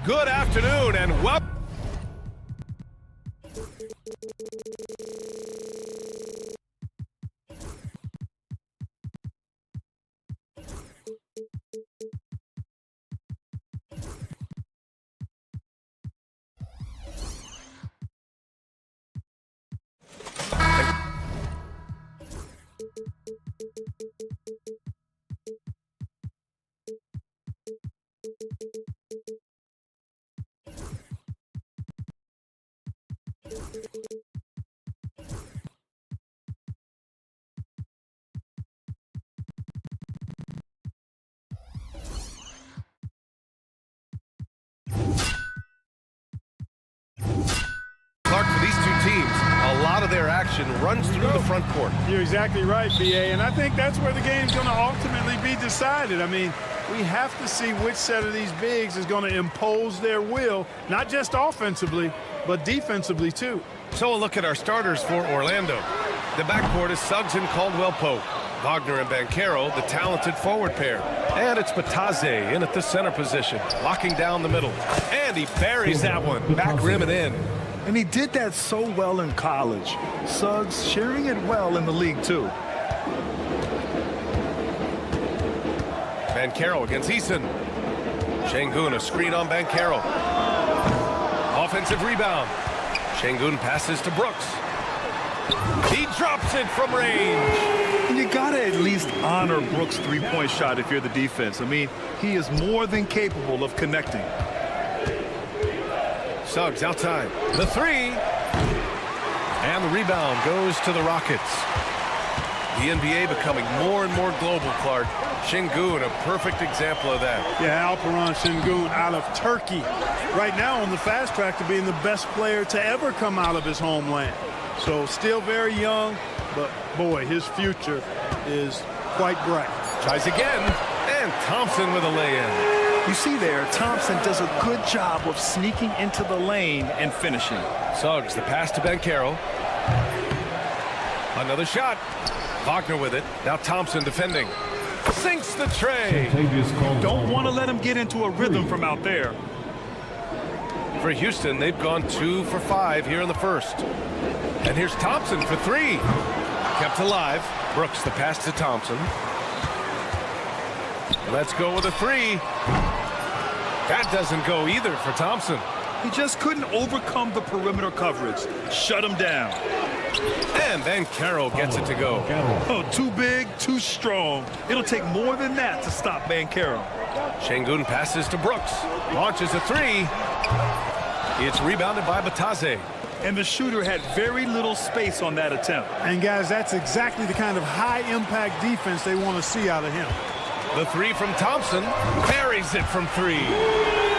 Good afternoon and welcome. Clark, for these two teams, a lot of their action runs through the front court. You're exactly right, BA, and I think that's where the game's going to ultimately be decided. I mean, we have to see which set of these bigs is going to impose their will, not just offensively, but defensively too. So a look at our starters for Orlando. The backcourt is Suggs and Caldwell-Pope. Wagner and Banchero, the talented forward pair. And it's Bataze in at the center position, locking down the middle. And he buries that one, back rim and in. And he did that so well in college. Suggs sharing it well in the league, too. Banchero against Eason. Şengün, a screen on Banchero. Offensive rebound. Şengün passes to Brooks. He drops it from range. And you got to at least honor Brooks' three-point shot if you're the defense. I mean, he is more than capable of connecting. Suggs outside. The three. And the rebound goes to the Rockets. The NBA becoming more and more global, Clark. Şengün, a perfect example of that. Yeah, Alperen Şengün out of Turkey. Right now on the fast track to being the best player to ever come out of his homeland. So still very young, but boy, his future is quite bright. Tries again, and Thompson with a lay-in. You see there, Thompson does a good job of sneaking into the lane and finishing. Suggs, the pass to Banchero. Another shot. Wagner with it. Now Thompson defending. Sinks the tray. Don't want to let him get into a rhythm from out there. For Houston, they've gone 2 for 5 here in the first. And here's Thompson for 3. Kept alive. Brooks, the pass to Thompson. Let's go with a 3. That doesn't go either for Thompson. He just couldn't overcome the perimeter coverage. Shut him down. And then Banchero gets it to go. Oh, too big, too strong. It'll take more than that to stop Banchero. Şengün passes to Brooks. Launches a 3. It's rebounded by Bataze. And the shooter had very little space on that attempt. And guys, that's exactly the kind of high-impact defense they want to see out of him. The 3 from Thompson. Buries it from 3.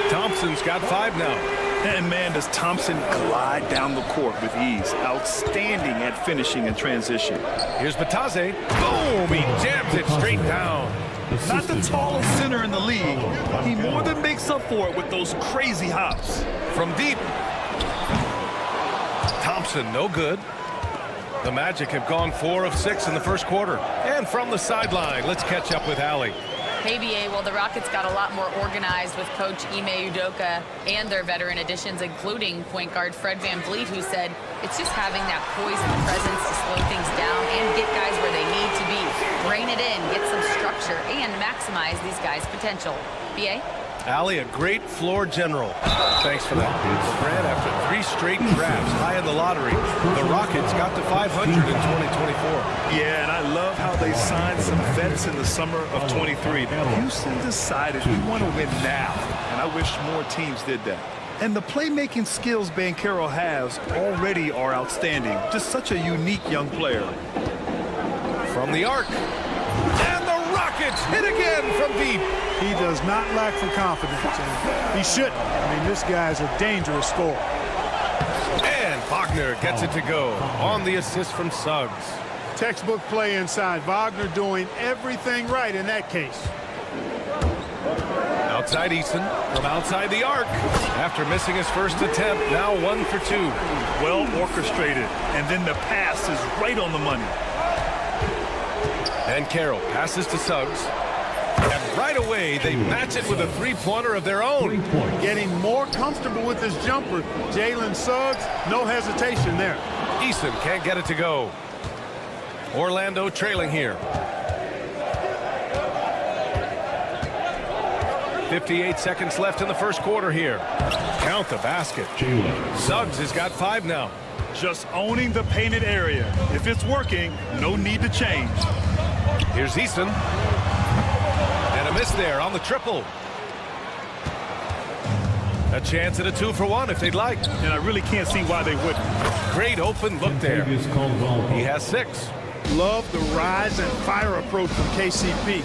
Thompson's got 5 now. And man, does Thompson glide down the court with ease. Outstanding at finishing in transition. Here's Bataze. Boom! He jams it straight down. Not the tallest center in the league. He more than makes up for it with those crazy hops. From deep. Thompson, no good. The Magic have gone 4 of 6 in the first quarter. And from the sideline, let's catch up with Allie. Hey, BA, well, the Rockets got a lot more organized with Coach Ime Udoka and their veteran additions, including point guard Fred VanVleet, who said it's just having that poise and presence to slow things down and get guys where they need to be. Rein it in, get some structure, and maximize these guys' potential. BA? Allie, a great floor general. Thanks for that. Brad, after 3 straight drafts high in the lottery, the Rockets got to 500 in 2024. Yeah, and I love how they signed some vets in the summer of 23. Houston decided we want to win now, and I wish more teams did that. And the playmaking skills Banchero has already are outstanding. Just such a unique young player. From the arc. And the Rockets hit again from deep. He does not lack for confidence, and he shouldn't. I mean, this guy's a dangerous scorer. And Wagner gets it to go on the assist from Suggs. Textbook play inside. Wagner doing everything right in that case. Outside Eason from outside the arc. After missing his first attempt, now 1 for 2. Well orchestrated, and then the pass is right on the money. And Carroll passes to Suggs. And right away, they match it with a three-pointer of their own. Getting more comfortable with his jumper. Jalen Suggs, no hesitation there. Eason can't get it to go. Orlando trailing here. 58 seconds left in the first quarter here. Count the basket. Suggs has got 5 now. Just owning the painted area. If it's working, no need to change. Here's Eason. And a miss there on the triple. A chance at a 2-for-1 if they'd like. And I really can't see why they wouldn't. Great open look there. He has 6. Love the rise and fire approach from KCP.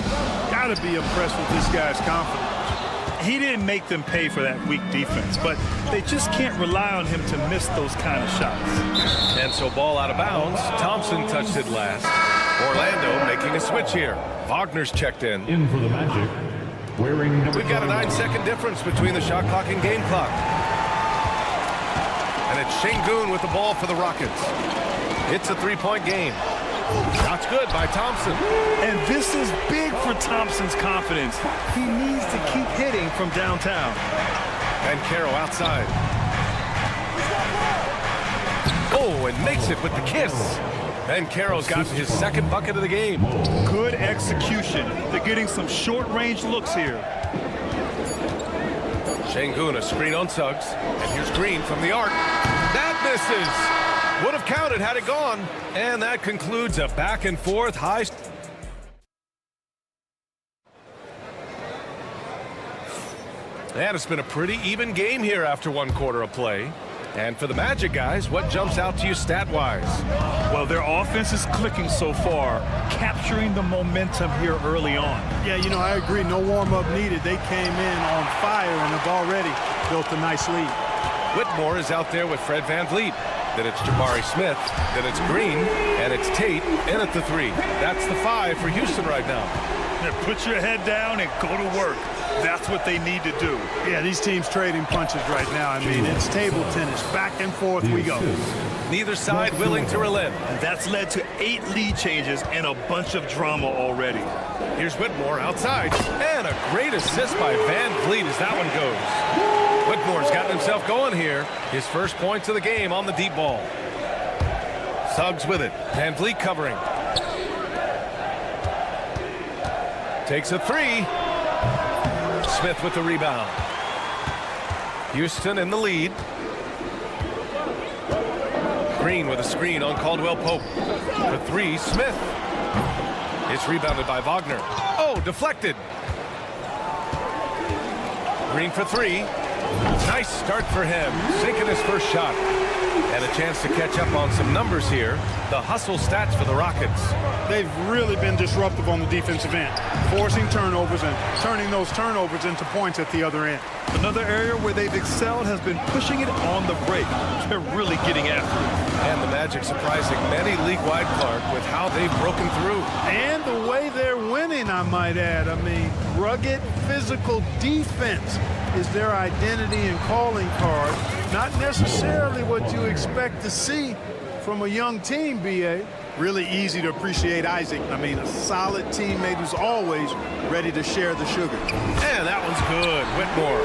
Gotta be impressed with this guy's confidence. He didn't make them pay for that weak defense, but they just can't rely on him to miss those kind of shots. And so ball out of bounds. Thompson touched it last. Orlando making a switch here. Wagner's checked in. In for the Magic. We've got a 9-second difference between the shot clock and game clock. And it's Şengün with the ball for the Rockets. It's a 3-point game. Shot's good by Thompson. And this is big for Thompson's confidence. He needs to keep hitting from downtown. Banchero outside. Oh, and makes it with the kiss. Banchero's got his second bucket of the game. Good execution. They're getting some short-range looks here. Şengün, a screen on Suggs. And here's Green from the arc. That misses. Would have counted had it gone. And that concludes a back-and-forth high. And it's been a pretty even game here after 1 quarter of play. And for the Magic guys, what jumps out to you stat-wise? Well, their offense is clicking so far, capturing the momentum here early on. Yeah, you know, I agree. No warm-up needed. They came in on fire and have already built a nice lead. Whitmore is out there with Fred VanVleet. Then it's Jabari Smith. Then it's Green. And it's Tate in at the 3. That's the 5 for Houston right now. Now put your head down and go to work. That's what they need to do. Yeah, these teams trading punches right now. I mean, it's table tennis. Back and forth we go. Neither side willing to relent. That's led to 8 lead changes and a bunch of drama already. Here's Whitmore outside. And a great assist by VanVleet as that one goes. Whitmore's gotten himself going here. His first points of the game on the deep ball. Suggs with it. VanVleet covering. Takes a 3. Smith with the rebound. Houston in the lead. Green with a screen on Caldwell Pope. For 3, Smith. It's rebounded by Wagner. Oh, deflected. Green for 3. Nice start for him. Sinking his first shot. And a chance to catch up on some numbers here. The hustle stats for the Rockets. They've really been disruptive on the defensive end, forcing turnovers and turning those turnovers into points at the other end. Another area where they've excelled has been pushing it on the break. They're really getting after it. And the Magic surprising many league-wide, Clark, with how they've broken through. And the way they're winning, I might add. I mean, rugged physical defense is their identity and calling card. Not necessarily what you expect to see from a young team, B.A. Really easy to appreciate Isaac. I mean, a solid teammate who's always ready to share the sugar. And that one's good. Whitmore.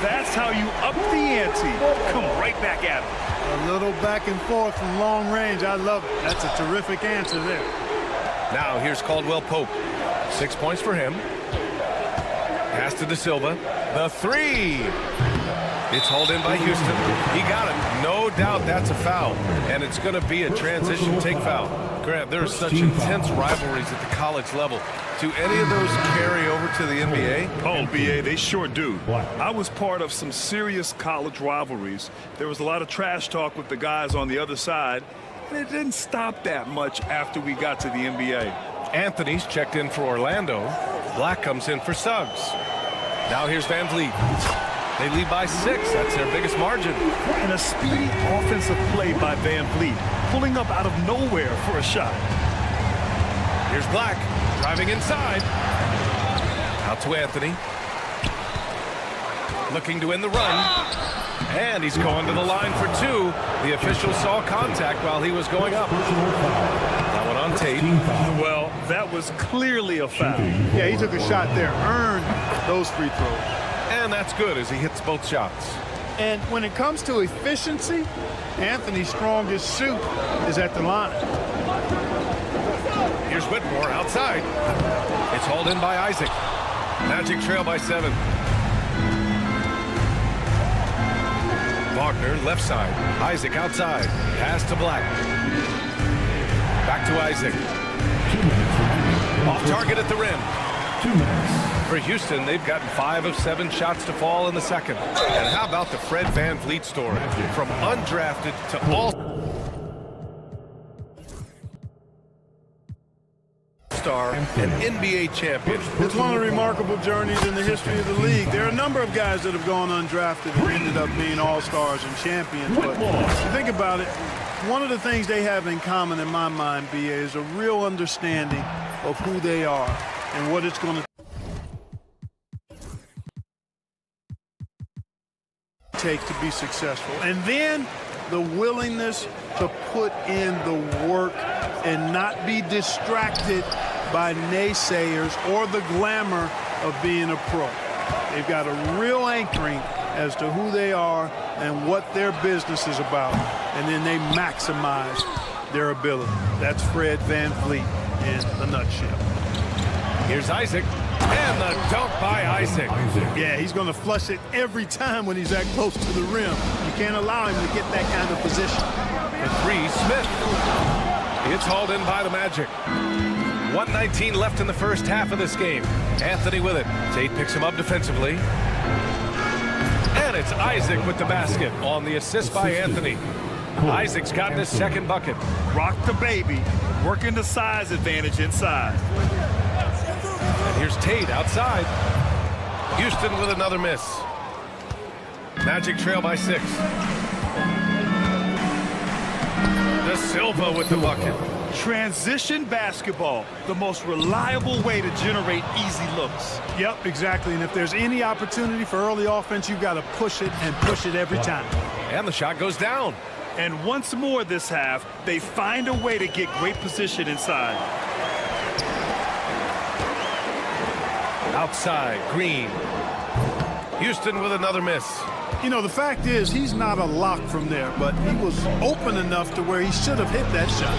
That's how you up the ante. Come right back at it. A little back and forth from long range. I love it. That's a terrific answer there. Now here's Caldwell Pope. 6 points for him. Pass to De Silva. The 3. It's hauled in by Houston. He got it. No doubt that's a foul. And it's going to be a transition take foul. Grant, there are such intense rivalries at the college level. Do any of those carry over to the NBA? Oh, BA, they sure do. I was part of some serious college rivalries. There was a lot of trash talk with the guys on the other side. And it didn't stop that much after we got to the NBA. Anthony's checked in for Orlando. Black comes in for Suggs. Now here's VanVleet. They lead by 6. That's their biggest margin. And a speedy offensive play by VanVleet, pulling up out of nowhere for a shot. Here's Black, driving inside. Out to Anthony. Looking to end the run. And he's going to the line for 2. The official saw contact while he was going up. That one on tape. Well, Well, that was clearly a foul. Yeah, he took a shot there, earned those free throws. And that's good as he hits both shots. And when it comes to efficiency, Anthony's strongest suit is at the line. Here's Whitmore outside. It's hauled in by Isaac. Magic trail by 7. Wagner left side. Isaac outside. Pass to Black. Back to Isaac. Off target at the rim. 2 minutes. For Houston, they've gotten 5 of 7 shots to fall in the second. And how about the Fred VanVleet story? From undrafted to all-star and NBA champion. It's one of the remarkable journeys in the history of the league. There are a number of guys that have gone undrafted and ended up being all-stars and champions. But if you think about it, one of the things they have in common in my mind, BA, is a real understanding of who they are and what it's going to take to be successful. And then the willingness to put in the work and not be distracted by naysayers or the glamour of being a pro. They've got a real anchoring as to who they are and what their business is about, and then they maximize their ability. That's Fred VanVleet in a nutshell. Here's Isaac, and the dunk by Isaac. Yeah, he's going to flush it every time when he's that close to the rim. You can't allow him to get that kind of position. The 3, Smith. It's hauled in by the Magic. 1:19 left in the first half of this game. Anthony with it. Tate picks him up defensively. And it's Isaac with the basket on the assist by Anthony. Isaac's gotten his second bucket. Rock the baby, working the size advantage inside. And here's Tate outside. Houston with another miss. Magic trail by 6. De Silva with the bucket. Transition basketball, the most reliable way to generate easy looks. Yep, exactly. And if there's any opportunity for early offense, you've got to push it and push it every time. And the shot goes down. And once more this half, they find a way to get great position inside. Outside, Green. Houston with another miss. You know, the fact is he's not a lock from there, but he was open enough to where he should have hit that shot.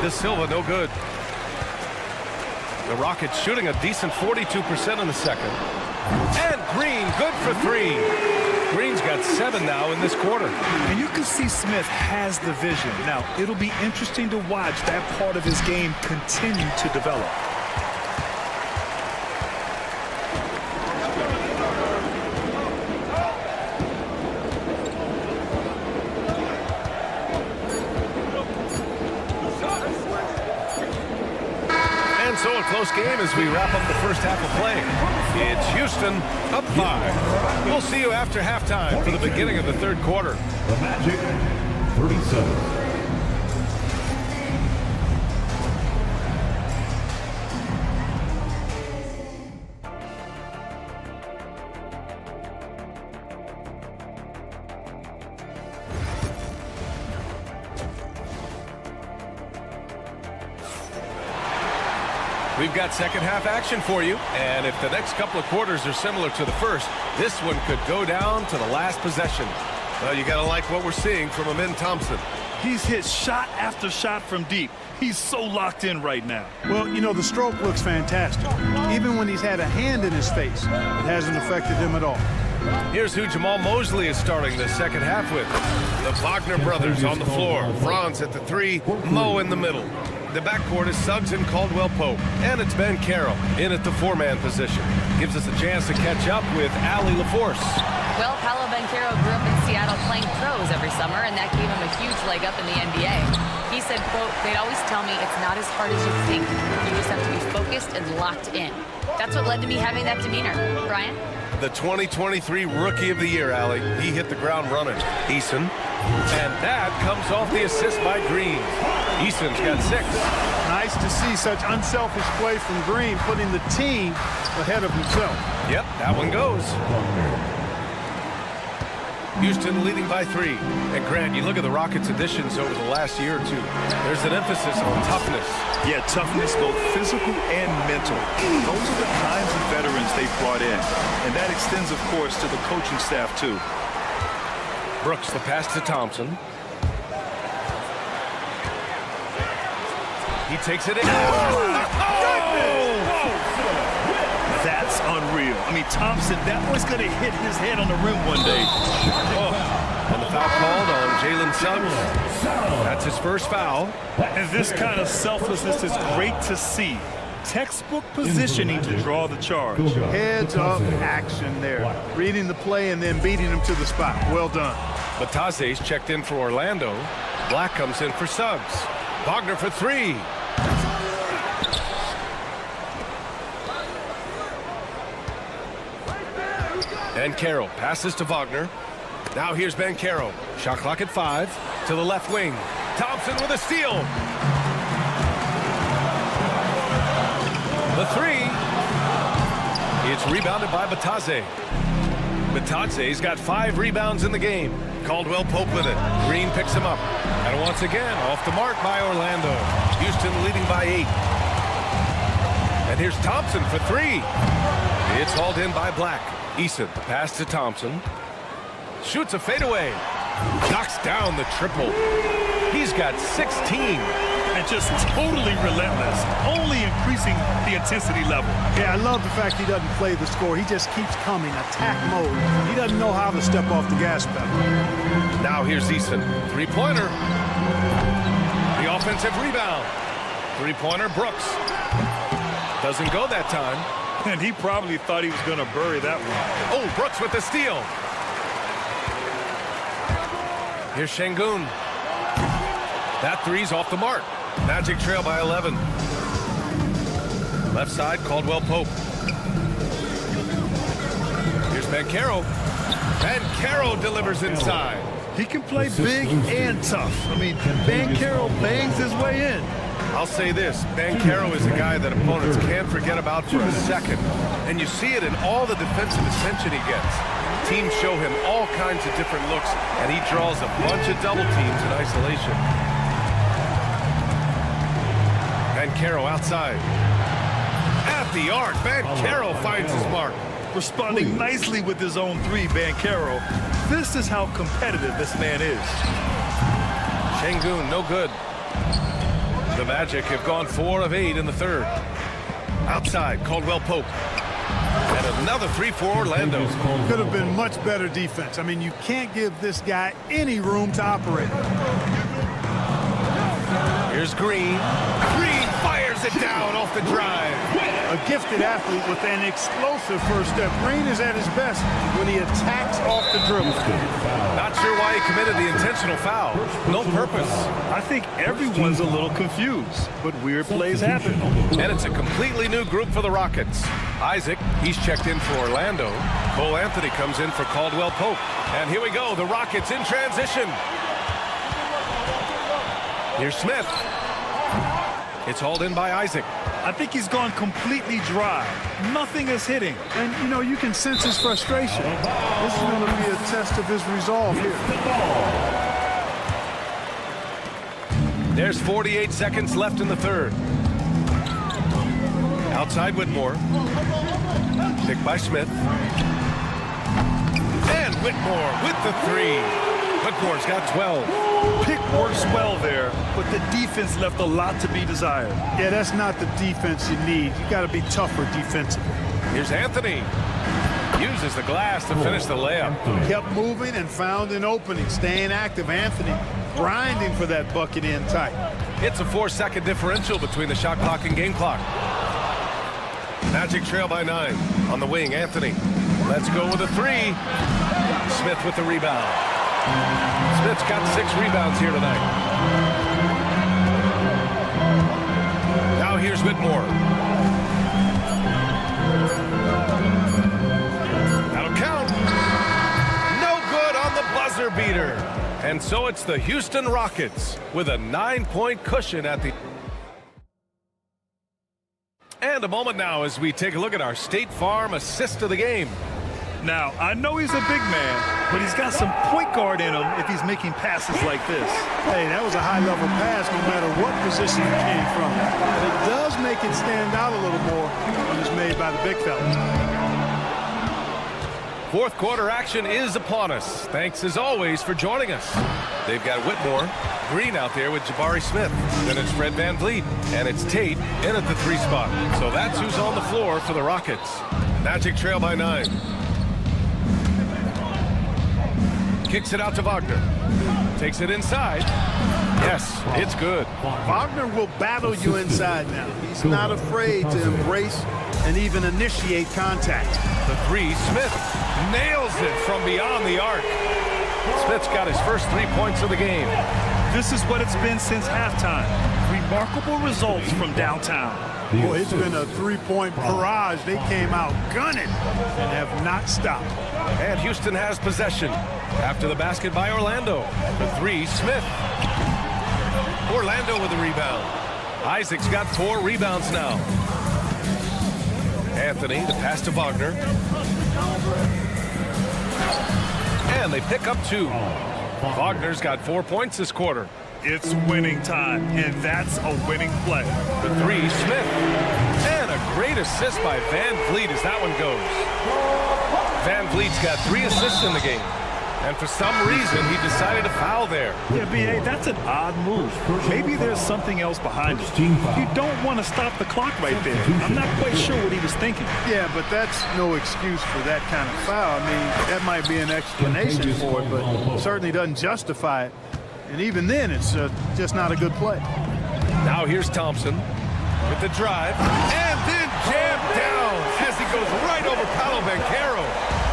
De Silva, no good. The Rockets shooting a decent 42% in the second. And Green, good for 3. Green's got 7 now in this quarter. And you can see Smith has the vision. Now, it'll be interesting to watch that part of his game continue to develop. And so a close game as we wrap up the first half of play. It's Houston up 5. We'll see you after halftime for the beginning of the third quarter. The Magic, 37. We've got second half action for you, and if the next couple of quarters are similar to the first, this one could go down to the last possession. Well, you gotta like what we're seeing from Amin Thompson. He's hit shot after shot from deep. He's so locked in right now. Well, you know, the stroke looks fantastic. Even when he's had a hand in his face, it hasn't affected him at all. Here's who Jamal Mosley is starting the second half with. The Wagner brothers on the floor. Franz at the 3, Mo in the middle. The backcourt is Suggs and Caldwell-Pope. And it's Ben Carroll in at the 4-man position. Gives us a chance to catch up with Allie LaForce. Well, Paolo Banchero grew up in Seattle playing pros every summer, and that gave him a huge leg up in the NBA. He said, quote, "They'd always tell me it's not as hard as you think. You just have to be focused and locked in." That's what led to me having that demeanor. Brian? The 2023 Rookie of the Year, Allie. He hit the ground running. Eason. And that comes off the assist by Green. Eason's got 6. Nice to see such unselfish play from Green, putting the team ahead of himself. Yep, that one goes. Houston leading by 3. And Grant, you look at the Rockets' additions over the last year or two. There's an emphasis on toughness. Yeah, toughness, both physical and mental. Those are the kinds of veterans they've brought in. And that extends, of course, to the coaching staff, too. Brooks, the pass to Thompson. He takes it in. That's unreal. I mean, Thompson, that was going to hit his head on the rim one day. And the foul called on Jalen Suggs. That's his first foul. And this kind of selflessness is great to see. Textbook positioning to draw the charge. Heads up action there. Reading the play and then beating him to the spot. Well done. Bataze's checked in for Orlando. Black comes in for Suggs. Wagner for 3. Banchero passes to Wagner. Now here's Banchero. Shot clock at 5. To the left wing. Thompson with a steal. The 3. It's rebounded by Bataze. Bataze's got 5 rebounds in the game. Caldwell Pope with it. Green picks him up. And once again, off the mark by Orlando. Houston leading by 8. And here's Thompson for 3. It's hauled in by Black. Eason, the pass to Thompson. Shoots a fadeaway. Knocks down the triple. He's got 16. And just totally relentless, only increasing the intensity level. Yeah, I love the fact he doesn't play the score. He just keeps coming, attack mode. He doesn't know how to step off the gas pedal. Now here's Eason. 3-pointer. The offensive rebound. 3-pointer, Brooks. Doesn't go that time. And he probably thought he was going to bury that one. Oh, Brooks with the steal. Here's Şengün. That 3's off the mark. Magic trail by 11. Left side, Caldwell Pope. Here's Banchero. Banchero delivers inside. He can play big and tough. I mean, Banchero bangs his way in. I'll say this, Banchero is a guy that opponents can't forget about for a second. And you see it in all the defensive attention he gets. Teams show him all kinds of different looks, and he draws a bunch of double teams in isolation. Banchero outside. At the arc, Banchero finds his mark. Responding nicely with his own 3, Banchero. This is how competitive this man is. Şengün, no good. The Magic have gone 4 of 8 in the third. Outside, Caldwell Pope. And another 3 for Orlando. Could have been much better defense. I mean, you can't give this guy any room to operate. Here's Green. Green fires it down off the drive. A gifted athlete with an explosive first step. Green is at his best when he attacks off the dribble. Not sure why he committed the intentional foul. No purpose. I think everyone's a little confused, but weird plays happen. And it's a completely new group for the Rockets. Isaac, he's checked in for Orlando. Cole Anthony comes in for Caldwell Pope. And here we go, the Rockets in transition. Here's Smith. It's hauled in by Isaac. I think he's gone completely dry. Nothing is hitting. And, you know, you can sense his frustration. This is going to be a test of his resolve here. There's 48 seconds left in the third. Outside Whitmore. Picked by Smith. And Whitmore with the 3. Whitmore's got 12. Pick works well there, but the defense left a lot to be desired. Yeah, that's not the defense you need. You got to be tougher defensively. Here's Anthony. Uses the glass to finish the layup. Kept moving and found an opening. Staying active, Anthony. Grinding for that bucket in tight. It's a 4-second differential between the shot clock and game clock. Magic trail by 9. On the wing, Anthony. Let's go with a 3. Smith with the rebound. Smith's got 6 rebounds here tonight. Now here's Whitmore. That'll count. No good on the buzzer beater. And so it's the Houston Rockets with a 9-point cushion at the... And a moment now as we take a look at our State Farm assist of the game. Now, I know he's a big man, but he's got some point guard in him if he's making passes like this. Hey, that was a high-level pass no matter what position it came from. But it does make it stand out a little more when it's made by the big fella. Fourth quarter action is upon us. Thanks as always for joining us. They've got Whitmore, Green out there with Jabari Smith. Then it's Fred VanVleet, and it's Tate in at the 3 spot. So that's who's on the floor for the Rockets. Magic trail by 9. Kicks it out to Wagner. Takes it inside. Yes, it's good. Wagner will battle you inside now. He's not afraid to embrace and even initiate contact. The 3, Smith nails it from beyond the arc. Smith's got his first 3 points of the game. This is what it's been since halftime. Remarkable results from downtown. Boy, it's been a 3-point barrage. They came out gunning and have not stopped. And Houston has possession. After the basket by Orlando. The 3, Smith. Orlando with the rebound. Isaac's got 4 rebounds now. Anthony, the pass to Wagner. And they pick up 2. Wagner's got 4 points this quarter. It's winning time, and that's a winning play. The 3, Smith. And a great assist by VanVleet as that one goes. VanVleet's got 3 assists in the game. And for some reason, he decided to foul there. Yeah, B.A., that's an odd move. Maybe there's something else behind it. You don't want to stop the clock right there. I'm not quite sure what he was thinking. Yeah, but that's no excuse for that kind of foul. I mean, that might be an explanation for it, but certainly doesn't justify it. And even then, it's just not a good play. Now here's Thompson with the drive. And then jammed down as he goes right over Paolo Banchero.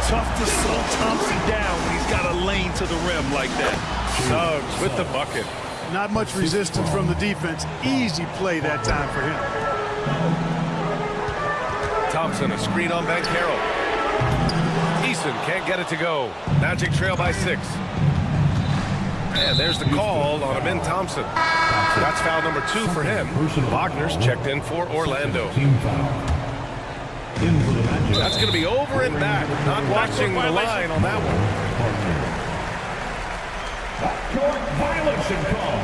Tough to slow Thompson down when he's got a lane to the rim like that. Suggs with the bucket. Not much resistance from the defense. Easy play that time for him. Thompson, a screen on Banchero. Eason can't get it to go. Magic trail by 6. And there's the call on Amin Thompson. That's foul number 2 for him. Wagner's checked in for Orlando. That's going to be over and back. Not watching the line on that one. Backcourt violation call.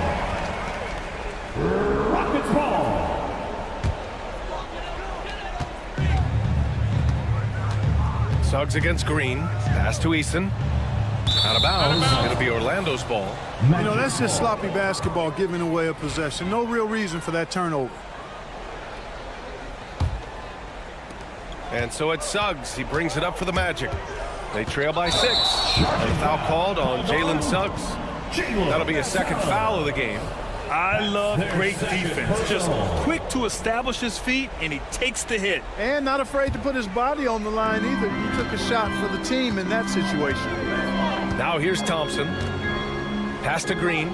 Rockets ball. Suggs against Green. Pass to Eason. Out of bounds. Going to be Orlando's ball. You know, that's just sloppy basketball, giving away a possession. No real reason for that turnover. And so it's Suggs. He brings it up for the Magic. They trail by 6. A foul called on Jalen Suggs. That'll be a second foul of the game. I love great defense. Just quick to establish his feet, and he takes the hit. And not afraid to put his body on the line either. He took a shot for the team in that situation. Now here's Thompson. Pass to Green.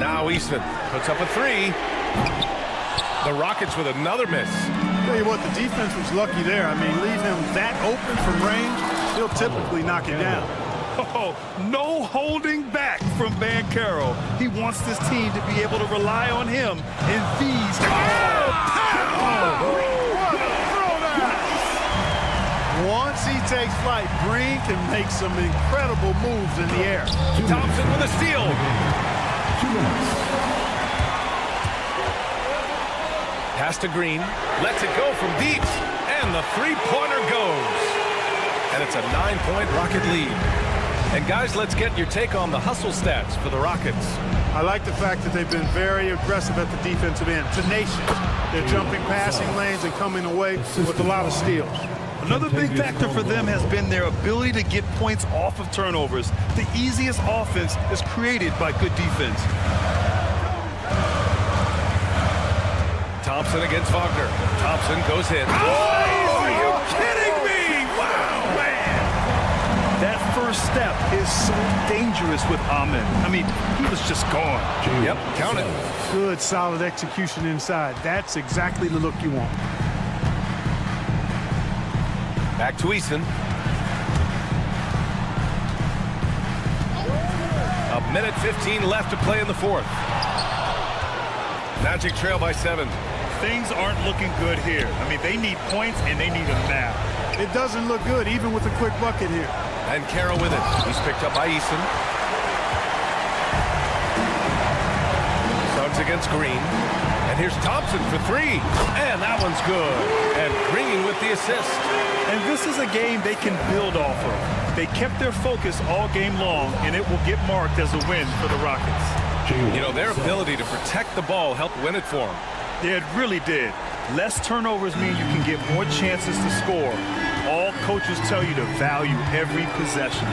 Now Easton puts up a 3. The Rockets with another miss. Tell you what, the defense was lucky there. I mean, leave him that open from range, he'll typically knock it down. Oh, no holding back from Banchero. He wants this team to be able to rely on him in these. Once he takes flight, Green can make some incredible moves in the air. Thompson with a steal. 2 minutes. Pass to Green. Lets it go from deep. And the 3-pointer goes. And it's a 9-point Rocket lead. And guys, let's get your take on the hustle stats for the Rockets. I like the fact that they've been very aggressive at the defensive end. Tenacious. They're jumping passing lanes and coming away with a lot of steals. Another big factor for them has been their ability to get points off of turnovers. The easiest offense is created by good defense. Thompson against Wagner. Thompson goes in. Oh, are you kidding me? Wow, man. That first step is so dangerous with Amin. I mean, he was just gone. Yep, count it. Good, solid execution inside. That's exactly the look you want. Back to Eason. A minute 15 left to play in the fourth. Magic trail by 7. things aren't looking good here. I mean, they need points, and they need them now. It doesn't look good, even with a quick bucket here. And Carroll with it. He's picked up by Eason. Suggs against Green. And here's Thompson for three. And that one's good. And Green with the assist. And this is a game they can build off of. They kept their focus all game long, and it will get marked as a win for the Rockets. You know, their ability to protect the ball helped win it for them. Yeah, it really did. Less turnovers mean you can get more chances to score. All coaches tell you to value every possession.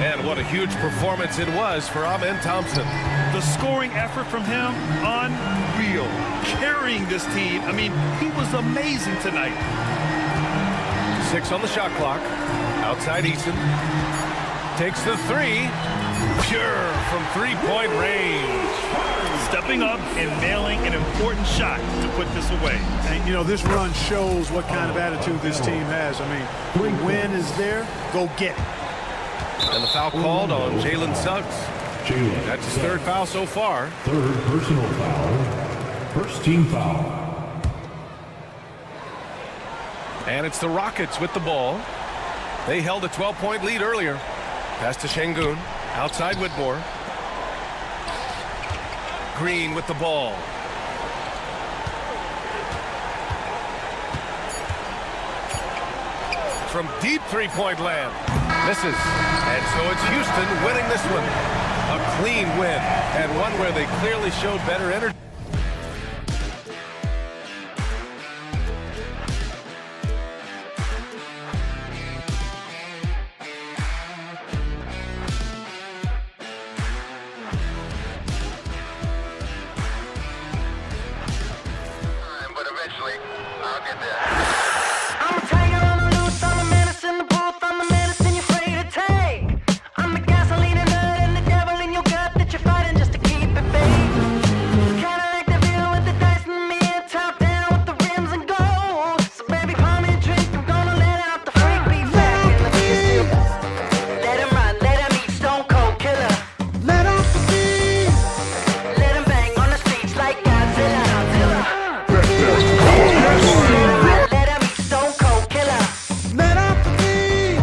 And what a huge performance it was for Amen Thompson. The scoring effort from him, unreal. Carrying this team, I mean, he was amazing tonight. 6 on the shot clock. Outside Eason. Takes the three. Pure from three-point range. Stepping up and nailing an important shot to put this away. And, you know, this run shows what kind of attitude this team has. I mean, when win is there, go get it. And the foul called on Jalen Suggs. That's his third foul so far. Third personal foul. First team foul. And it's the Rockets with the ball. They held a 12-point lead earlier. Pass to Şengün. Outside Whitmore. Green with the ball. From deep three-point land. Misses. And so it's Houston winning this one. A clean win. And one where they clearly showed better energy. But eventually, I'll get there. I'm a tiger on the loose, I'm a menace in the booth, I'm the medicine you're afraid to take. I'm the gasoline and nut and the devil in your gut that you're fighting just to keep it baked. Kinda like the view with the dice and me, top down with the rims and gold. So baby, pour me a drink, I'm gonna let out the freak beat back in the field. Let him run, let him eat, stone cold killer. Let off the beat. Let him bang on the streets like Godzilla. Let him eat, stone cold killer. Let off the beat.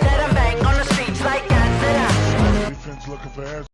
Let him bang on the streets like Godzilla. Defense looking for answers.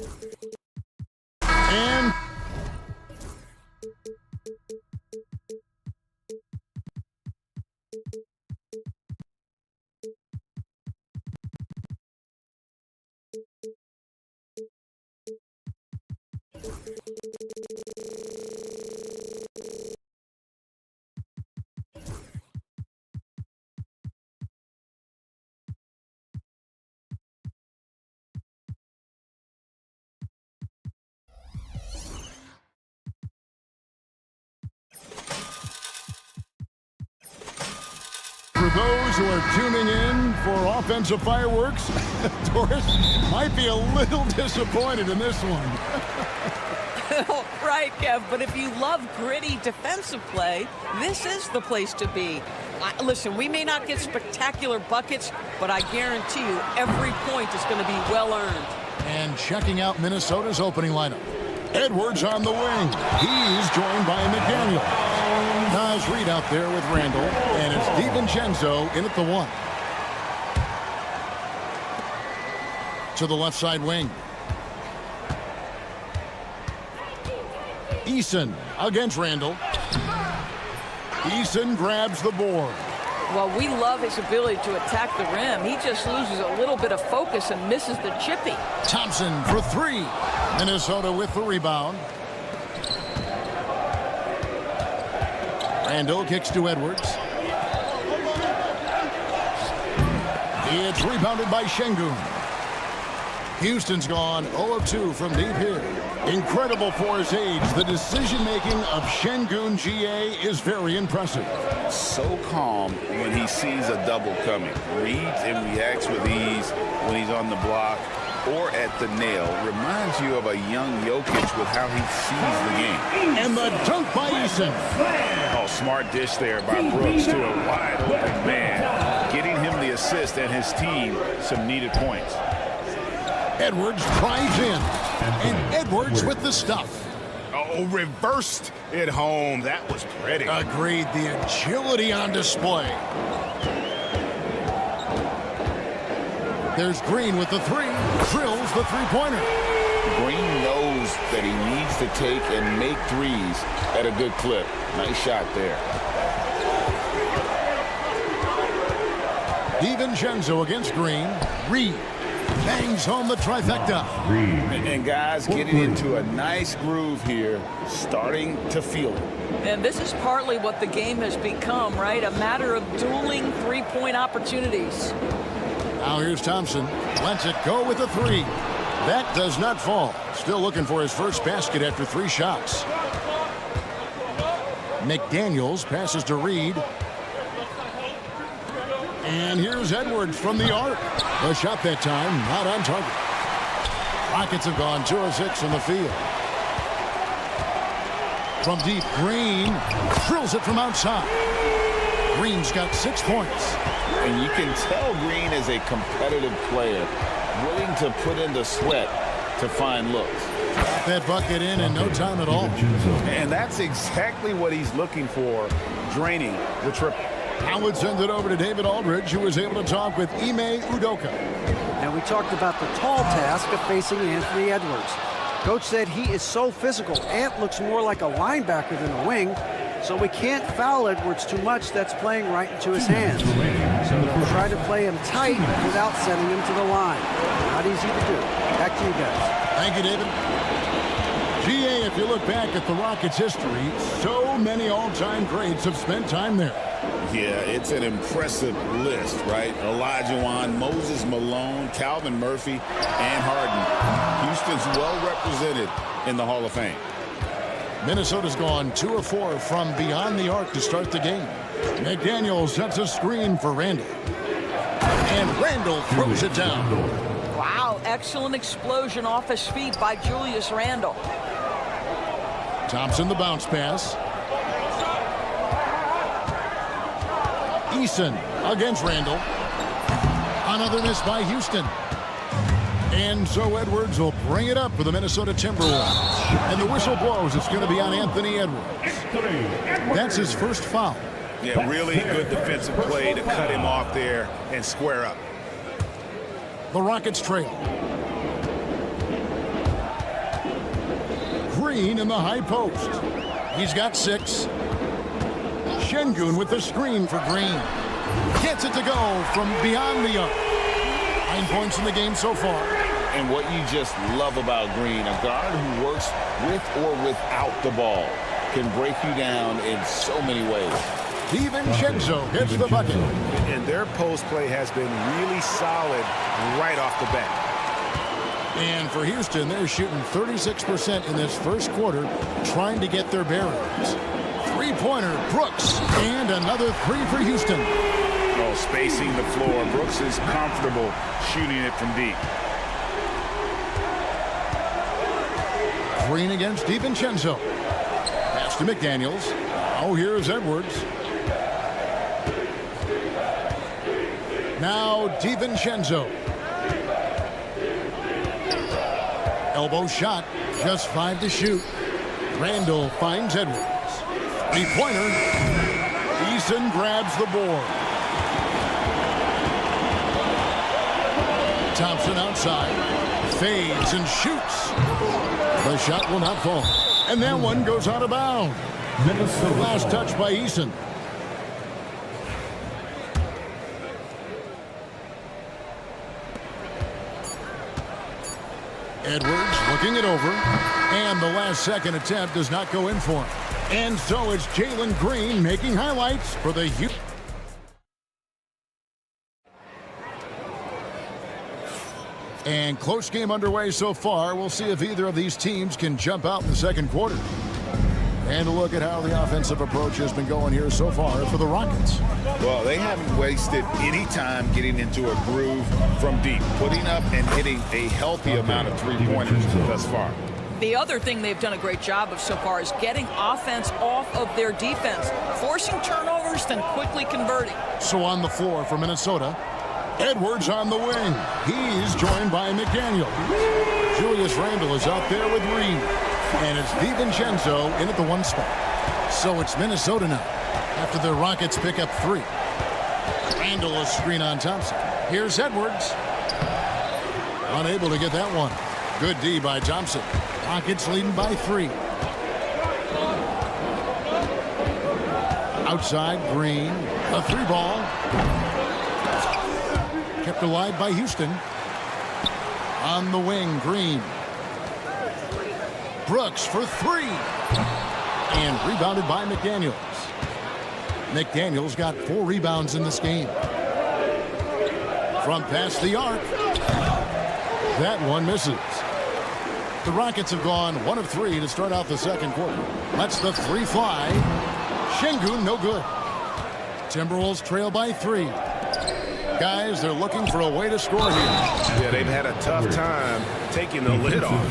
And for those who are tuning in for offensive fireworks, Doris might be a little disappointed in this one. Right, Kev, but if you love gritty defensive play, this is the place to be. Listen, we may not get spectacular buckets, but I guarantee you every point is going to be well earned. And checking out Minnesota's opening lineup. Edwards on the wing. He's joined by McDaniel. Nas Reed out there with Randall, and it's DiVincenzo in at the 1. To the left side wing. Eason against Randall. Eason grabs the board. Well, we love his ability to attack the rim. He just loses a little bit of focus and misses the chippy. Thompson for 3. Minnesota with the rebound. Randall kicks to Edwards. It's rebounded by Şengün. Houston's gone 0 of 2 from deep here. Incredible for his age. The decision-making of Şengün GA is very impressive. So calm when he sees a double coming. Reads and reacts with ease when he's on the block or at the nail. Reminds you of a young Jokic with how he sees the game. And the dunk by Eason. Oh, smart dish there by Brooks to a wide open man. Getting him the assist and his team some needed points. Edwards drives in. And Edwards with the stuff. Oh, reversed it home. That was pretty. Agreed. The agility on display. There's Green with the 3. Drills the three-pointer. Green knows that he needs to take and make threes at a good clip. Nice shot there. DiVincenzo against Green. Reed bangs home the trifecta. And guys getting into a nice groove here, starting to feel it. And this is partly what the game has become, right? A matter of dueling three-point opportunities. Now here's Thompson. Lets it go with a 3. That does not fall. Still looking for his first basket after 3 shots. McDaniels passes to Reed. And here's Edwards from the arc. A shot that time, not on target. Rockets have gone 2 of 6 from the field. From deep, Green drills it from outside. Green's got 6 points. And you can tell Green is a competitive player, willing to put in the sweat to find looks. Got that bucket in no time at all. And that's exactly what he's looking for, draining the triple. Now would send it over to David Aldridge, who was able to talk with Ime Udoka. And we talked about the tall task of facing Anthony Edwards. Coach said he is so physical. Ant looks more like a linebacker than a wing, so we can't foul Edwards too much. That's playing right into his hands. So we'll try to play him tight without sending him to the line. Not easy to do. Back to you guys. Thank you, David. GA, if you look back at the Rockets' history, so many all-time greats have spent time there. Yeah, it's an impressive list, right? Olajuwon, Moses Malone, Calvin Murphy, and Harden. Houston's well represented in the Hall of Fame. Minnesota's gone 2 of 4 from beyond the arc to start the game. McDaniel sets a screen for Randall. And Randall throws it down. Wow, excellent explosion off his feet by Julius Randle. Thompson the bounce pass. Eason against Randall. Another miss by Houston. And so Edwards will bring it up for the Minnesota Timberwolves. And the whistle blows. It's going to be on Anthony Edwards. That's his first foul. Yeah, really good defensive play to cut him off there and square up. The Rockets trail. Green in the high post. He's got 6. Şengün with the screen for Green. Gets it to go from beyond the arc. 9 points in the game so far. And what you just love about Green, a guard who works with or without the ball, can break you down in so many ways. DiVincenzo hits the bucket. And their post play has been really solid right off the bat. And for Houston, they're shooting 36% in this first quarter, trying to get their bearings. Three-pointer, Brooks, and another 3 for Houston. Oh, spacing the floor. Brooks is comfortable shooting it from deep. Green against DiVincenzo. Pass to McDaniels. Now here's Edwards. Now DiVincenzo. Elbow shot. Just 5 to shoot. Randall finds Edwards. Three-pointer. Eason grabs the board. Thompson outside. Fades and shoots. The shot will not fall. And that one goes out of bounds. Last touch by Eason. Edwards looking it over. And the last second attempt does not go in for him. And so it's Jalen Green making highlights for the Houston. And close game underway so far. We'll see if either of these teams can jump out in the second quarter. And a look at how the offensive approach has been going here so far for the Rockets. Well, they haven't wasted any time getting into a groove from deep, putting up and hitting a healthy amount of three-pointers thus far. The other thing they've done a great job of so far is getting offense off of their defense, forcing turnovers, then quickly converting. So on the floor for Minnesota, Edwards on the wing. He's joined by McDaniel. Julius Randle is out there with Reed. And it's DiVincenzo in at the 1 spot. So it's Minnesota now after the Rockets pick up 3. Randle a screen on Thompson. Here's Edwards. Unable to get that one. Good D by Thompson. Rockets leading by 3. Outside, Green. A 3-ball. Kept alive by Houston. On the wing, Green. Brooks for 3. And rebounded by McDaniels. McDaniels got 4 rebounds in this game. From past the arc. That one misses. The Rockets have gone 1 of 3 to start out the second quarter. Lets the 3 fly. Şengün no good. Timberwolves trail by 3. Guys, they're looking for a way to score here. Yeah, they've had a tough time taking the lid off.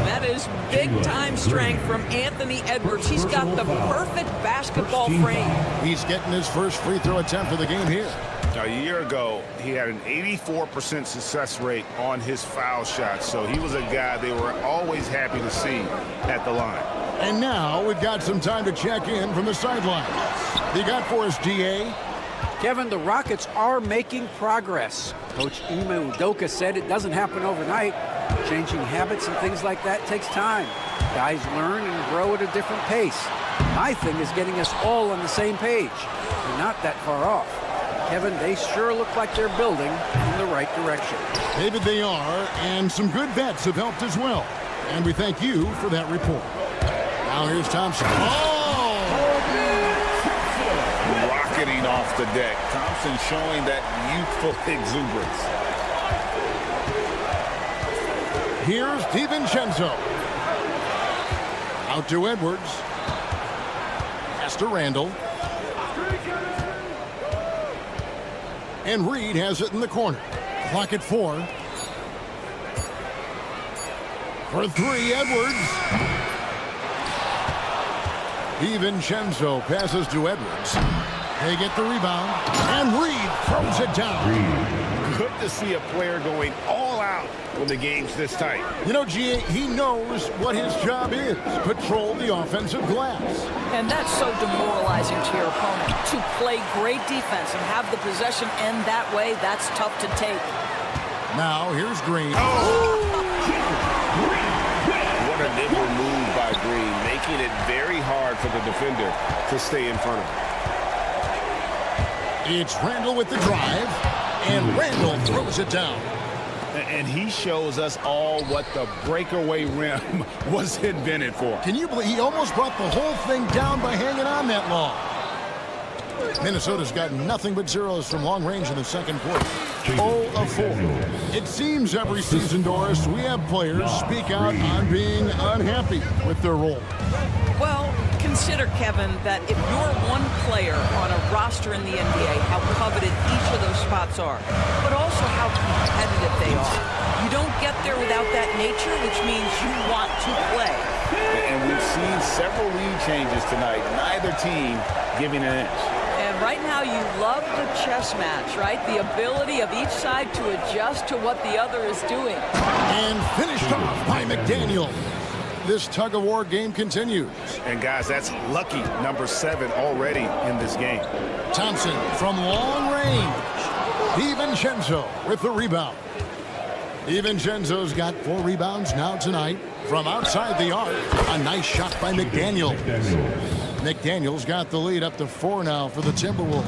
That is big-time strength from Anthony Edwards. He's got the perfect basketball frame. He's getting his first free throw attempt for the game here. A year ago, he had an 84% success rate on his foul shots, so he was a guy they were always happy to see at the line. And now we've got some time to check in from the sidelines. You got for us, DA? Kevin, the Rockets are making progress. Coach Ime Udoka said it doesn't happen overnight. Changing habits and things like that takes time. Guys learn and grow at a different pace. My thing is getting us all on the same page. We're not that far off. Kevin, they sure look like they're building in the right direction. David, they are, and some good vets have helped as well. And we thank you for that report. Now here's Thompson. Rocketing off the deck. Thompson showing that youthful exuberance. Here's DiVincenzo. Out to Edwards. Pass to Randall. And Reed has it in the corner. Clock at 4. For 3, Edwards. DiVincenzo passes to Edwards. They get the rebound. And Reed throws it down. Good to see a player going all out when the game's this tight. You know, GA, he knows what his job is. Patrol the offensive glass. And that's so demoralizing to your opponent. To play great defense and have the possession end that way, that's tough to take. Now, here's Green. What a nimble move by screen, making it very hard for the defender to stay in front of him. It's Randall with the drive, and Randall throws it down. And he shows us all what the breakaway rim was invented for. Can you believe he almost brought the whole thing down by hanging on that long? Minnesota's got nothing but zeros from long range in the second quarter. 0 of 4. It seems every season, Doris, we have players speak out on being unhappy with their role. Well, consider, Kevin, that if you're one player on a roster in the NBA, how coveted each of those spots are, but also how competitive they are. You don't get there without that nature, which means you want to play. And we've seen several lead changes tonight, neither team giving an inch. And right now you love the chess match, right? The ability of each side to adjust to what the other is doing. And finished off by McDaniel. This tug-of-war game continues. And guys, that's lucky number 7 already in this game. Thompson from long range. DiVincenzo with the rebound. DiVincenzo's got 4 rebounds now tonight. From outside the arc, a nice shot by McDaniel. McDaniel's got the lead up to 4 now for the Timberwolves.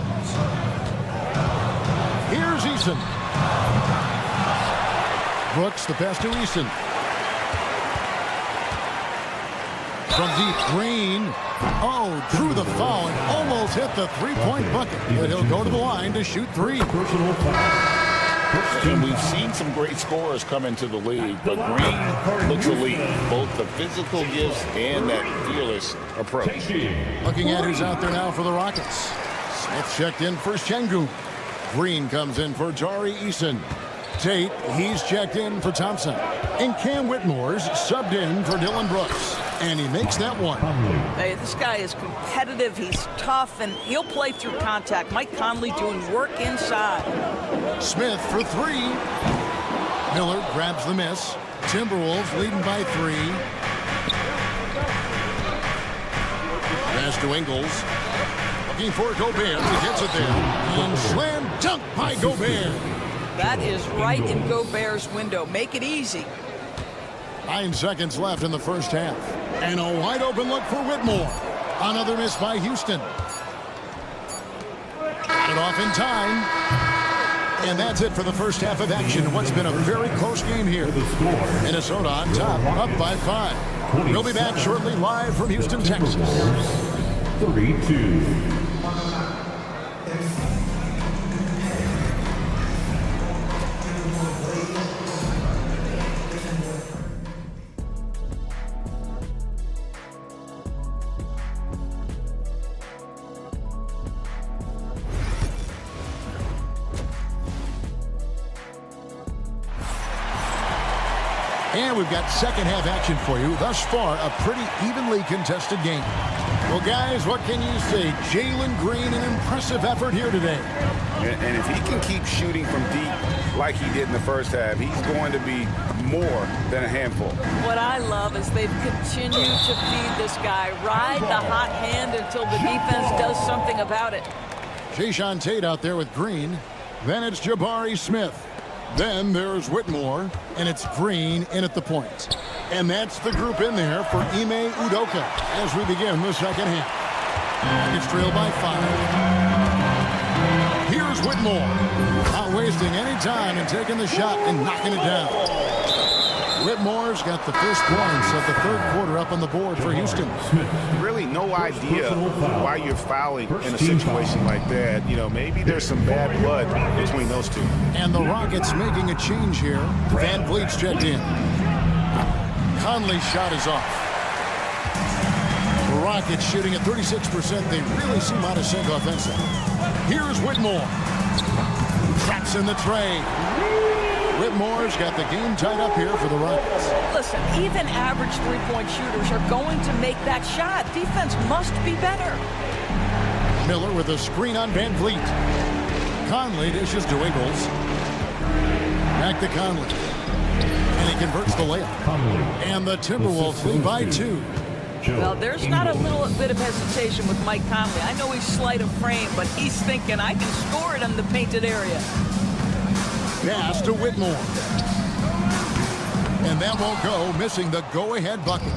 Here's Eason. Brooks, the pass to Eason. From deep, Green. Oh, drew the foul and almost hit the three-point bucket. But he'll go to the line to shoot 3. Personal foul. And we've seen some great scorers come into the league, but Green looks elite. Both the physical gifts and that fearless approach. Looking at who's out there now for the Rockets. Smith checked in for Şengün. Green comes in for Tari Eason. Tate, he's checked in for Thompson. And Cam Whitmore's subbed in for Dylan Brooks. And he makes that one. Hey, this guy is competitive, he's tough, and he'll play through contact. Mike Conley doing work inside. Smith for 3. Miller grabs the miss. Timberwolves leading by 3. Pass to Ingles. Looking for Gobert. He gets it there. And slam dunk by Gobert. That is right in Gobert's window. Make it easy. 9 seconds left in the first half. And a wide open look for Whitmore. Another miss by Houston. Got it off in time. And that's it for the first half of action. What's been a very close game here. Minnesota on top, up by 5. We'll be back shortly live from Houston, Texas. 32. And we've got second half action for you. Thus far, a pretty evenly contested game. Well, guys, what can you say? Jalen Green, an impressive effort here today. And if he can keep shooting from deep like he did in the first half, he's going to be more than a handful. What I love is they've continued to feed this guy. Ride the hot hand until the defense does something about it. Jayshawn Tate out there with Green. Then it's Jabari Smith. Then there's Whitmore, and it's Green in at the point. And that's the group in there for Ime Udoka as we begin the second half. It's trailed by 5. Here's Whitmore. Not wasting any time and taking the shot and knocking it down. Whitmore's got the first points of the third quarter up on the board for Houston. Really no idea why you're fouling in a situation like that. You know, maybe there's some bad blood between those two. And the Rockets making a change here. Van Vliet's checked in. Conley's shot is off. The Rockets shooting at 36%. They really seem out of sync offensively. Here's Whitmore. Traps in the tray. Whitmore's got the game tied up here for the Rockets. Listen, even average three-point shooters are going to make that shot. Defense must be better. Miller with a screen on Van Vliet. Conley dishes to Ingles. Back to Conley. And he converts the layup. And the Timberwolves lead by 2. Well, there's not a little bit of hesitation with Mike Conley. I know he's slight of frame, but he's thinking, I can score it in the painted area. Pass to Whitmore. And that won't go, missing the go-ahead bucket.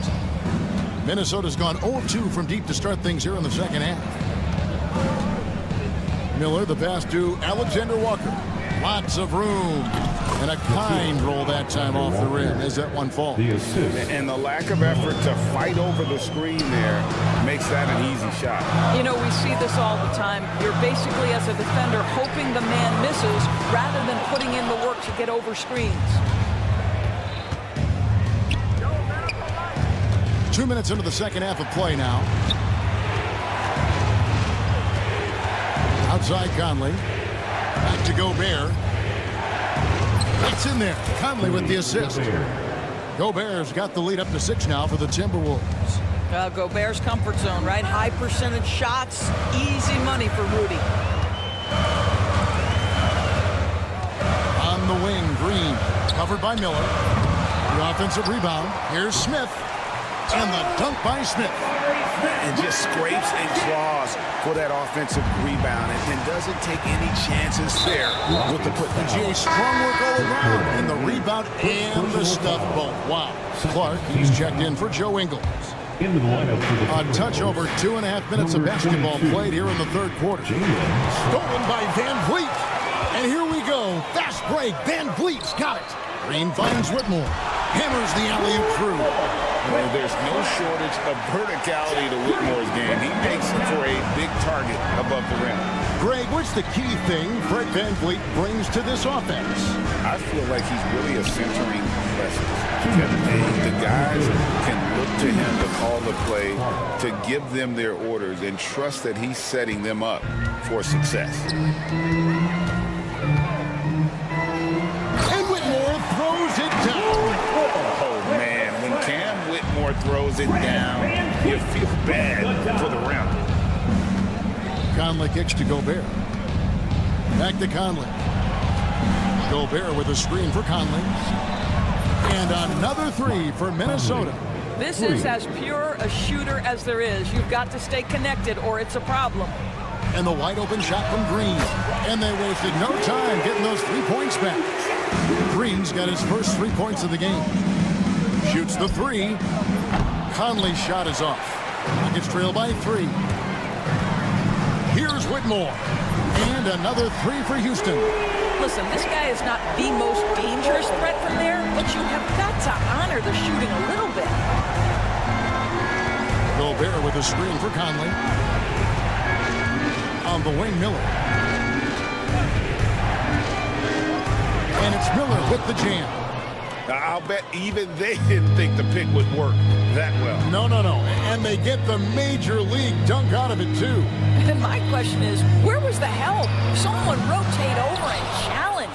Minnesota's gone 0-2 from deep to start things here in the second half. Miller, the pass to Alexander Walker. Lots of room. And a kind roll that time off the rim as that one falls. And the lack of effort to fight over the screen there makes that an easy shot. You know, we see this all the time. You're basically, as a defender, hoping the man misses rather than putting in the work to get over screens. 2 minutes into the second half of play now. Outside Conley. Back to Gobert. It's in there. Conley with the assist. Gobert's got the lead up to 6 now for the Timberwolves. Gobert's comfort zone, right? High percentage shots. Easy money for Rudy. On the wing, Green. Covered by Miller. The offensive rebound. Here's Smith. And the dunk by Smith. And just scrapes and claws for that offensive rebound and doesn't take any chances there with the putback. Jay, strong work all around. And the rebound and the stuff both. Wow. Clark, he's checked in for Joe Ingles. A touch over 2.5 minutes of basketball played here in the third quarter. Stolen by Van Vliet. And here we go. Fast break. Van Vliet's got it. Green finds Whitmore. Hammers the alley-oop through. Well, there's no shortage of verticality to Whitmore's game. He makes it for a big target above the rim. Greg, what's the key thing Fred Van Vliet brings to this offense? I feel like he's really a centering presence. The guys can look to him to call the play, to give them their orders, and trust that he's setting them up for success. And Whitmore throws it down. Oh, man, when Cam Whitmore throws it down, you feel bad for the rim. Conley kicks to Gobert. Back to Conley. Gobert with a screen for Conley. And another three for Minnesota. This is as pure a shooter as there is. You've got to stay connected or it's a problem. And the wide open shot from Green. And they wasted no time getting those 3 points back. Green's got his first 3 points of the game. Shoots the three. Conley's shot is off. Rockets trail by 3. Here's Whitmore. And another three for Houston. Listen, this guy is not the most dangerous threat from there, but you have got to honor the shooting a little bit. Gobert with a screen for Conley. On the wing, Miller. And it's Miller with the jam. I'll bet even they didn't think the pick would work that well. No. And they get the major league dunk out of it, too. And my question is, where was the help? Someone rotate over and challenge.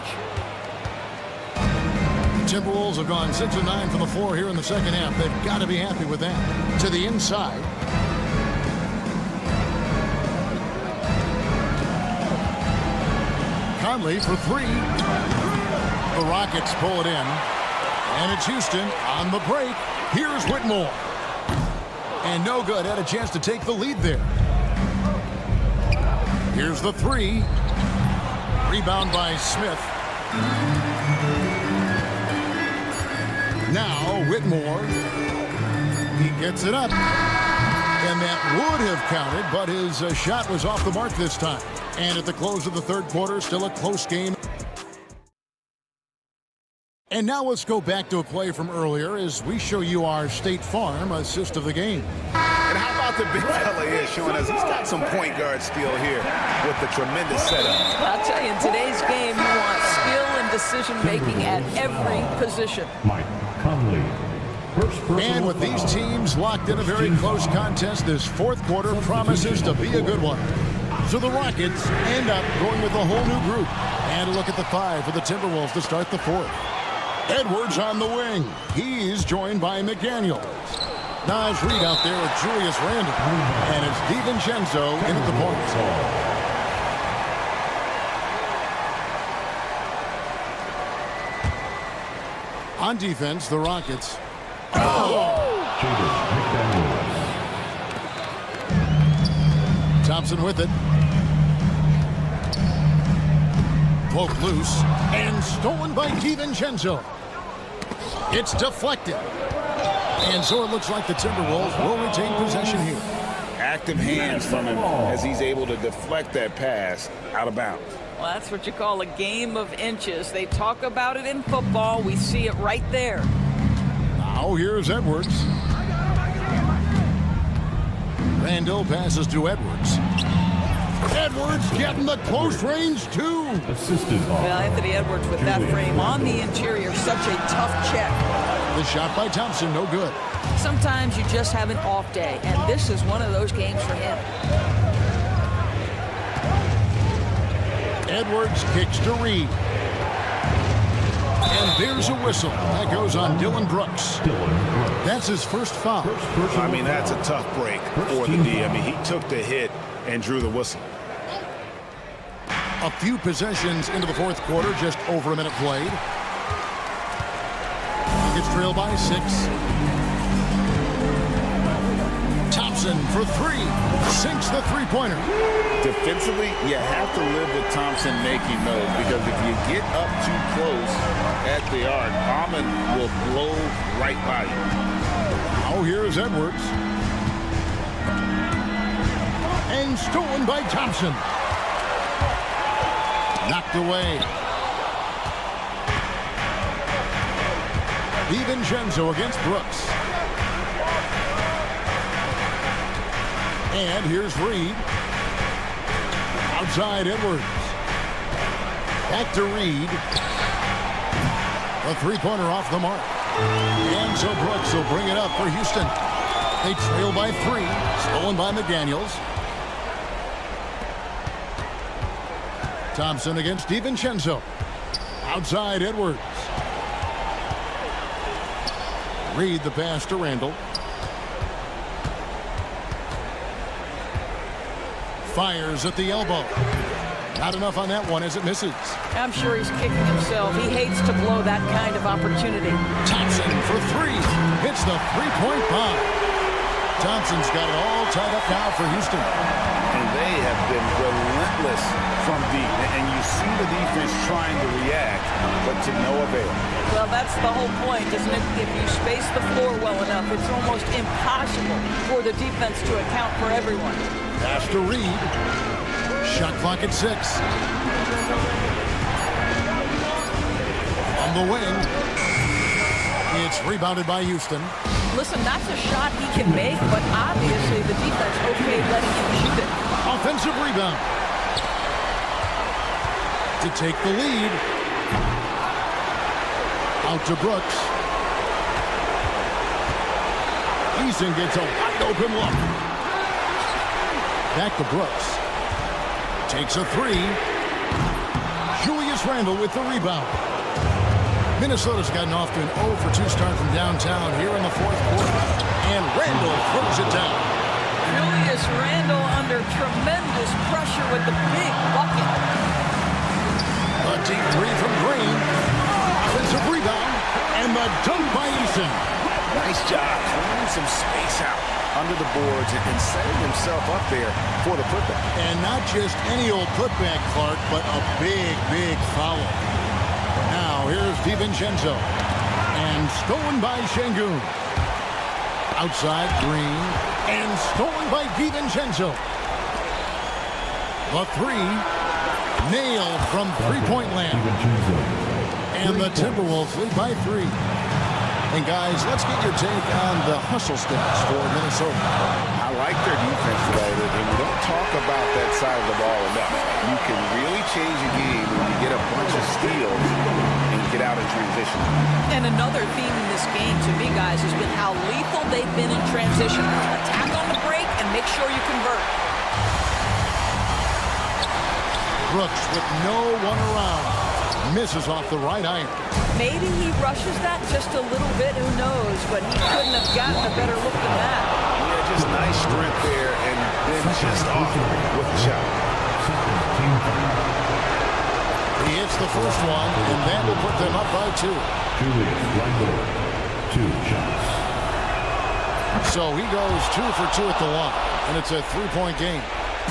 Timberwolves have gone 6 of 9 from the floor here in the second half. They've got to be happy with that. To the inside. Conley for 3. The Rockets pull it in. And it's Houston on the break. Here's Whitmore. And no good. Had a chance to take the lead there. Here's the 3. Rebound by Smith. Now Whitmore. He gets it up. And that would have counted, but his shot was off the mark this time. And at the close of the third quarter, still a close game. And now let's go back to a play from earlier as we show you our State Farm assist of the game. And how about the big fella here showing us he's got some point guard skill here with the tremendous setup. I'll tell you, in today's game, you want skill and decision-making at every position. Mike Conley. And with these teams locked in a very close contest, this fourth quarter promises to be a good one. So the Rockets end up going with a whole new group. And a look at the 5 for the Timberwolves to start the fourth. Edwards on the wing. He's joined by McDaniels. Naj Reed out there with Julius Randle. And it's DiVincenzo in at the point. On defense, the Rockets. Thompson with it. Poke loose and stolen by DiVincenzo. It's deflected. And so it looks like the Timberwolves will retain possession here. Active hands from him as he's able to deflect that pass out of bounds. Well, that's what you call a game of inches. They talk about it in football. We see it right there. Now here's Edwards. Randall passes to Edwards. Edwards getting the close range, too. Assisted by Well, Anthony Edwards with that frame on the interior, such a tough check. The shot by Thompson, no good. Sometimes you just have an off day, and this is one of those games for him. Edwards kicks to Reed. And there's a whistle. That goes on Dylan Brooks. That's his first foul. I mean, that's a tough break for the D. I mean, he took the hit and drew the whistle. A few possessions into the fourth quarter, just over a minute played. Gets trailed by 6. Thompson for 3. Sinks the three-pointer. Defensively, you have to live with Thompson making those, because if you get up too close at the arc, Ahmed will blow right by you. Oh, here's Edwards. And stolen by Thompson. Knocked away. DiVincenzo against Brooks. And here's Reed. Outside Edwards. Back to Reed. A three-pointer off the mark. And so Brooks will bring it up for Houston. They trail by 3. Stolen by McDaniels. Thompson against DiVincenzo. Outside Edwards. Reed the pass to Randall. Fires at the elbow. Not enough on that one as it misses. I'm sure he's kicking himself. He hates to blow that kind of opportunity. Thompson for 3. Hits the three-point bomb. Thompson's got it all tied up now for Houston. And they have been relentless from deep. And you see the defense trying to react, but to no avail. Well, that's the whole point, isn't it? If you space the floor well enough, it's almost impossible for the defense to account for everyone. Pass to Reed. Shot clock at 6. On the wing. It's rebounded by Houston. Listen, that's a shot he can make, but obviously the defense okayed letting him shoot it. Offensive rebound. To take the lead. Out to Brooks. Eason gets a wide open look. Back to Brooks. Takes a 3. Julius Randle with the rebound. Minnesota's gotten off to an 0 for 2 start from downtown here in the fourth quarter. And Randle throws it down. Julius Randle under tremendous pressure with the big bucket. A deep 3 from Green. Offensive rebound. And the dunk by Eason. Nice job clearing some space out under the boards and setting himself up there for the putback. And not just any old putback, Clark, but a big, big foul. Now here's DiVincenzo. And stolen by Şengün. Outside Green. And stolen by DiVincenzo. The 3. Nailed from three-point land. And the Timberwolves lead by 3. And guys, let's get your take on the hustle stats for Minnesota. I like their defense today, and we don't talk about that side of the ball enough. You can really change a game when you get a bunch of steals and get out in transition. And another theme in this game to me, guys, has been how lethal they've been in transition. Attack on the break and make sure you convert. Brooks with no one around. Misses off the right iron. Maybe he rushes that just a little bit, who knows, but he couldn't have gotten a better look than that. Yeah, just nice strength there, and then just off with the shot. He hits the first one, and that will put them up by 2. Julius Randle, 2 shots. So he goes 2 for 2 at the line, and it's a 3-point game.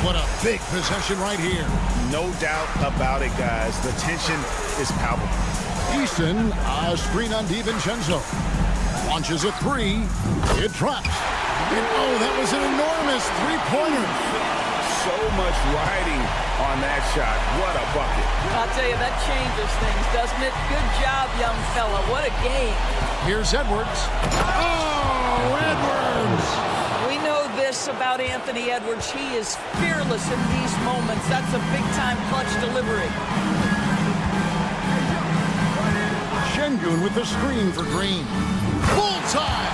What a big possession right here. No doubt about it, guys. The tension is palpable. Easton, a screen on DiVincenzo. Launches a three. It drops. And oh, that was an enormous three-pointer. So much riding on that shot. What a bucket. I'll tell you, that changes things, doesn't it? Good job, young fella. What a game. Here's Edwards. Oh, Edwards! We know this about Anthony Edwards. He is fearless in these moments. That's a big-time clutch delivery. Şengün with the screen for Green. Full time!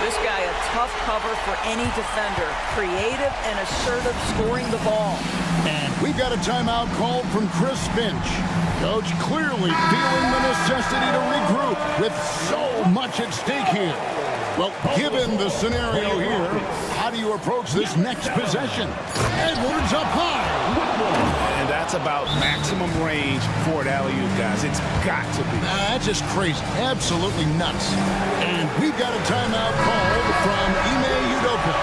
This guy a tough cover for any defender. Creative and assertive scoring the ball. And we've got a timeout called from Chris Finch. Coach clearly feeling the necessity to regroup with so much at stake here. Well, given the scenario here, how do you approach this next possession? Edwards up high. And that's about maximum range for an alley-oop, guys. It's got to be. That's just crazy. Absolutely nuts. And we've got a timeout called from Ime Udoka.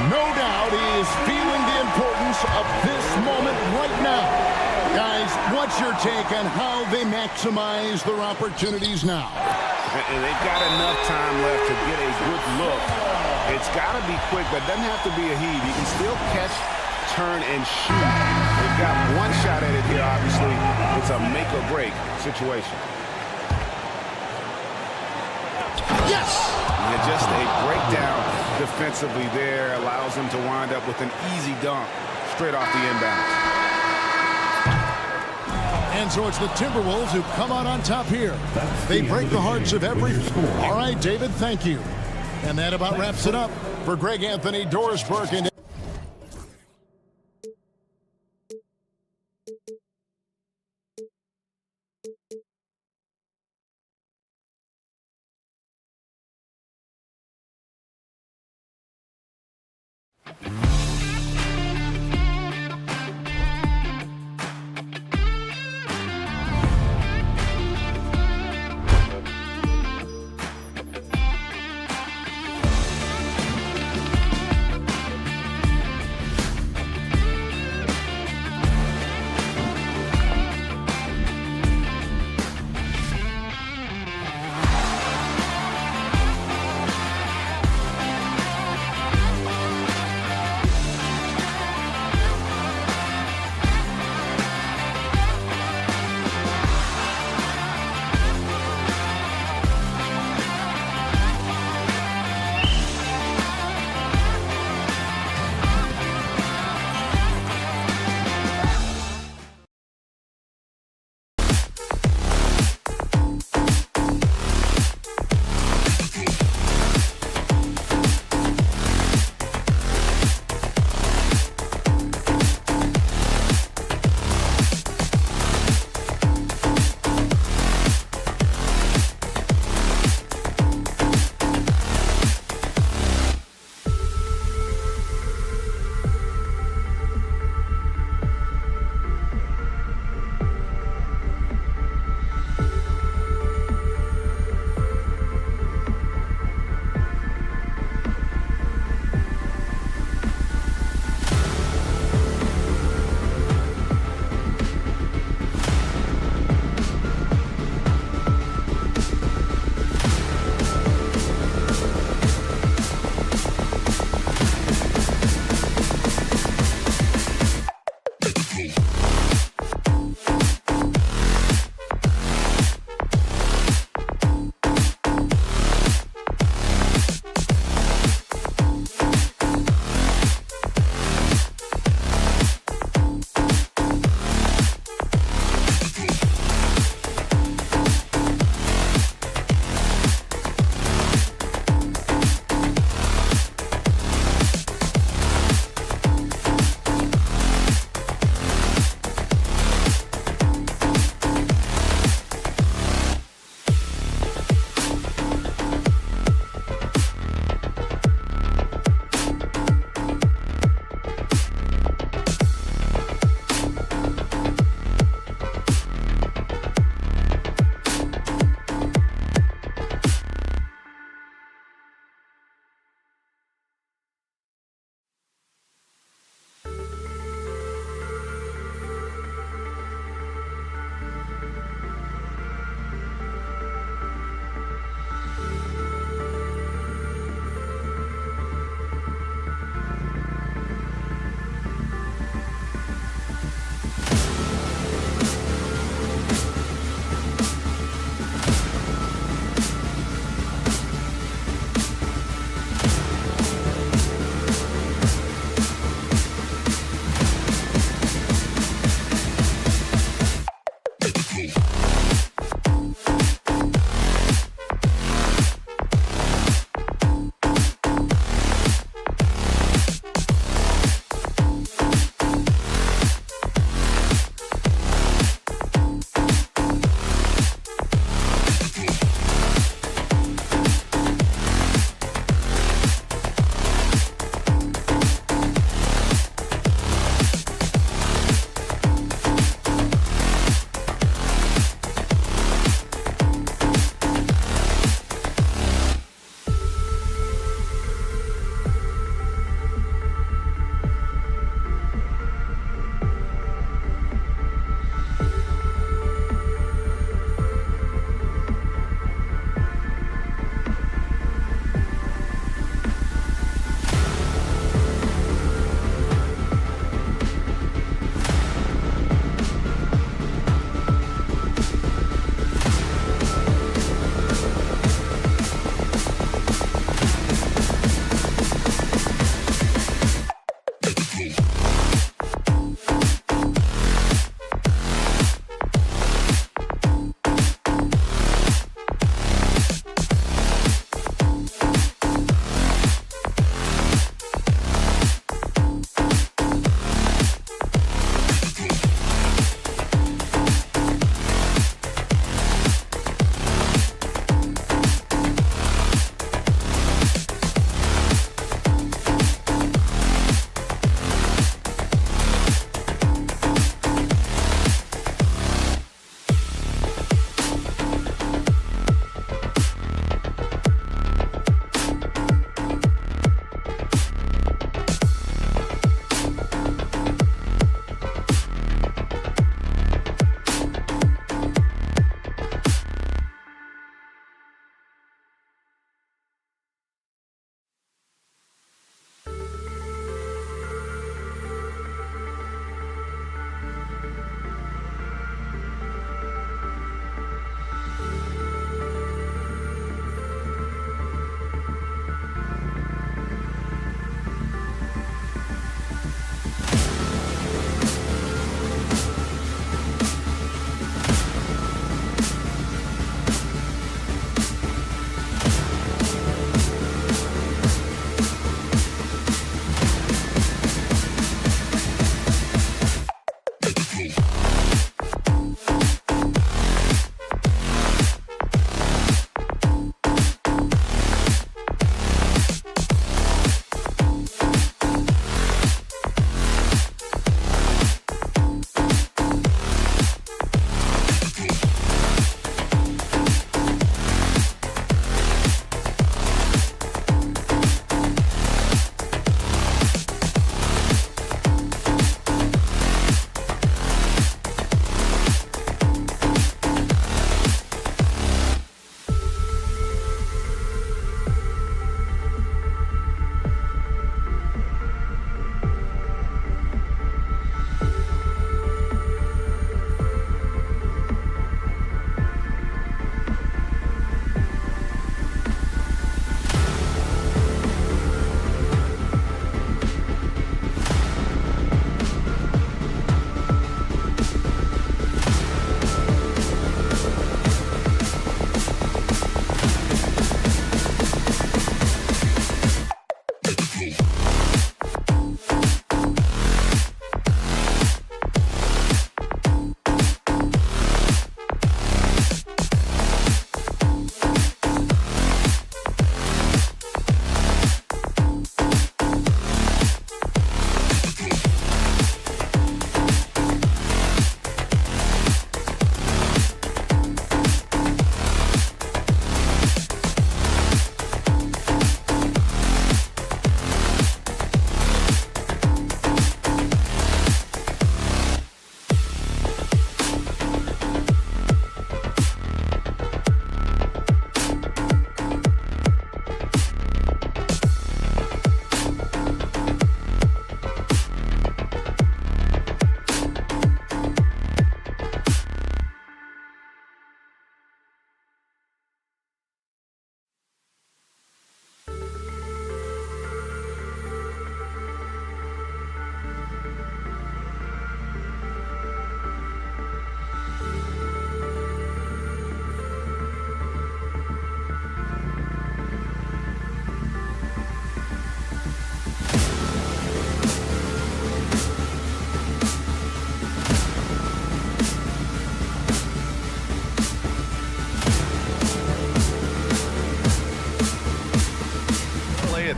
No doubt he is feeling the importance of this moment right now. Guys, what's your take on how they maximize their opportunities now? And they've got enough time left to get a good look. It's got to be quick, but it doesn't have to be a heave. You can still catch, turn, and shoot. They've got one shot at it here, obviously. It's a make-or-break situation. Yes! And just a breakdown defensively there allows them to wind up with an easy dunk straight off the inbounds. And so it's the Timberwolves who come out on top here. They break the hearts of every... All right, David, thank you. And that about wraps it up for Greg Anthony, Doris Burke, and...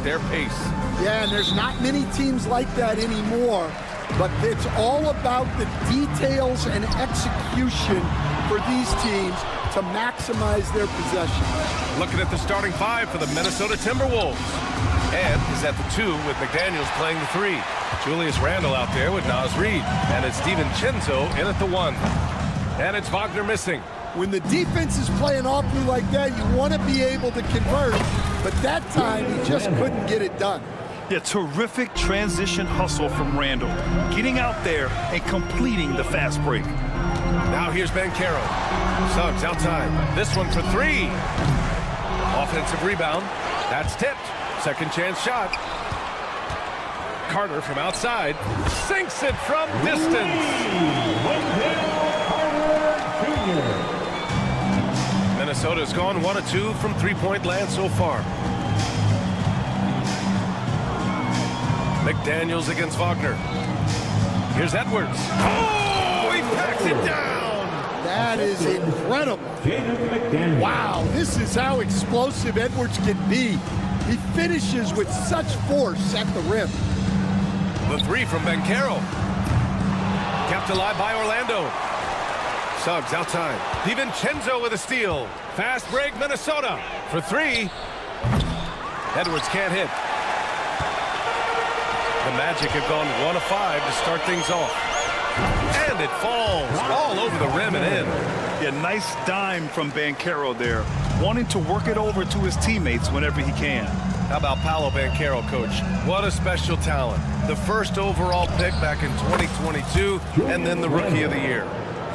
their pace. Yeah, and there's not many teams like that anymore, but it's all about the details and execution for these teams to maximize their possession. Looking at the starting five for the Minnesota Timberwolves. And is at the 2 with McDaniels playing the 3. Julius Randle out there with Naz Reid. And it's DiVincenzo in at the 1. And it's Wagner missing. When the defense is playing off you like that, you want to be able to convert, but that time he just couldn't get it done. Yeah, terrific transition hustle from Randle, getting out there and completing the fast break. Now here's Banchero. Suggs outside. This one for 3. Offensive rebound. That's tipped. Second chance shot. Carter from outside sinks it from distance. Minnesota's gone 1 of 2 from three-point land so far. McDaniels against Wagner. Here's Edwards. Oh, he packs it down. That is incredible. Wow, this is how explosive Edwards can be. He finishes with such force at the rim. The 3 from Banchero. Kept alive by Orlando. Suggs outside. DiVincenzo with a steal. Fast break, Minnesota for 3. Edwards can't hit. The Magic have gone 1 of 5 to start things off. And it falls all over the rim and in. Yeah, nice dime from Banchero there, wanting to work it over to his teammates whenever he can. How about Paolo Banchero, coach? What a special talent. The first overall pick back in 2022, and then the Rookie of the Year.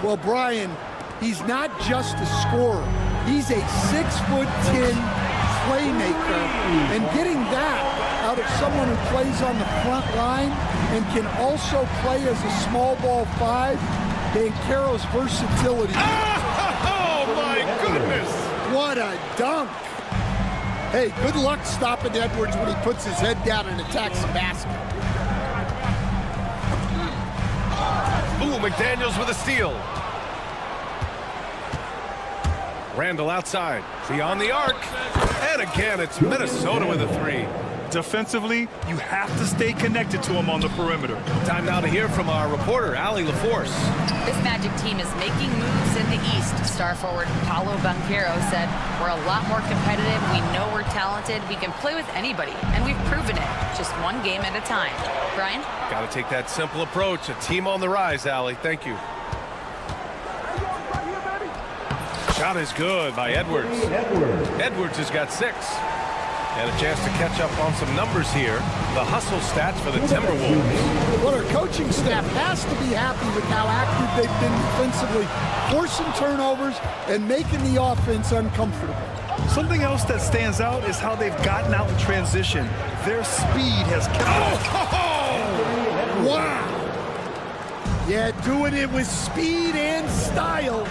Well, Brian, he's not just a scorer. He's a 6'10" playmaker, and getting that out of someone who plays on the front line and can also play as a small ball 5, Banchero's versatility. Oh, my goodness! What a dunk! Hey, good luck stopping Edwards when he puts his head down and attacks the basket. Ooh, McDaniels with a steal. Randle outside. Beyond the arc. And again, it's Minnesota with a 3. Defensively, you have to stay connected to him on the perimeter. Time now to hear from our reporter, Allie LaForce. This Magic team is making moves in the East. Star forward Paolo Banchero said, "We're a lot more competitive. We know we're talented. We can play with anybody, and we've proven it. Just one game at a time." Brian? Got to take that simple approach. A team on the rise, Allie. Thank you. Shot is good by Edwards. Edwards has got 6. And a chance to catch up on some numbers here. The hustle stats for the Timberwolves. Well, our coaching staff has to be happy with how active they've been defensively, forcing turnovers and making the offense uncomfortable. Something else that stands out is how they've gotten out in transition. Their speed has kept Wow. Yeah, doing it with speed and style.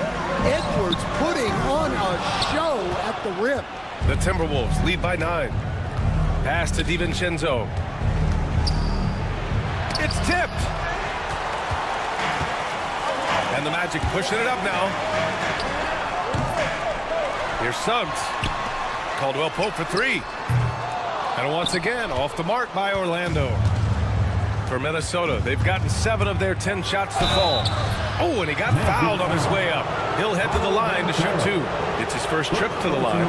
Edwards putting on a show at the rim. The Timberwolves lead by 9. Pass to DiVincenzo. It's tipped. And the Magic pushing it up now. Here's Suggs. Caldwell Pope for 3. And once again, off the mark by Orlando. For Minnesota, they've gotten 7 of their 10 shots to fall. Oh, and he got fouled on his way up. He'll head to the line to shoot 2. It's his first trip to the line.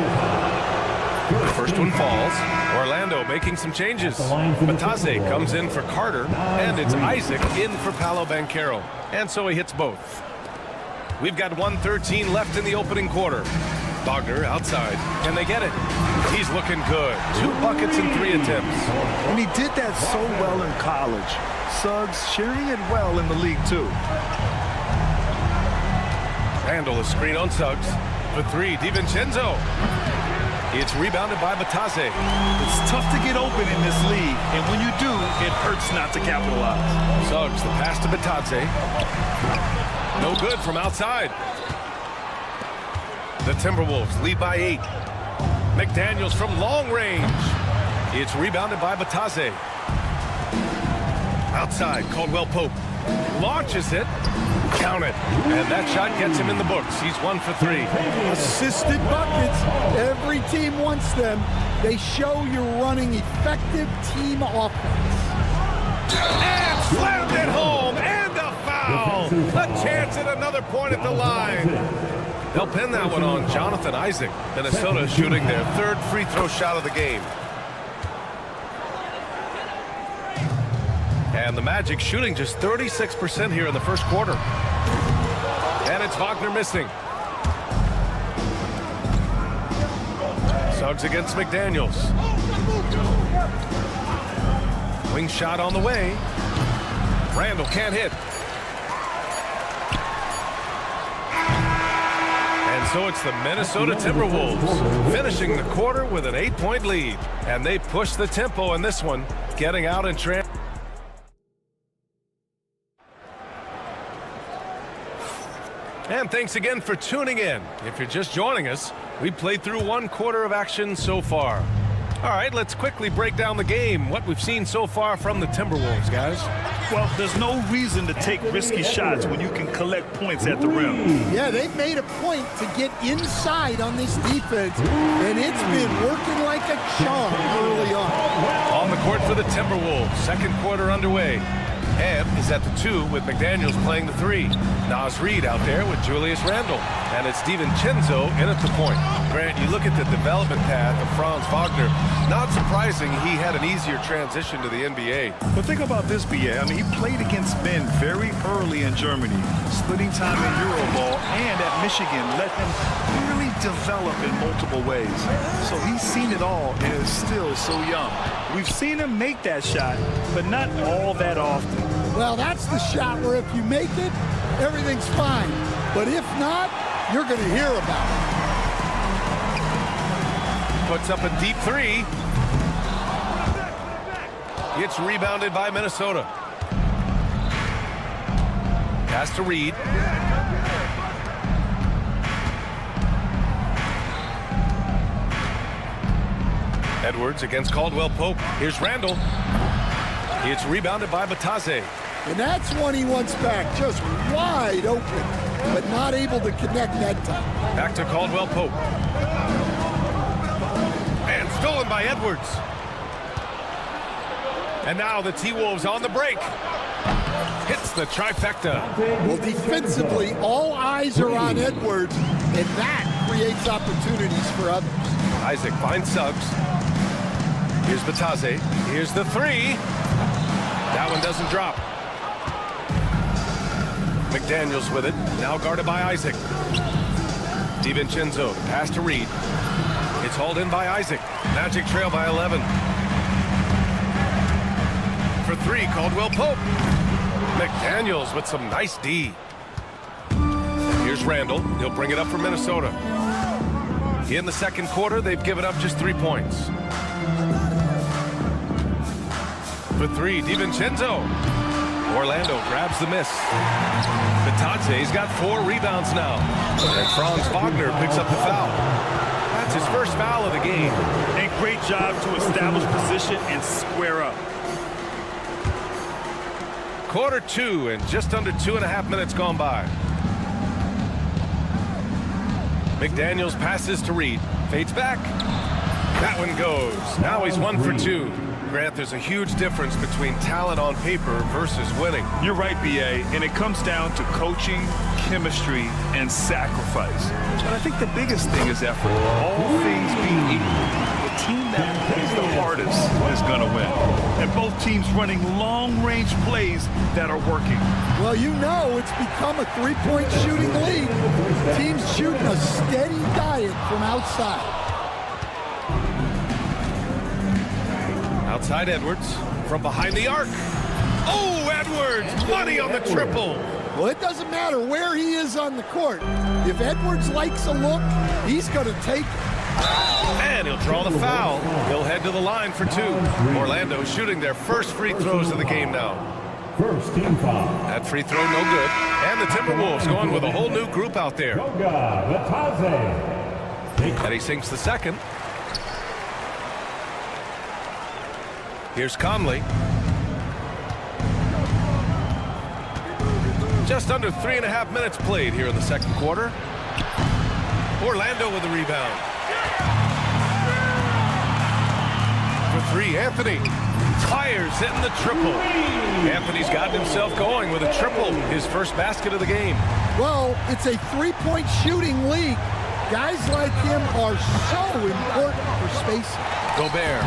The first one falls. Orlando making some changes. Matase comes in for Carter, and it's Isaac in for Paolo Banchero. And so he hits both. We've got 1:13 left in the opening quarter. Wagner outside. Can they get it? He's looking good. 2 buckets in 3 attempts. And he did that so well in college. Suggs sharing it well in the league, too. Randle a screen on Suggs. For 3, DiVincenzo. It's rebounded by Matase. It's tough to get open in this league, and when you do, it hurts not to capitalize. Suggs, the pass to Matase. No good from outside. The Timberwolves lead by 8. McDaniels from long range. It's rebounded by Matase. Outside, Caldwell Pope launches it. Count it. And that shot gets him in the books. He's 1 for 3. Assisted buckets. Every team wants them. They show you're running effective team offense. And slammed it home. And a foul. A chance at another point at the line. They'll pin that one on Jonathan Isaac. Minnesota shooting their 3rd free throw shot of the game. And the Magic shooting just 36% here in the first quarter. And it's Wagner missing. Suggs against McDaniels. Wing shot on the way. Randall can't hit. And so it's the Minnesota Timberwolves finishing the quarter with an 8-point lead. And they push the tempo in this one, getting out in transition. And thanks again for tuning in. If you're just joining us, we played through 1 quarter of action so far. All right, let's quickly break down the game, what we've seen so far from the Timberwolves, guys. Well, there's no reason to take risky shots when you can collect points at the rim. Yeah, they've made a point to get inside on this defense, and it's been working like a charm early on. On the court for the Timberwolves, 2nd quarter underway. Ebb is at the 2 with McDaniels playing the 3. Naz Reid out there with Julius Randle. And it's DiVincenzo in at the point. Grant, you look at the development path of Franz Wagner. Not surprising he had an easier transition to the NBA. But think about this, BA. I mean, he played against men very early in Germany, splitting time in Euroball, and at Michigan let him really develop in multiple ways. So he's seen it all and is still so young. We've seen him make that shot, but not all that often. Well, that's the shot where if you make it, everything's fine. But if not, you're going to hear about it. Puts up a deep 3. It's rebounded by Minnesota. Pass to Reid. Edwards against Caldwell Pope. Here's Randall. It's rebounded by Batase. And that's one he wants back, just wide open, but not able to connect that time. Back to Caldwell Pope. And stolen by Edwards. And now the T-Wolves on the break. Hits the trifecta. Well, defensively, all eyes are on Edwards, and that creates opportunities for others. Isaac finds Suggs. Here's Batase. Here's the 3. That one doesn't drop. McDaniels with it. Now guarded by Isaac. DiVincenzo. Pass to Reid. It's hauled in by Isaac. Magic trail by 11. For 3, Caldwell Pope. McDaniels with some nice D. Here's Randall. He'll bring it up for Minnesota. In the 2nd quarter, they've given up just 3 points. For 3, DiVincenzo. Orlando grabs the miss. Batase's got 4 rebounds now. And Franz Wagner picks up the foul. That's his first foul of the game. And great job to establish position and square up. Quarter 2 and just under 2.5 minutes gone by. McDaniels passes to Reid. Fades back. That one goes. Now he's 1 for 2. Grant, there's a huge difference between talent on paper versus winning. You're right, BA, and it comes down to coaching, chemistry, and sacrifice. But I think the biggest thing is effort. All things being equal, the team that plays the hardest is going to win. And both teams running long-range plays that are working. Well, you know it's become a 3-point shooting league. Teams shooting a steady diet from outside. Outside Edwards from behind the arc. Oh, Edwards, money on the triple. Well, it doesn't matter where he is on the court. If Edwards likes a look, he's going to take it. And he'll draw the foul. He'll head to the line for 2. Orlando shooting their first free throws of the game now. First team foul. That free throw no good. And the Timberwolves going with a whole new group out there. And he sinks the 2nd. Here's Conley. Just under 3.5 minutes played here in the second quarter. Orlando with the rebound. For three, Anthony fires in the triple. Anthony's gotten himself going with a triple, his first basket of the game. Well, it's a three-point shooting league. Guys like him are so important for spacing. Gobert.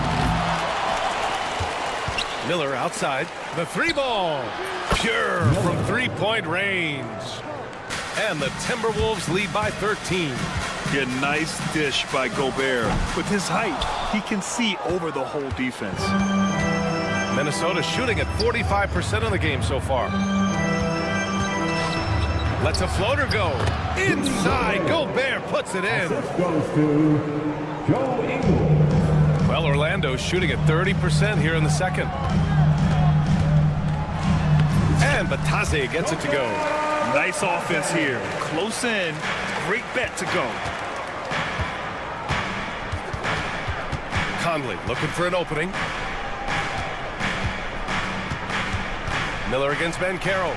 Miller outside. The three ball. Pure from three-point range. And the Timberwolves lead by 13. A nice dish by Gobert. With his height, he can see over the whole defense. Minnesota shooting at 45% of the game so far. Lets a floater go. Inside, Gobert puts it in. Goes to Joe Ingles. Well, Orlando's shooting at 30% here in the second. And Bataze gets it to go. Nice offense here. Close in. Great bet to go. Conley looking for an opening. Miller against Banchero.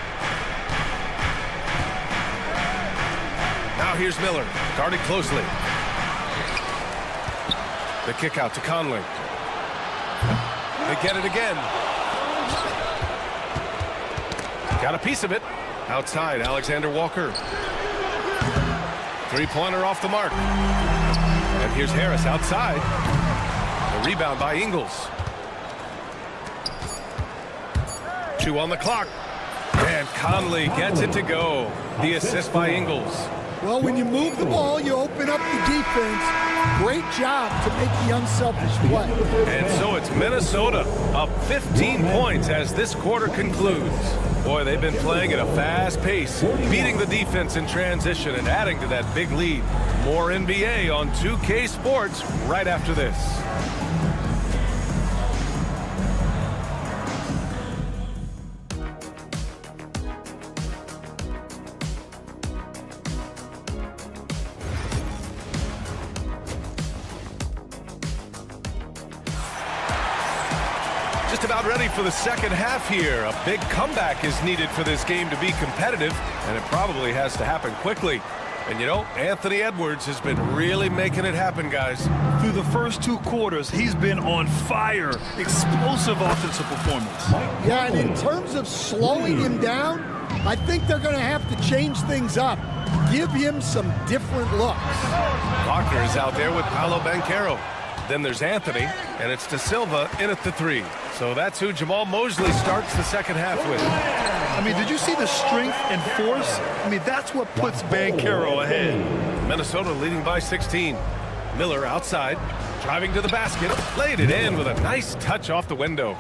Now here's Miller, guarded closely. The kick out to Conley. They get it again. Got a piece of it. Outside, Alexander Walker. Three-pointer off the mark. And here's Harris outside. The rebound by Ingles. 2 on the clock. And Conley gets it to go. The assist by Ingles. Well, when you move the ball, you open up the defense. Great job to make the unselfish play. And so it's Minnesota up 15 points as this quarter concludes. Boy, they've been playing at a fast pace, beating the defense in transition and adding to that big lead. More NBA on 2K Sports right after this. Just about ready for the second half here. A big comeback is needed for this game to be competitive, and it probably has to happen quickly. And you know, Anthony Edwards has been really making it happen, guys. Through the first 2 quarters, he's been on fire. Explosive offensive performance. Yeah, and in terms of slowing him down, I think they're going to have to change things up. Give him some different looks. Wagner is out there with Paolo Banchero. Then there's Anthony, and it's De Silva in at the 3. So that's who Jamal Mosley starts the second half with. I mean, did you see the strength and force? I mean, that's what puts Banchero ahead. Minnesota leading by 16. Miller outside, driving to the basket, laid it in with a nice touch off the window.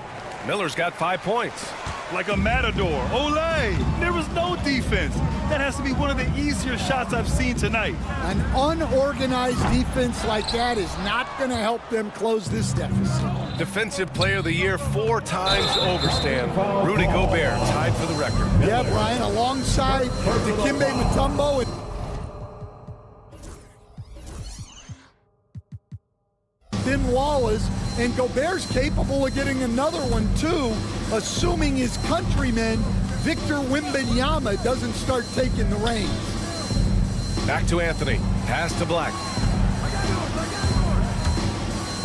Miller's got 5 points. Like a matador. Olay! There was no defense. That has to be one of the easier shots I've seen tonight. An unorganized defense like that is not going to help them close this deficit. Defensive Player of the Year 4 times over, Stan. Rudy Gobert tied for the record. Yeah, Brian, alongside Dikembe Mutombo and Ben Wallace, and Gobert's capable of getting another one too, assuming his countryman Victor Wembanyama doesn't start taking the reins. Back to Anthony. Pass to Black.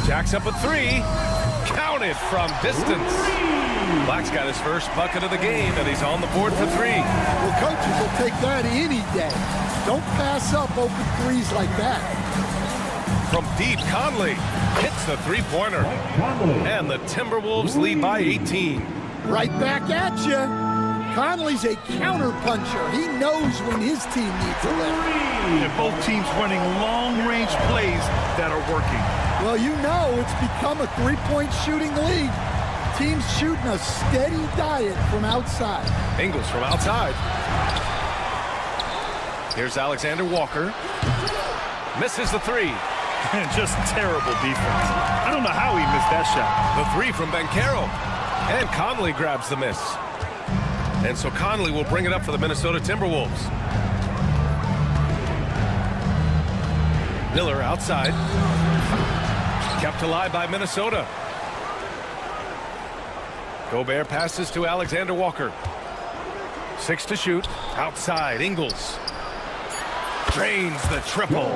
Jacks up a 3. Counted from distance. Black's got his first bucket of the game, and he's on the board for 3. Well, coaches will take that any day. Don't pass up open threes like that. From deep, Conley hits the three-pointer. And the Timberwolves lead by 18. Right back at you. Conley's a counter-puncher. He knows when his team needs a lift. And both teams running long-range plays that are working. Well, you know it's become a three-point shooting league. Teams shooting a steady diet from outside. Ingles from outside. Here's Alexander Walker. Misses the 3. Just terrible defense. I don't know how he missed that shot. The 3 from Banchero. And Conley grabs the miss. And so Conley will bring it up for the Minnesota Timberwolves. Miller outside. Kept alive by Minnesota. Gobert passes to Alexander Walker. 6 to shoot. Outside, Ingles. Drains the triple.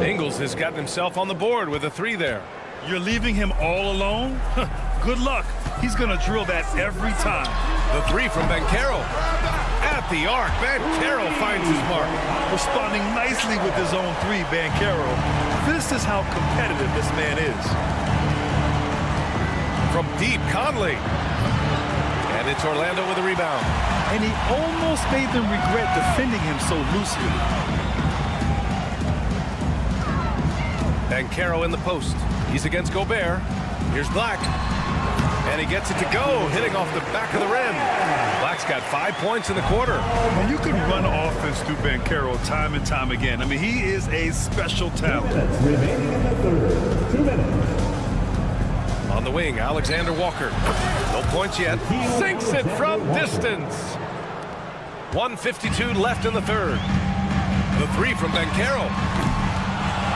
Ingles has gotten himself on the board with a 3 there. You're leaving him all alone? Good luck. He's going to drill that every time. The 3 from Banchero. At the arc, Banchero finds his mark. Responding nicely with his own 3, Banchero. This is how competitive this man is. From deep, Conley. And it's Orlando with a rebound. And he almost made them regret defending him so loosely. Banchero in the post. He's against Gobert. Here's Black. And he gets it to go, hitting off the back of the rim. Black's got 5 points in the quarter. And you can run offense through Banchero time and time again. I mean, he is a special talent. Remaining in the third. 2 minutes. On the wing, Alexander Walker. No points yet. Sinks it from distance. 1:52 left in the third. The 3 from Banchero.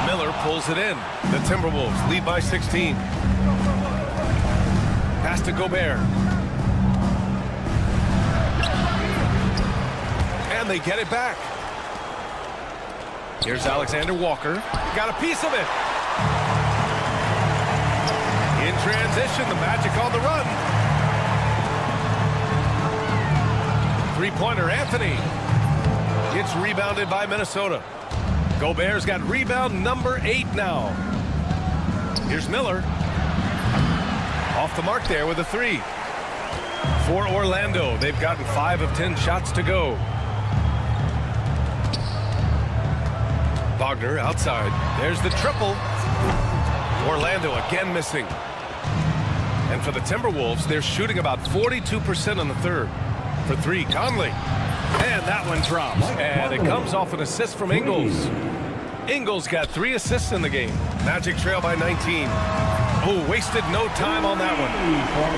Miller pulls it in. The Timberwolves lead by 16. Pass to Gobert. And they get it back. Here's Alexander Walker. Got a piece of it. In transition, the Magic on the run. Three-pointer, Anthony. It's rebounded by Minnesota. Gobert's got rebound number 8 now. Here's Miller. Off the mark there with a 3. For Orlando, they've gotten 5 of 10 shots to go. Wagner outside. There's the triple. Orlando again missing. And for the Timberwolves, they're shooting about 42% in the third. For 3, Conley. And that one drops. And it comes off an assist from Ingles. Ingles got 3 assists in the game. Magic trail by 19. Oh, wasted no time on that one.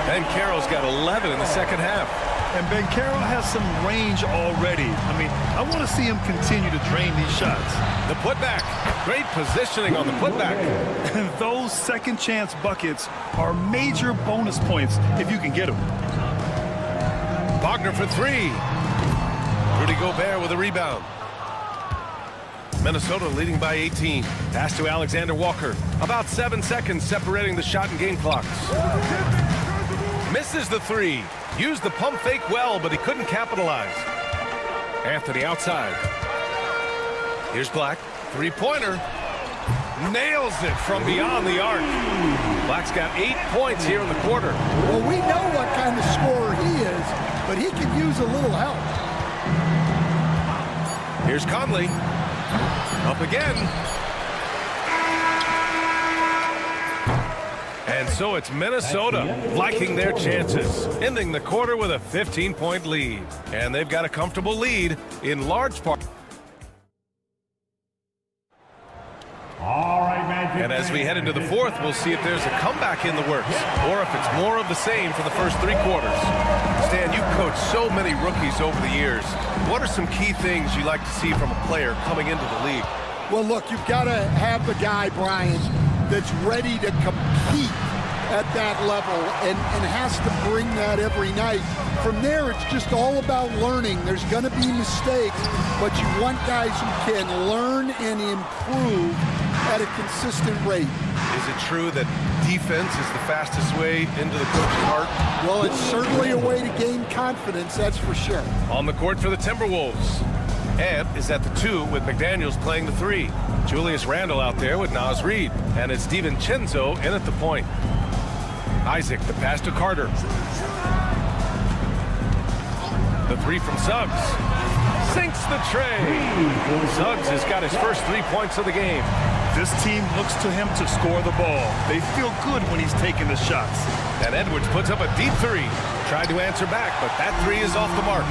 Banchero's got 11 in the second half. And Banchero has some range already. I mean, I want to see him continue to drain these shots. The putback. Great positioning on the putback. And those second chance buckets are major bonus points if you can get them. Wagner for 3. Rudy Gobert with a rebound. Minnesota leading by 18. Pass to Alexander Walker. About 7 seconds separating the shot and game clocks. Misses the 3. Used the pump fake well, but he couldn't capitalize. Anthony outside. Here's Black. 3-pointer. Nails it from beyond the arc. Black's got 8 points here in the quarter. Well, we know what kind of scorer he is, but he could use a little help. Here's Conley. Up again. And so it's Minnesota liking their chances, ending the quarter with a 15-point lead. And they've got a comfortable lead in large part. All right, Magic. And as we head into the fourth, we'll see if there's a comeback in the works or if it's more of the same for the first 3 quarters. Stan, you've coached so many rookies over the years. What are some key things you like to see from a player coming into the league? Well, look, you've got to have the guy, Brian, that's ready to compete at that level and has to bring that every night. From there, it's just all about learning. There's going to be mistakes, but you want guys who can learn and improve at a consistent rate. Is it true that defense is the fastest way into the coach's heart? Well, it's certainly a way to gain confidence, that's for sure. On the court for the Timberwolves. Ant is at the 2 with McDaniels playing the 3. Julius Randle out there with Naz Reid. And it's DiVincenzo in at the point. Isaac, the pass to Carter. The 3 from Suggs. Sinks the tray. Suggs has got his first 3 points of the game. This team looks to him to score the ball. They feel good when he's taking the shots. And Edwards puts up a deep 3. Tried to answer back, but that 3 is off the mark.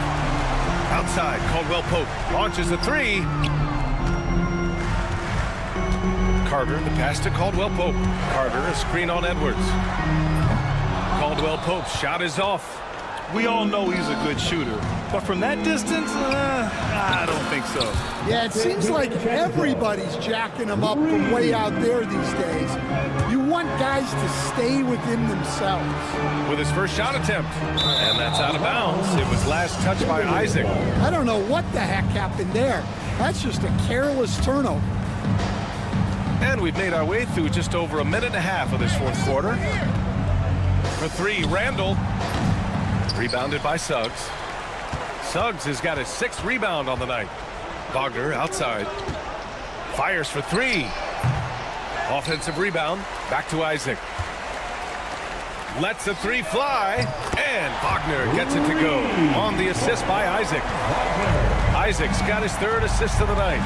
Outside, Caldwell Pope launches a 3. Carter, the pass to Caldwell Pope. Carter, a screen on Edwards. Caldwell Pope's shot is off. We all know he's a good shooter. But from that distance, I don't think so. Yeah, it seems like everybody's jacking him up from way out there these days. You want guys to stay within themselves. With his first shot attempt. And that's out of bounds. It was last touched by Isaac. I don't know what the heck happened there. That's just a careless turnover. And we've made our way through just over a minute and a half of this fourth quarter. For three, Randall. Rebounded by Suggs. Suggs has got his 6th rebound on the night. Wagner outside. Fires for three. Offensive rebound. Back to Isaac. Lets the three fly. And Wagner gets it to go. On the assist by Isaac. Isaac's got his 3rd assist of the night.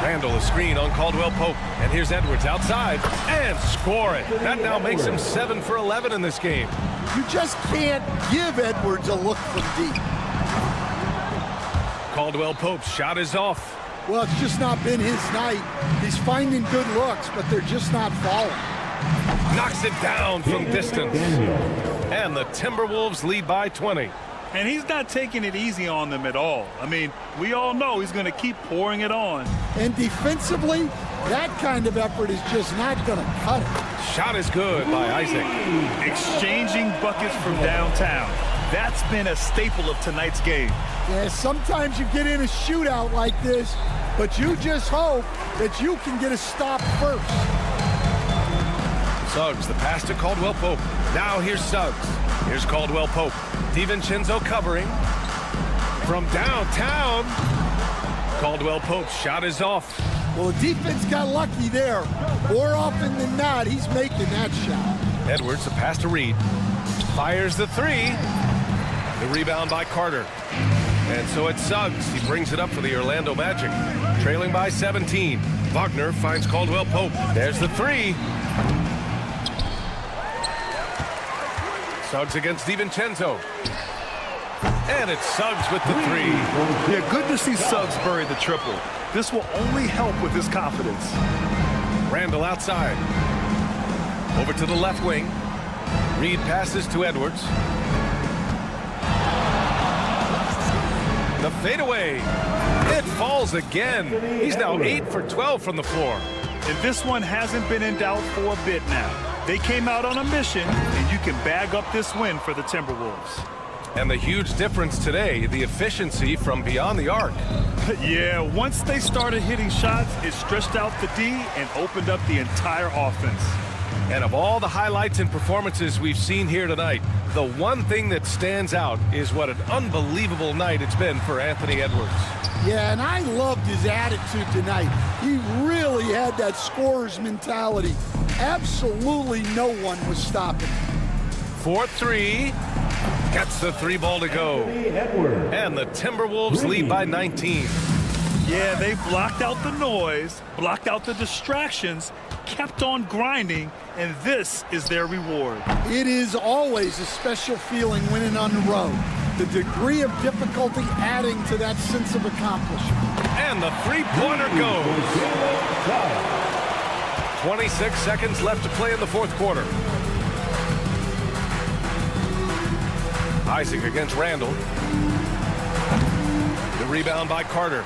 Randall a screen on Caldwell Pope. And here's Edwards outside. And score it. That now makes him 7 for 11 in this game. You just can't give Edwards a look from deep. Caldwell Pope's shot is off. Well, it's just not been his night. He's finding good looks, but they're just not falling. Knocks it down from distance. And the Timberwolves lead by 20. And he's not taking it easy on them at all. I mean, we all know he's going to keep pouring it on. And defensively, that kind of effort is just not going to cut it. Shot is good by Isaac. Exchanging buckets from downtown. That's been a staple of tonight's game. Yeah, sometimes you get in a shootout like this, but you just hope that you can get a stop first. Suggs, the pass to Caldwell Pope. Now here's Suggs. Here's Caldwell Pope. DiVincenzo covering. From downtown. Caldwell Pope's shot is off. Well, the defense got lucky there. More often than not, he's making that shot. Edwards, a pass to Reed. Fires the three. The rebound by Carter. And so it's Suggs. He brings it up for the Orlando Magic. Trailing by 17. Wagner finds Caldwell Pope. There's the three. Suggs against DiVincenzo. And it's Suggs with the three. Yeah, good to see Suggs bury the triple. This will only help with his confidence. Randall outside. Over to the left wing. Reed passes to Edwards. The fadeaway. It falls again. He's now 8 for 12 from the floor. And this one hasn't been in doubt for a bit now. They came out on a mission, and you can bag up this win for the Timberwolves. And the huge difference today, the efficiency from beyond the arc. Yeah, once they started hitting shots, it stretched out the D and opened up the entire offense. And of all the highlights and performances we've seen here tonight, the one thing that stands out is what an unbelievable night it's been for Anthony Edwards. Yeah, and I loved his attitude tonight. He really had that scorer's mentality. Absolutely no one was stopping him. 4-3. Gets the three ball to go. And the Timberwolves lead by 19. Yeah, they blocked out the noise, blocked out the distractions, kept on grinding, and this is their reward. It is always a special feeling winning on the road. The degree of difficulty adding to that sense of accomplishment. And the three-pointer goes. 26 seconds left to play in the fourth quarter. Isaac against Randall. The rebound by Carter.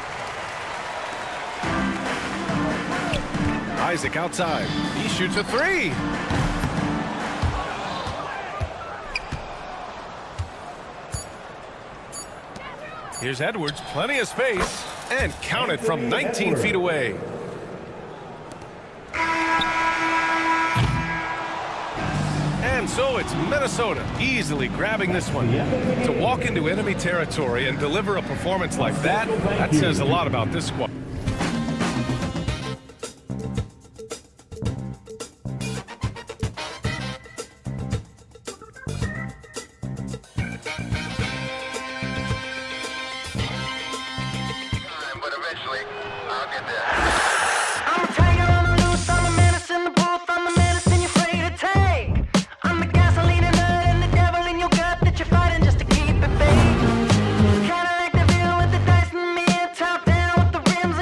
Isaac outside. He shoots a three. Here's Edwards, plenty of space, and counted from 19 feet away. And so it's Minnesota easily grabbing this one. To walk into enemy territory and deliver a performance like that, that says a lot about this squad. But eventually, I'll get there. I'm a tiger on the loose, I'm a menace in the booth, I'm the medicine you're afraid to take. I'm the gasoline and nut and the devil in your gut that you're fighting just to keep it fake. Kinda like the villain with the dice in the mirror, top down with the rims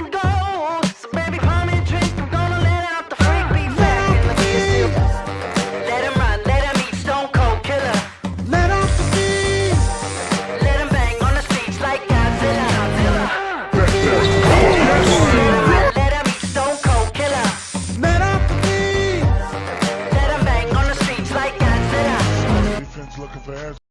fast.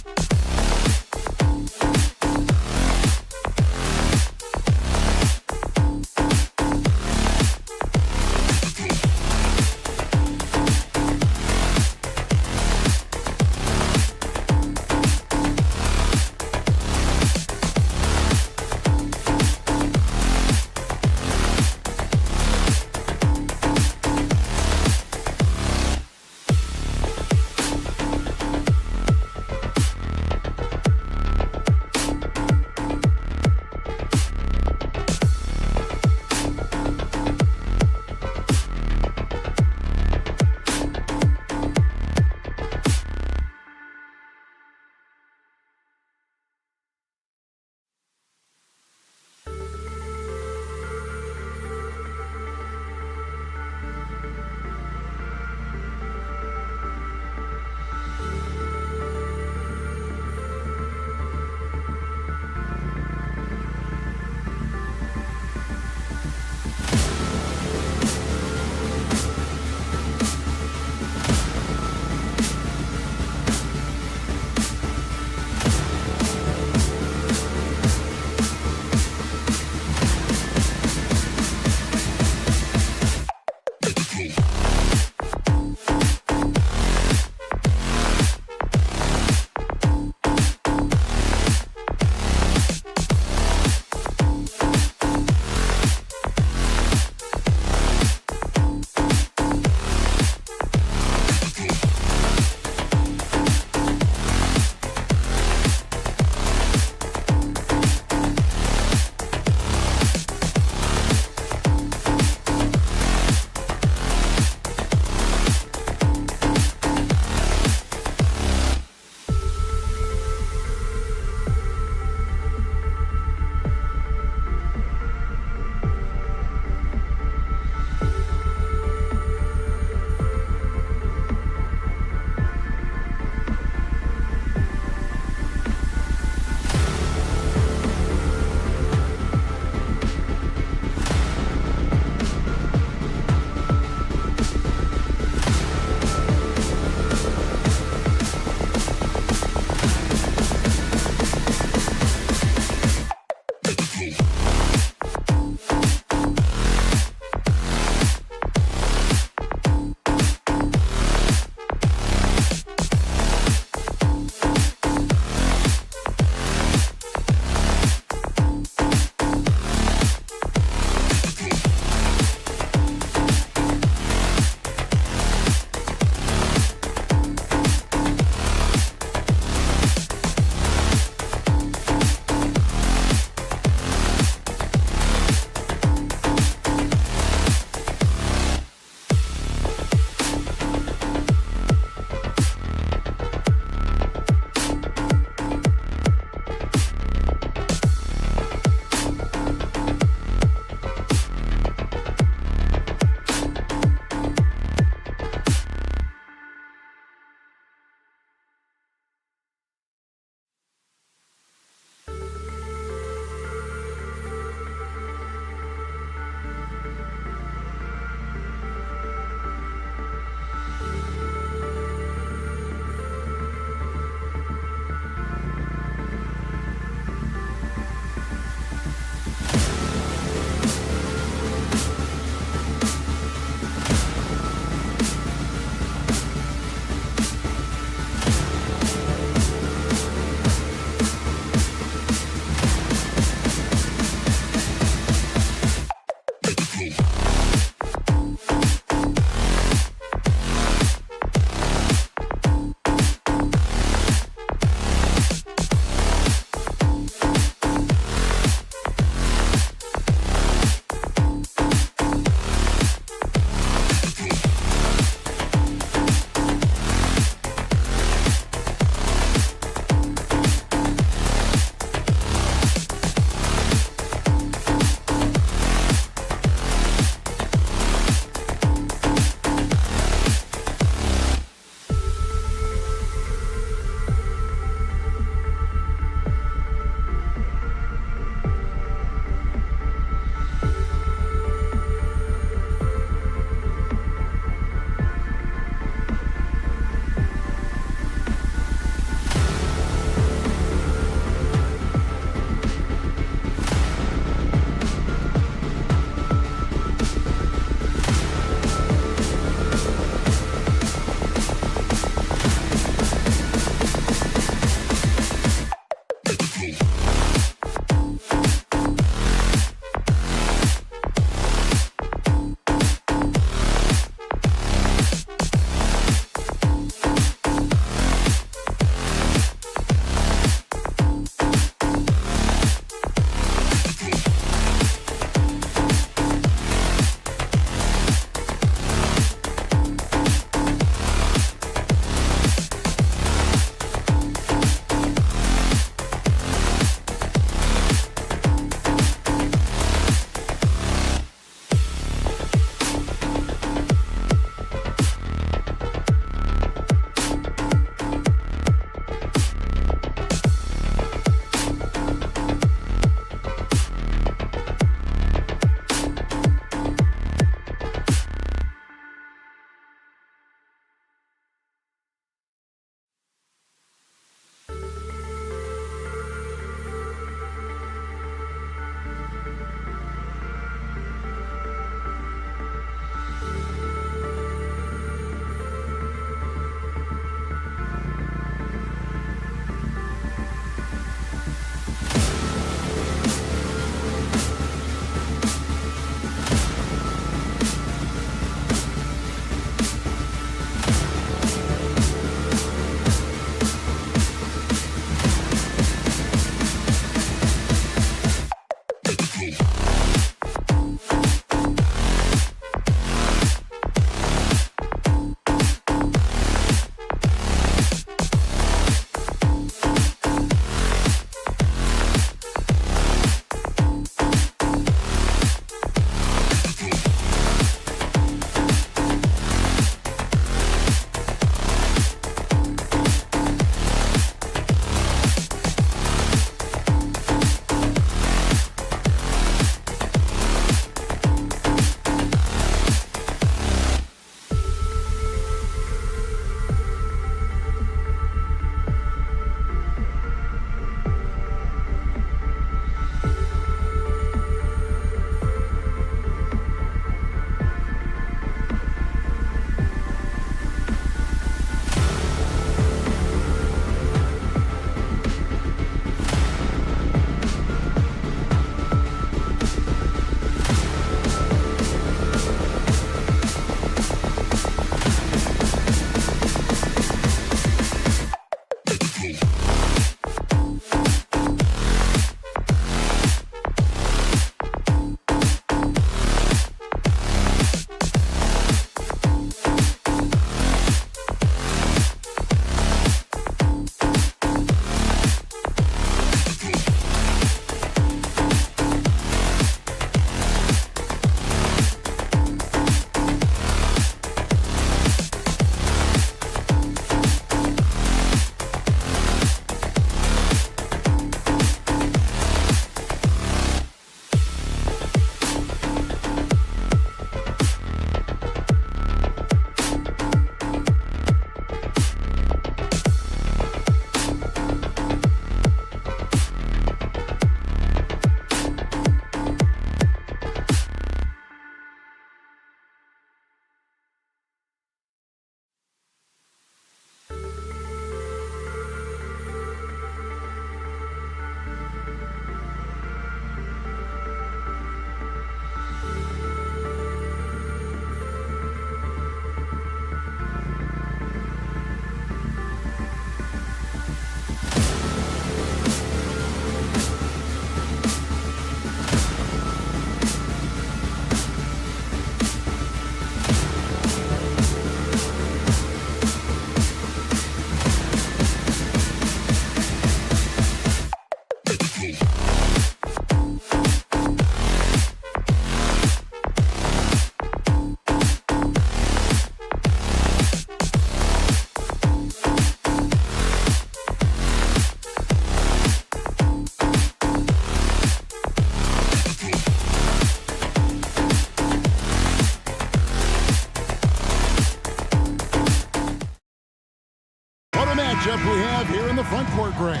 matchup we have here in the front court, Greg.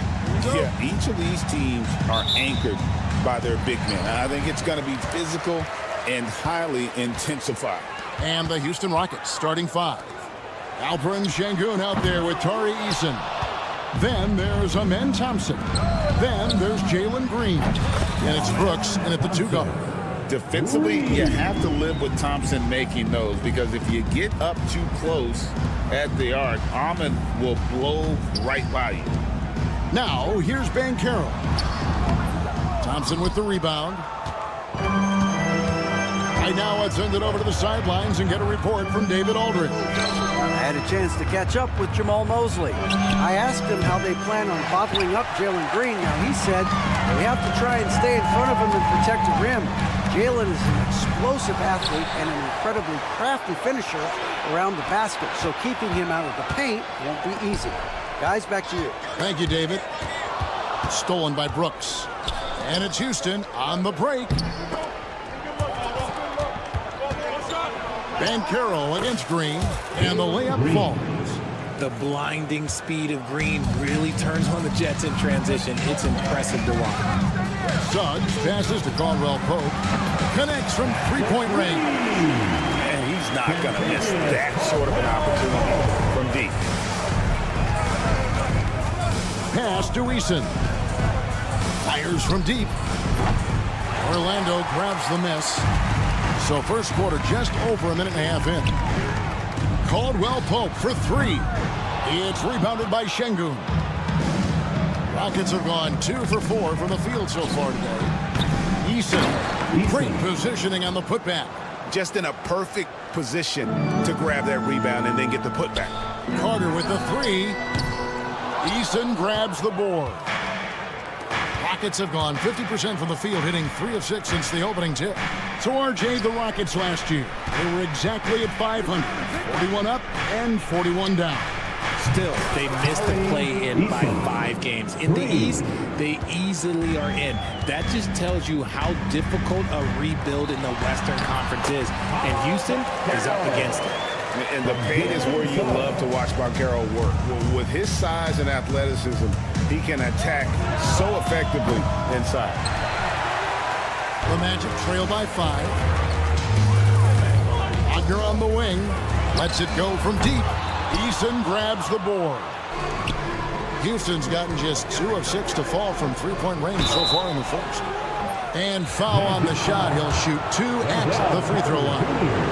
Yeah, each of these teams are anchored by their big men. I think it's going to be physical and highly intensified. And the Houston Rockets starting 5. Alperen Şengün out there with Tari Eason. Then there's Amen Thompson. Then there's Jalen Green. And it's Brooks in at the 2 guard. Defensively, you have to live with Thompson making those, because if you get up too close at the arc, Ahmed will blow right by you. Now, here's Banchero. Thompson with the rebound. Right now, let's send it over to the sidelines and get a report from David Aldridge. I had a chance to catch up with Jamal Mosley. I asked him how they plan on bottling up Jalen Green. Now, he said we have to try and stay in front of him and protect the rim. Jalen is an explosive athlete and an incredibly crafty finisher around the basket, so keeping him out of the paint won't be easy. Guys, back to you. Thank you, David. Stolen by Brooks. And it's Houston on the break. Banchero against Green, and the layup falls. The blinding speed of Green really turns on the Jets in transition. It's impressive to watch. Suggs passes to Caldwell Pope. Connects from three-point range. And he's not going to miss that sort of an opportunity from deep. Pass to Eason. Fires from deep. Orlando grabs the miss. So first quarter just over a minute and a half in. Caldwell Pope for 3. It's rebounded by Şengün. Rockets have gone 2 for 4 from the field so far today. Eason, great positioning on the putback. Just in a perfect position to grab that rebound and then get the putback. Carter with the 3. Eason grabs the board. Rockets have gone 50% from the field, hitting 3 of 6 since the opening tip. So RJ, the Rockets last year, they were exactly at 500. 41 up and 41 down. Still, they missed the play-in by 5 games. In the East, they easily are in. That just tells you how difficult a rebuild in the Western Conference is. And Houston is up against it. And the paint is where you love to watch Banchero work. With his size and athleticism, he can attack so effectively inside. The Magic trail by 5. Wagner on the wing. Lets it go from deep. Eason grabs the board. Houston's gotten just 2 of 6 to fall from three-point range so far in the first. And foul on the shot. He'll shoot 2 at the free throw line.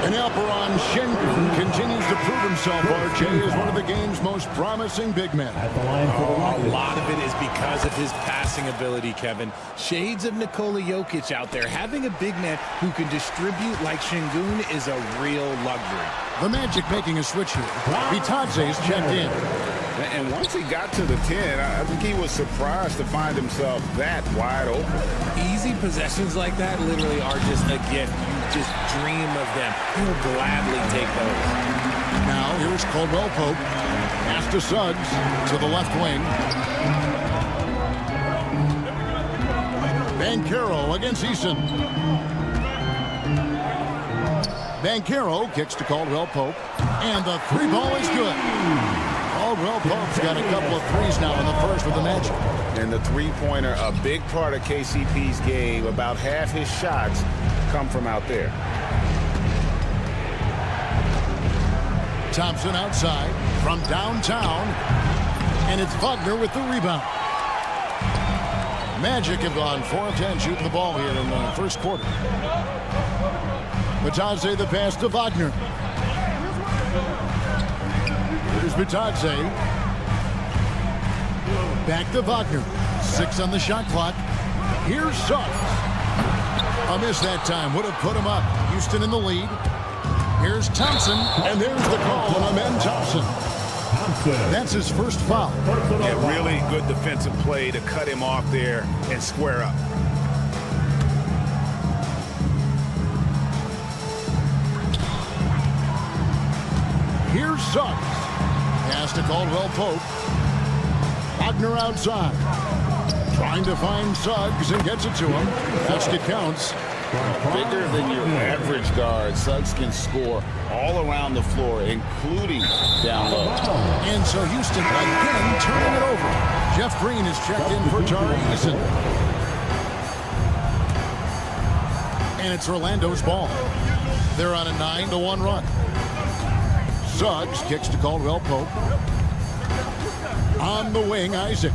And Alperen Şengün continues to prove himself, RJ, as one of the game's most promising big men. A lot of it is because of his passing ability, Kevin. Shades of Nikola Jokic out there. Having a big man who can distribute like Şengün is a real luxury. The Magic making a switch here. Bitadze's checked in. And once he got to the 10, I think he was surprised to find himself that wide open. Easy possessions like that literally are just a gift. You just dream of them. He'll gladly take those. Now here's Caldwell Pope. Pass to Suggs to the left wing. Banchero against Eason. Banchero kicks to Caldwell Pope. And the 3 ball is good. Caldwell Pope's got a couple of threes now in the first with the Magic. And the three-pointer, a big part of KCP's game. About half his shots come from out there. Thompson outside from downtown. And it's Wagner with the rebound. Magic have gone 4 of 10 shooting the ball here in the first quarter. Bitadze the pass to Wagner. Here's Bitadze. Back to Wagner. 6 on the shot clock. Here's Suggs. A miss that time. Would have put him up. Houston in the lead. Here's Thompson. And there's the call on Amen Thompson. That's his first foul. Yeah, really good defensive play to cut him off there and square up. Here's Suggs. Pass to Caldwell Pope. Wagner outside. Trying to find Suggs and gets it to him. Basket counts. Bigger than your average guard, Suggs can score all around the floor, including down low. And so Houston again turning it over. Jeff Green is checked in for Tari Eason. And it's Orlando's ball. They're on a 9-1 run. Suggs kicks to Caldwell Pope. On the wing, Isaac.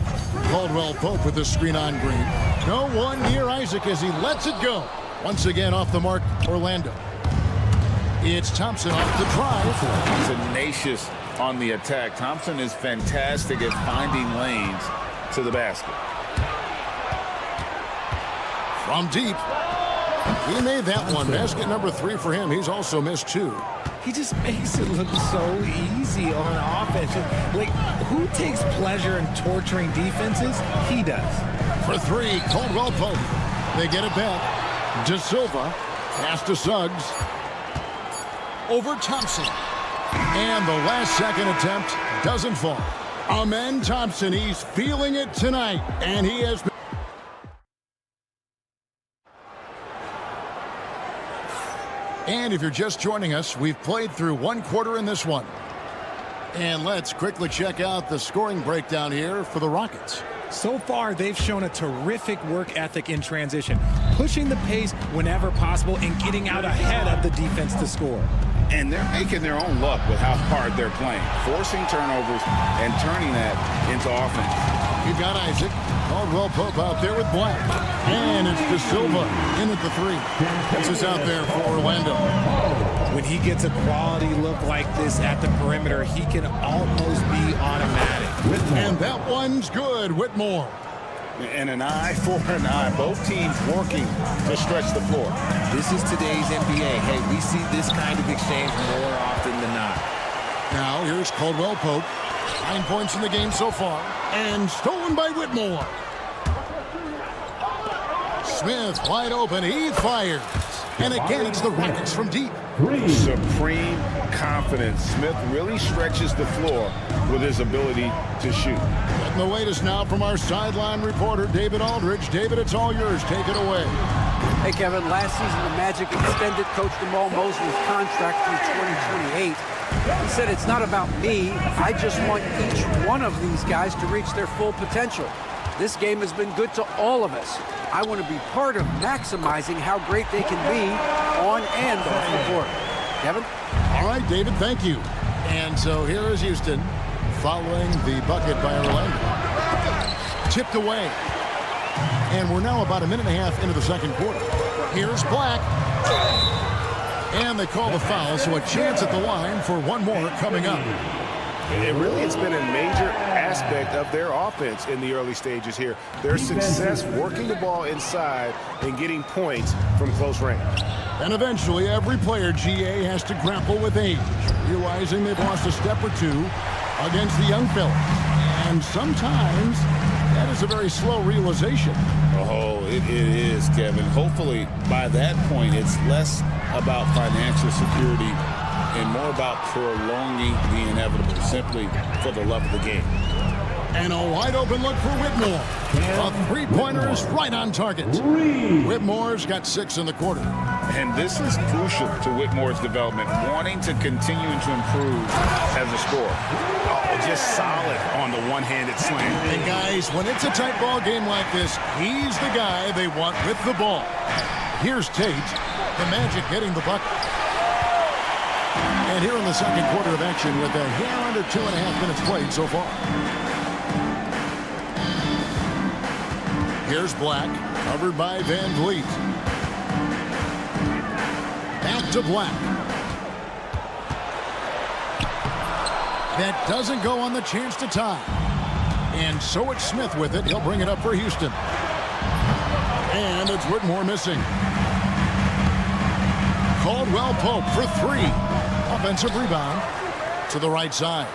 Caldwell Pope with the screen on Green. No one near Isaac as he lets it go. Once again off the mark, Orlando. It's Thompson off the drive. Tenacious on the attack. Thompson is fantastic at finding lanes to the basket. From deep. He made that one. Basket number 3 for him. He's also missed 2. He just makes it look so easy on offense. Like, who takes pleasure in torturing defenses? He does. For 3, Caldwell Pope. They get it back. De Silva. Pass to Suggs. Over Thompson. And the last second attempt doesn't fall. Amen Thompson, he's feeling it tonight. And he has been. And if you're just joining us, we've played through 1 quarter in this one. And let's quickly check out the scoring breakdown here for the Rockets. So far, they've shown a terrific work ethic in transition, pushing the pace whenever possible and getting out ahead of the defense to score. And they're making their own luck with how hard they're playing, forcing turnovers and turning that into offense. You've got Isaac. Caldwell Pope out there with Black. And it's De Silva in at the 3. This is out there for Orlando. When he gets a quality look like this at the perimeter, he can almost be automatic. And that one's good. Whitmore. And an eye for an eye. Both teams working to stretch the floor. This is today's NBA. Hey, we see this kind of exchange more often than not. Now here's Caldwell Pope. 9 points in the game so far. And stolen by Whitmore. Smith wide open. He fires. And again, it's the Rockets from deep. Supreme confidence. Smith really stretches the floor with his ability to shoot. Getting the latest now from our sideline reporter, David Aldridge. David, it's all yours. Take it away. Hey, Kevin, last season the Magic extended Coach Jamal Mosley's contract through 2028. He said, it's not about me. I just want each one of these guys to reach their full potential. This game has been good to all of us. I want to be part of maximizing how great they can be on and off the court. Kevin? All right, David, thank you. And so here is Houston following the bucket by Orlando. Tipped away. And we're now about a minute and a half into the second quarter. Here's Black. And they call the foul, so a chance at the line for one more coming up. It really has been a major aspect of their offense in the early stages here. Their success working the ball inside and getting points from close range. And eventually, every player, GA, has to grapple with age, realizing they've lost a step or two against the young fellas. And sometimes that is a very slow realization. Oh, it is, Kevin. Hopefully, by that point, it's less about financial security and more about prolonging the inevitable, simply for the love of the game. And a wide open look for Whitmore. A three-pointer is right on target. Whitmore's got 6 in the quarter. And this is crucial to Whitmore's development, wanting to continue to improve as a scorer. Oh, just solid on the one-handed slam. And guys, when it's a tight ball game like this, he's the guy they want with the ball. Here's Tate, the Magic getting the bucket. And here in the second quarter of action with a hair under 2.5 minutes played so far. Here's Black, covered by Van Vliet. Back to Black. That doesn't go on the chance to tie. And so it's Smith with it. He'll bring it up for Houston. And it's Whitmore missing. Caldwell Pope for 3. Offensive rebound to the right side.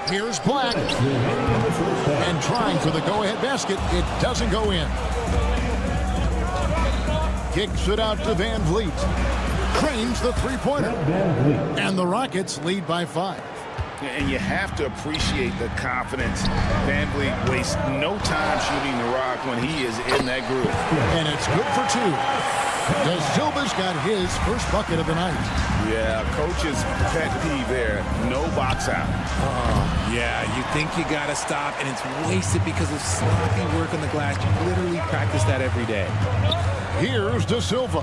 Here's Black. And trying for the go-ahead basket. It doesn't go in. Kicks it out to Van Vliet. Cranes the three-pointer. And the Rockets lead by 5. And you have to appreciate the confidence. Van Vliet wastes no time shooting the rock when he is in that groove. And it's good for two. Da Silva's got his first bucket of the night. Yeah, coach's pet peeve there. No box out. Yeah, you think you got to stop, and it's wasted because of sloppy work on the glass. You literally practice that every day. Here's Da Silva.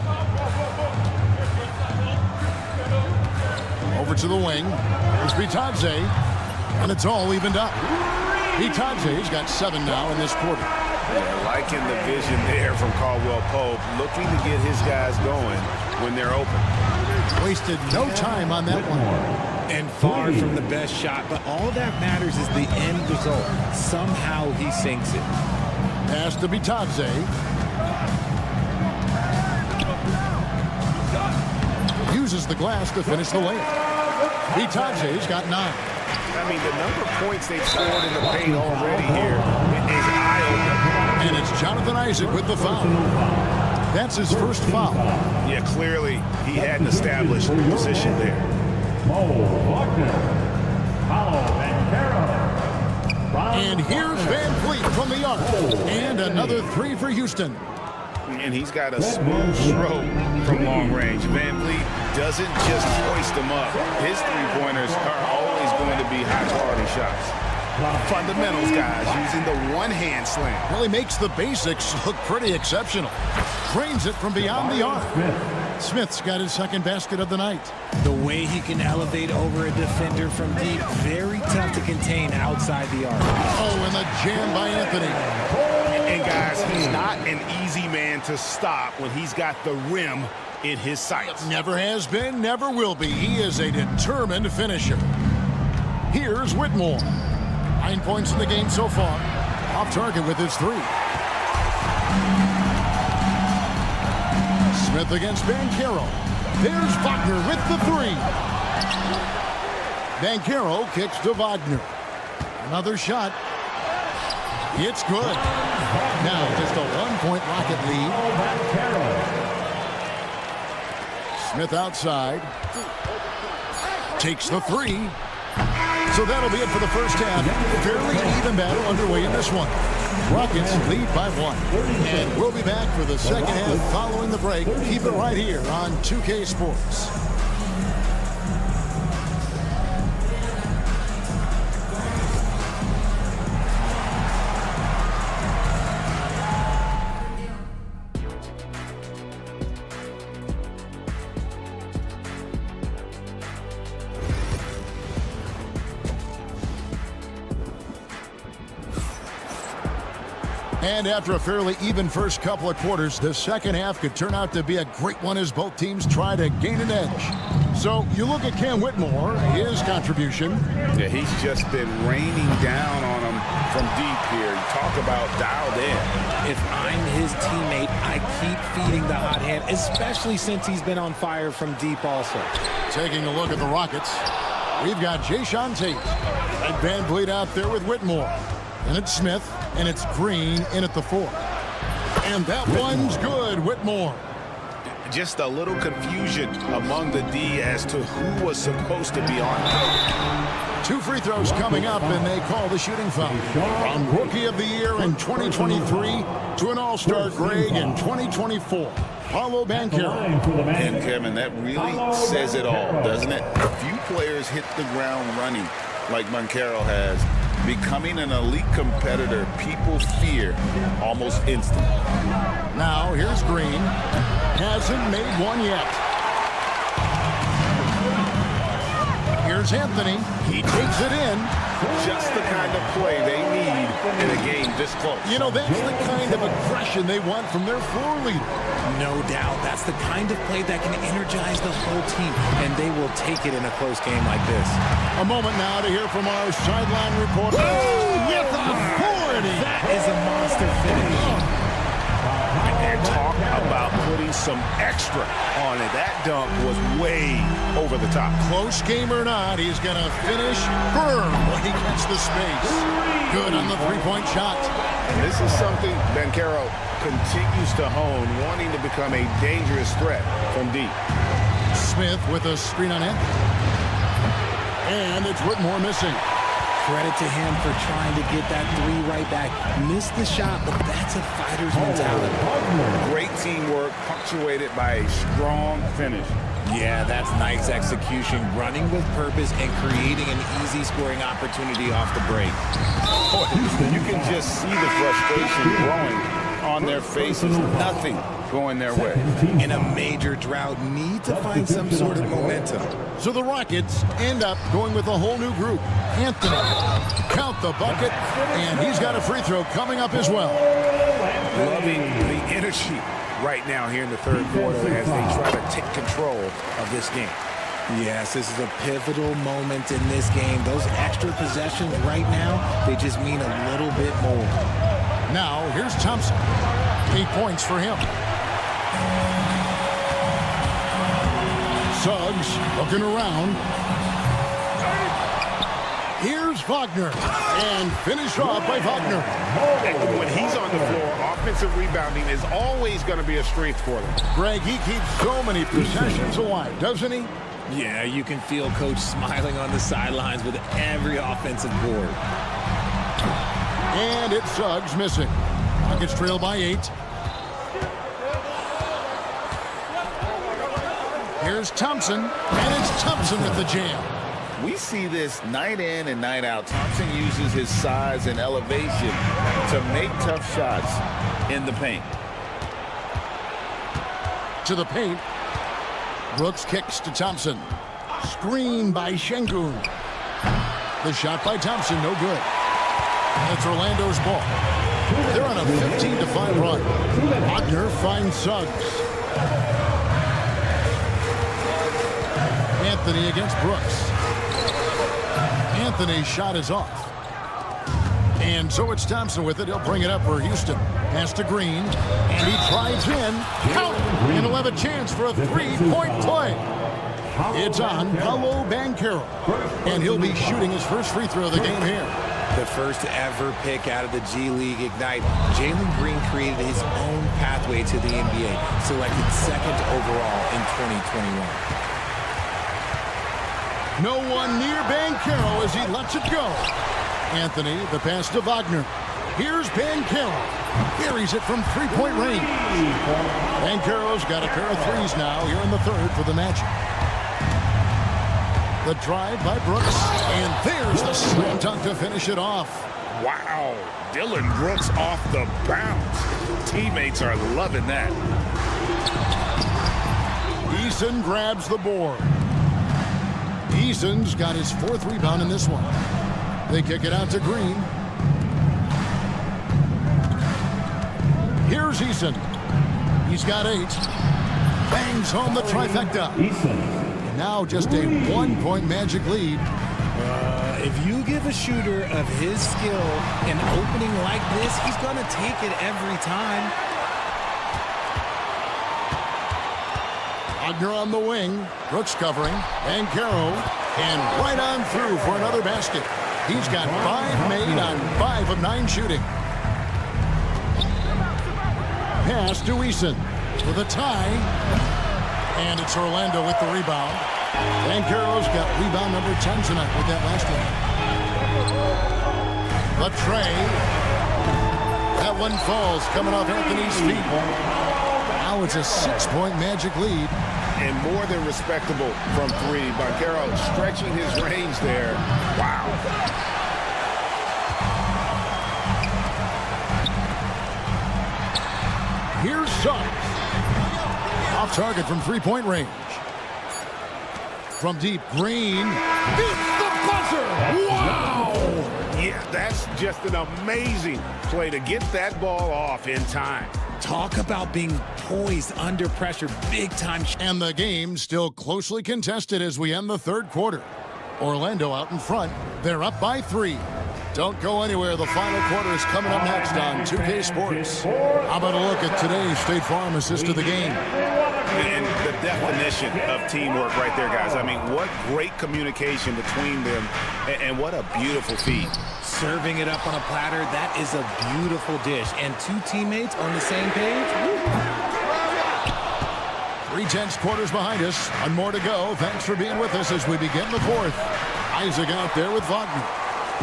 Over to the wing. It's Bitadze, and it's all evened up. Bitadze's got 7 now in this quarter. Yeah, liking the vision there from Caldwell Pope, looking to get his guys going when they're open. Wasted no time on that one. And far from the best shot, but all that matters is the end result. Somehow he sinks it. Pass to Bitadze. Uses the glass to finish the layup. Bitadze's got 9. I mean, the number of points they've scored in the paint already here is eye-opening. And it's Jonathan Isaac with the foul. That's his first foul. Yeah, clearly he had an established position there. And here's Van Vliet from the arc. And another 3 for Houston. And he's got a smooth stroke from long range. Van Vliet doesn't just hoist them up. His three-pointers are always going to be high-quality shots. Fundamentals, guys, using the one-hand slam. Well, he makes the basics look pretty exceptional. Trains it from beyond the arc. Smith's got his second basket of the night. The way he can elevate over a defender from deep, very tough to contain outside the arc. Oh, and the jam by Anthony. And guys, he's not an easy man to stop when he's got the rim in his sights. Never has been, never will be. He is a determined finisher. Here's Whitmore. 9 points in the game so far. Off target with his 3. Smith against Banchero. There's Wagner with the 3. Banchero kicks to Wagner. Another shot. It's good. Now just a 1-point Rocket lead. Smith outside. Takes the 3. So that'll be it for the first half. Fairly even battle underway in this one. Rockets lead by 1. And we'll be back for the second half following the break. Keep it right here on 2K Sports. And after a fairly even first couple of quarters, the second half could turn out to be a great one as both teams try to gain an edge. So you look at Cam Whitmore, his contribution. Yeah, he's just been raining down on him from deep here. Talk about dialed in. If I'm his teammate, I keep feeding the hot hand, especially since he's been on fire from deep also. Taking a look at the Rockets, we've got Jayshawn Tate and Van Vliet out there with Whitmore. And it's Smith, and it's Green in at the 4. And that one's good, Whitmore. Just a little confusion among the D as to who was supposed to be on court. 2 free throws coming up, and they call the shooting foul. From Rookie of the Year in 2023 to an All-Star Greg in 2024. Paulo Banchero. And Kevin, that really says it all, doesn't it? Few players hit the ground running like Banchero has. Becoming an elite competitor, people fear almost instantly. Now, here's Green. Hasn't made one yet. Here's Anthony. He takes it in. Just the kind of play they need in a game this close. You know, that's the kind of aggression they want from their floor leader. No doubt. That's the kind of play that can energize the whole team, and they will take it in a close game like this. A moment now to hear from our sideline reporter. With authority. That is a monster finish. And talk about putting some extra on it. That dunk was way over the top. Close game or not, he's going to finish firm when he gets the space. Good on the three-point shot. And this is something Banchero continues to hone, wanting to become a dangerous threat from deep. Smith with a screen on Anthony. And it's It's Whitmore missing. Credit to him for trying to get that three right back. Missed the shot, but that's a fighter's mentality. Great teamwork, punctuated by a strong finish. Yeah, that's nice execution, running with purpose and creating an easy scoring opportunity off the break. Boy, you can just see the frustration growing on their faces. Nothing going their way. In a major drought, need to find some sort of momentum. So the Rockets end up going with a whole new group. Anthony, count the bucket, and he's got a free throw coming up as well. Loving the energy right now here in the third quarter as they try to take control of this game. Yes, this is a pivotal moment in this game. Those extra possessions right now, they just mean a little bit more. Now, here's Thompson. 8 points for him. Suggs looking around. Here's Wagner. And finished off by Wagner. When he's on the floor, offensive rebounding is always going to be a strength for them. Greg, he keeps so many possessions alive, doesn't he? Yeah, you can feel Coach smiling on the sidelines with every offensive board. And it's Suggs missing. Nuggets trail by 8. Here's Thompson, and it's Thompson with the jam. We see this night in and night out. Thompson uses his size and elevation to make tough shots in the paint. To the paint. Brooks kicks to Thompson. Screen by Şengün. The shot by Thompson, no good. It's Orlando's ball. They're on a 15-5 run. Wagner finds Suggs. Anthony against Brooks. Anthony's shot is off. And so it's Thompson with it. He'll bring it up for Houston. Pass to Green. And he drives in. Count! And he'll have a chance for a three-point play. It's on Paolo Banchero. And he'll be shooting his first free throw of the game here. The first ever pick out of the G League Ignite, Jalen Green created his own pathway to the NBA, selected second overall in 2021. No one near Banchero as he lets it go. Anthony, the pass to Wagner. Here's Banchero. Buries it from three-point range. Banchero's got a pair of threes now here in the third for the Magic. The drive by Brooks, and there's the slam dunk to finish it off. Wow, Dylan Brooks off the bounce. Teammates are loving that. Eason grabs the board. Eason's got his fourth rebound in this one. They kick it out to Green. Here's Eason. He's got 8. Bangs home the trifecta. Eason. Now just a 1-point Magic lead. If you give a shooter of his skill an opening like this, he's going to take it every time. Wagner on the wing. Brooks covering. Banchero. And right on through for another basket. He's got 5 made on 5 of 9 shooting. Pass to Eason with a tie. And it's Orlando with the rebound. Banchero's got rebound number 10 tonight with that last one. The tray. That one falls coming off Anthony's feet. Now it's a 6-point Magic lead. And more than respectable from 3. Banchero stretching his range there. Wow. Here's Suggs. Off target from three-point range. From deep, Green beats the buzzer. Wow! Yeah, that's just an amazing play to get that ball off in time. Talk about being poised under pressure, big time. And the game still closely contested as we end the third quarter. Orlando out in front. They're up by 3. Don't go anywhere. The final quarter is coming up next on 2K Sports. How about a look at today's State Farm assist of the game? And the definition of teamwork right there, guys. I mean, what great communication between them, and what a beautiful feed. Serving it up on a platter, that is a beautiful dish. And 2 teammates on the same page. 3/10 quarters behind us. One more to go. Thanks for being with us as we begin the fourth. Isaac out there with Wagner.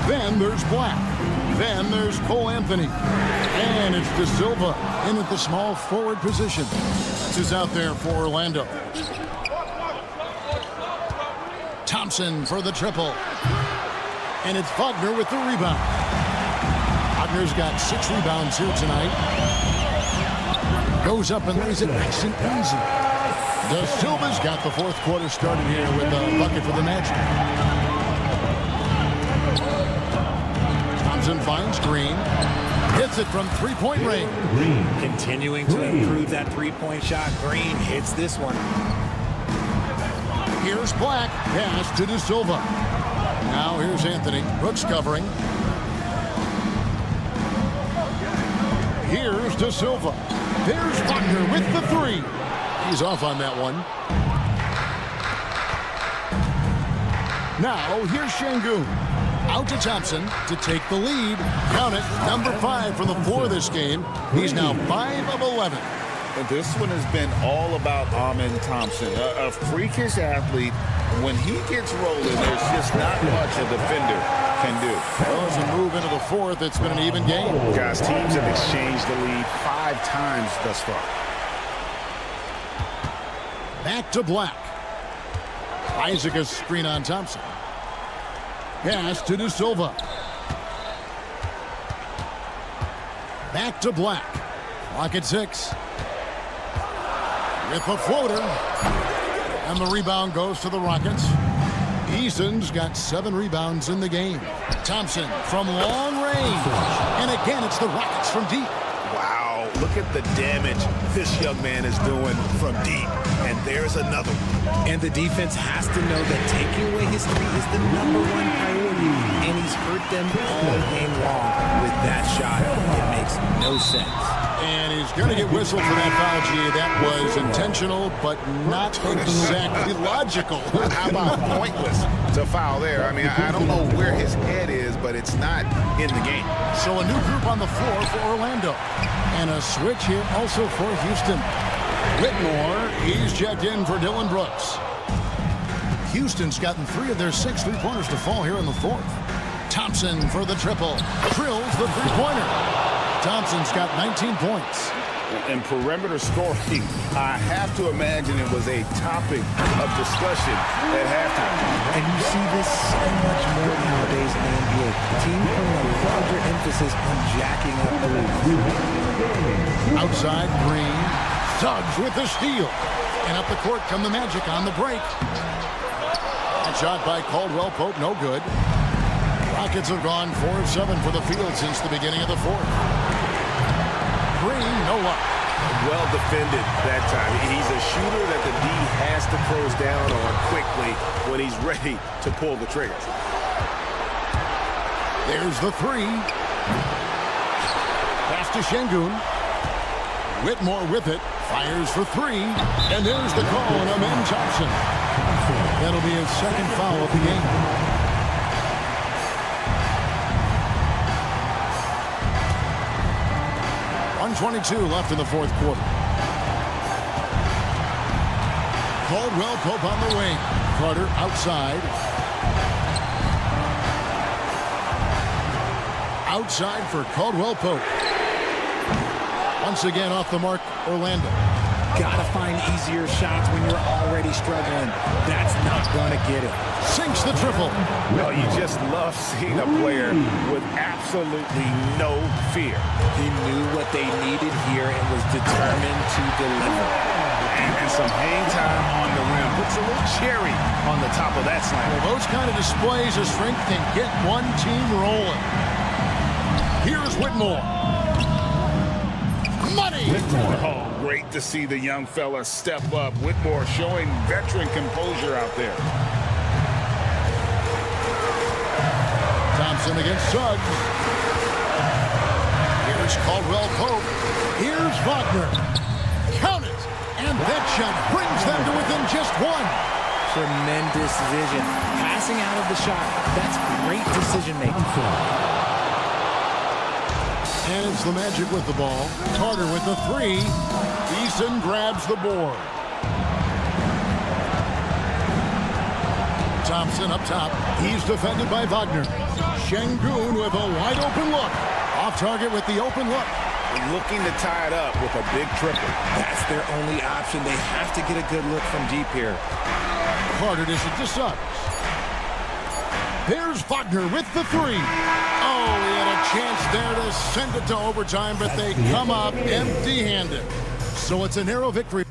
Then there's Black. Then there's Cole Anthony. And it's De Silva in at the small forward position. This is out there for Orlando. Thompson for the triple. And it's Wagner with the rebound. Wagner's got 6 rebounds here tonight. Goes up and lays it nice and easy. De Silva's got the fourth quarter started here with a bucket for the Magic. Thompson finds Green. Hits it from three-point range. Continuing to improve that three-point shot. Green hits this one. Here's Black. Pass to De Silva. Now here's Anthony. Brooks covering. Here's De Silva. There's Wagner with the 3. He's off on that one. Now here's Şengün. Out to Thompson to take the lead. Count it, number 5 for the 4 this game. He's now 5 of 11. This one has been all about Amen Thompson, a freakish athlete. When he gets rolling, there's just not much a defender can do. Well, as we move into the 4th, it's been an even game. Guys, teams have exchanged the lead 5 times thus far. Back to Black. Isaac a screen on Thompson. Pass to De Silva. Back to Black. Clock at 6. With the floater. And the rebound goes to the Rockets. Eason's got 7 rebounds in the game. Thompson from long range. And again, it's the Rockets from deep. Wow, look at the damage this young man is doing from deep. And there's another one. And the defense has to know that taking away his 3 is the number 1 priority. And he's hurt them all game long with that shot. It makes no sense. And he's going to get whistled for that foul, G. That was intentional, but not exactly logical. How about pointless to foul there? I mean, I don't know where his head is, but it's not in the game. So a new group on the floor for Orlando. And a switch here also for Houston. Whitmore, he's checked in for Dylan Brooks. Houston's gotten 3 of their 6 3-pointers to fall here in the 4th. Thompson for the triple. Drills the 3-pointer. Thompson's got 19 points. And perimeter scoring, I have to imagine it was a topic of discussion at halftime. And you see this so much more nowadays in the NBA. Teams putting a larger emphasis on jacking up threes. Outside, Green. Suggs with the steal. And up the court come the Magic on the break. That shot by Caldwell Pope, no good. Rockets have gone 4 of 7 for the field since the beginning of the 4th. Green, no luck. Well defended that time. He's a shooter that the D has to close down on quickly when he's ready to pull the trigger. There's the 3. Pass to Şengün. Whitmore with it. Fires for 3. And there's the call on Amen Thompson. That'll be his 2nd foul of the game. .22 left in the 4th quarter. Caldwell Pope on the wing. Carter outside. Outside for Caldwell Pope. Once again off the mark, Orlando. Gotta find easier shots when you're already struggling. That's not gonna get it. Sinks the triple. Well, you just love seeing a player with absolutely no fear. He knew what they needed here and was determined to deliver. And some hang time on the rim. Puts a little cherry on the top of that slam. Well, those kind of displays of strength can get one team rolling. Here's Whitmore. Money! Oh, great to see the young fella step up. Whitmore showing veteran composure out there. Thompson against Suggs. Here's Caldwell Pope. Here's Wagner. Count it! And that shot brings them to within just 1. Tremendous vision. Passing out of the shot. That's great decision making. And it's the Magic with the ball. Carter with the 3. Eason grabs the board. Thompson up top. He's defended by Wagner. Şengün with a wide open look. Off target with the open look. Looking to tie it up with a big triple. That's their only option. They have to get a good look from deep here. Carter dishes to Suggs. There's Wagner with the three. Oh, he had a chance there to send it to overtime, but they come up empty-handed. So it's a narrow victory.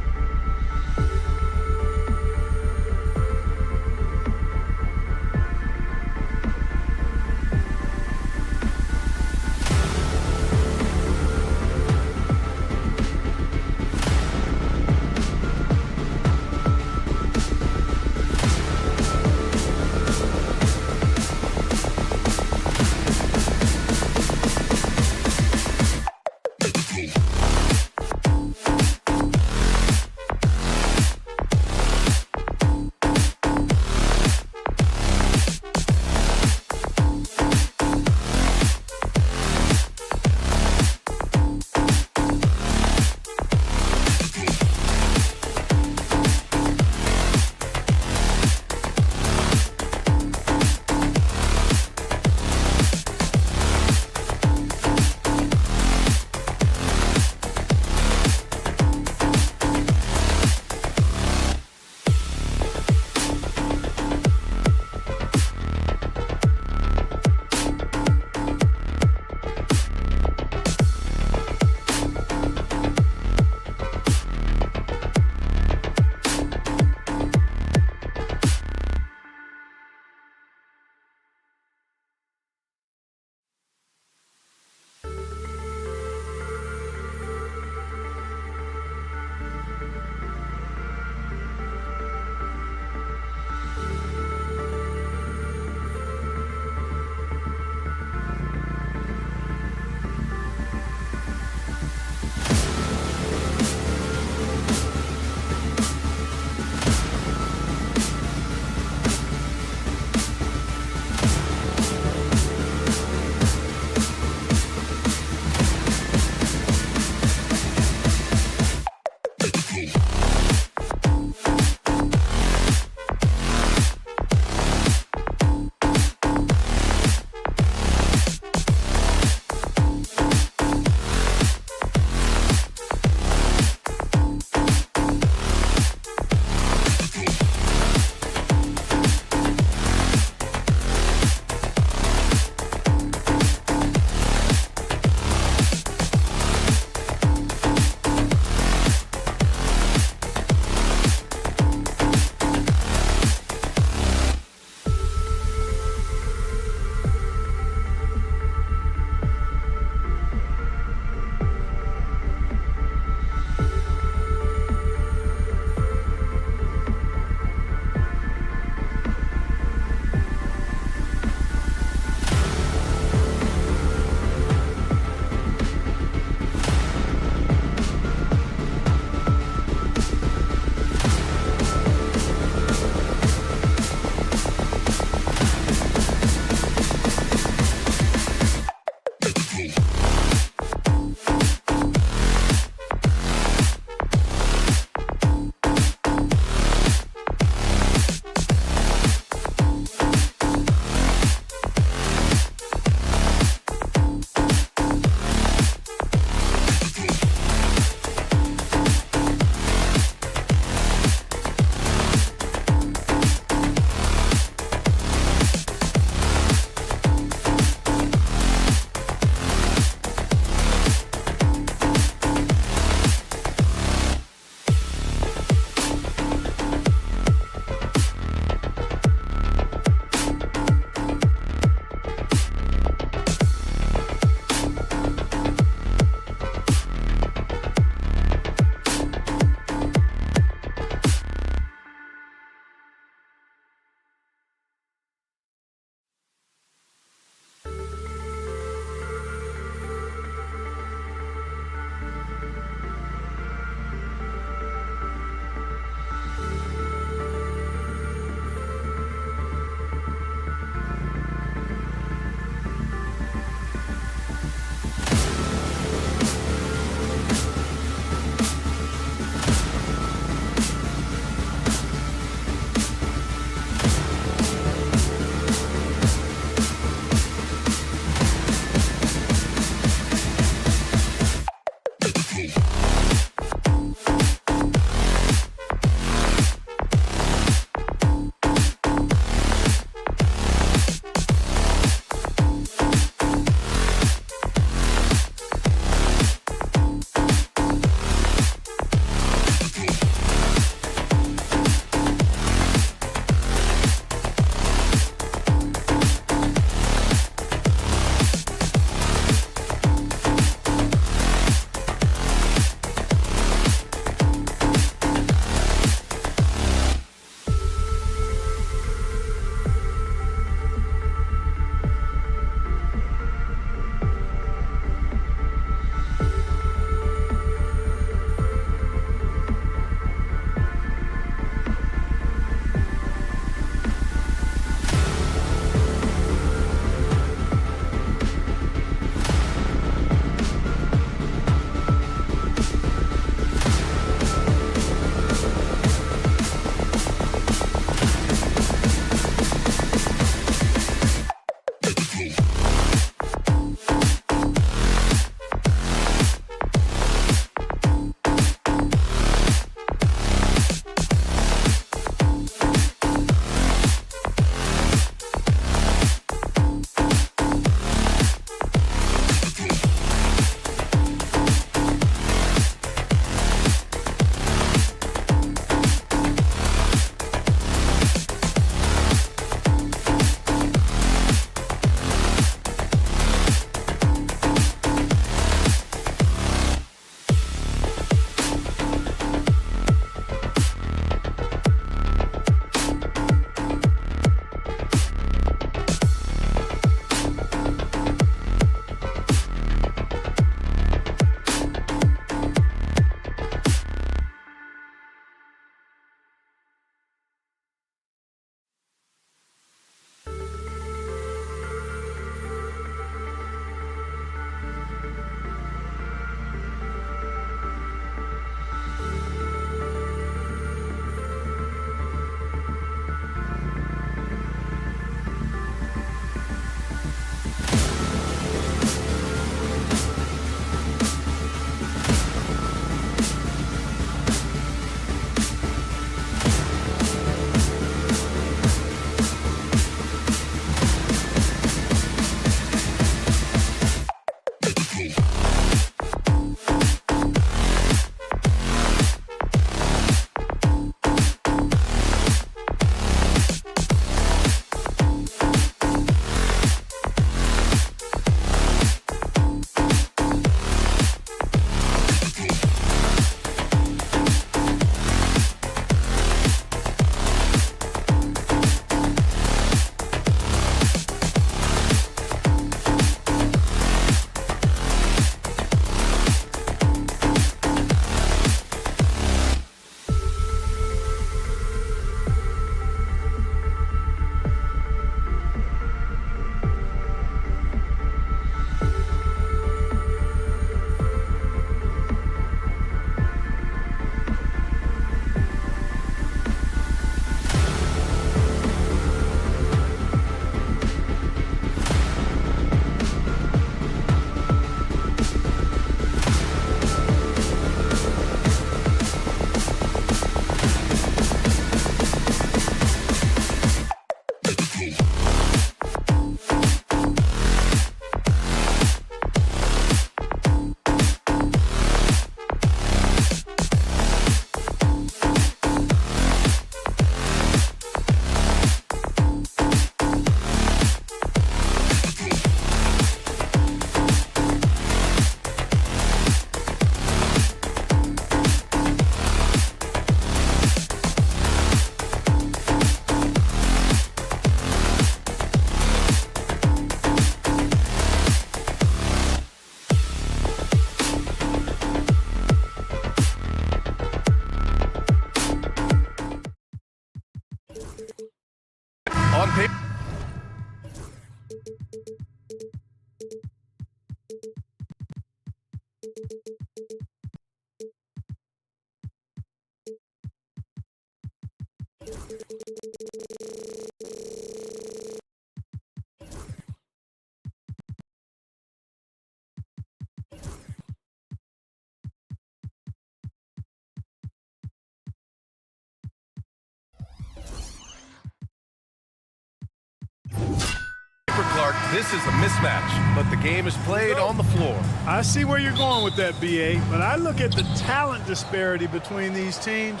Mark, this is a mismatch, but the game is played on the floor. I see where you're going with that, BA, but I look at the talent disparity between these teams.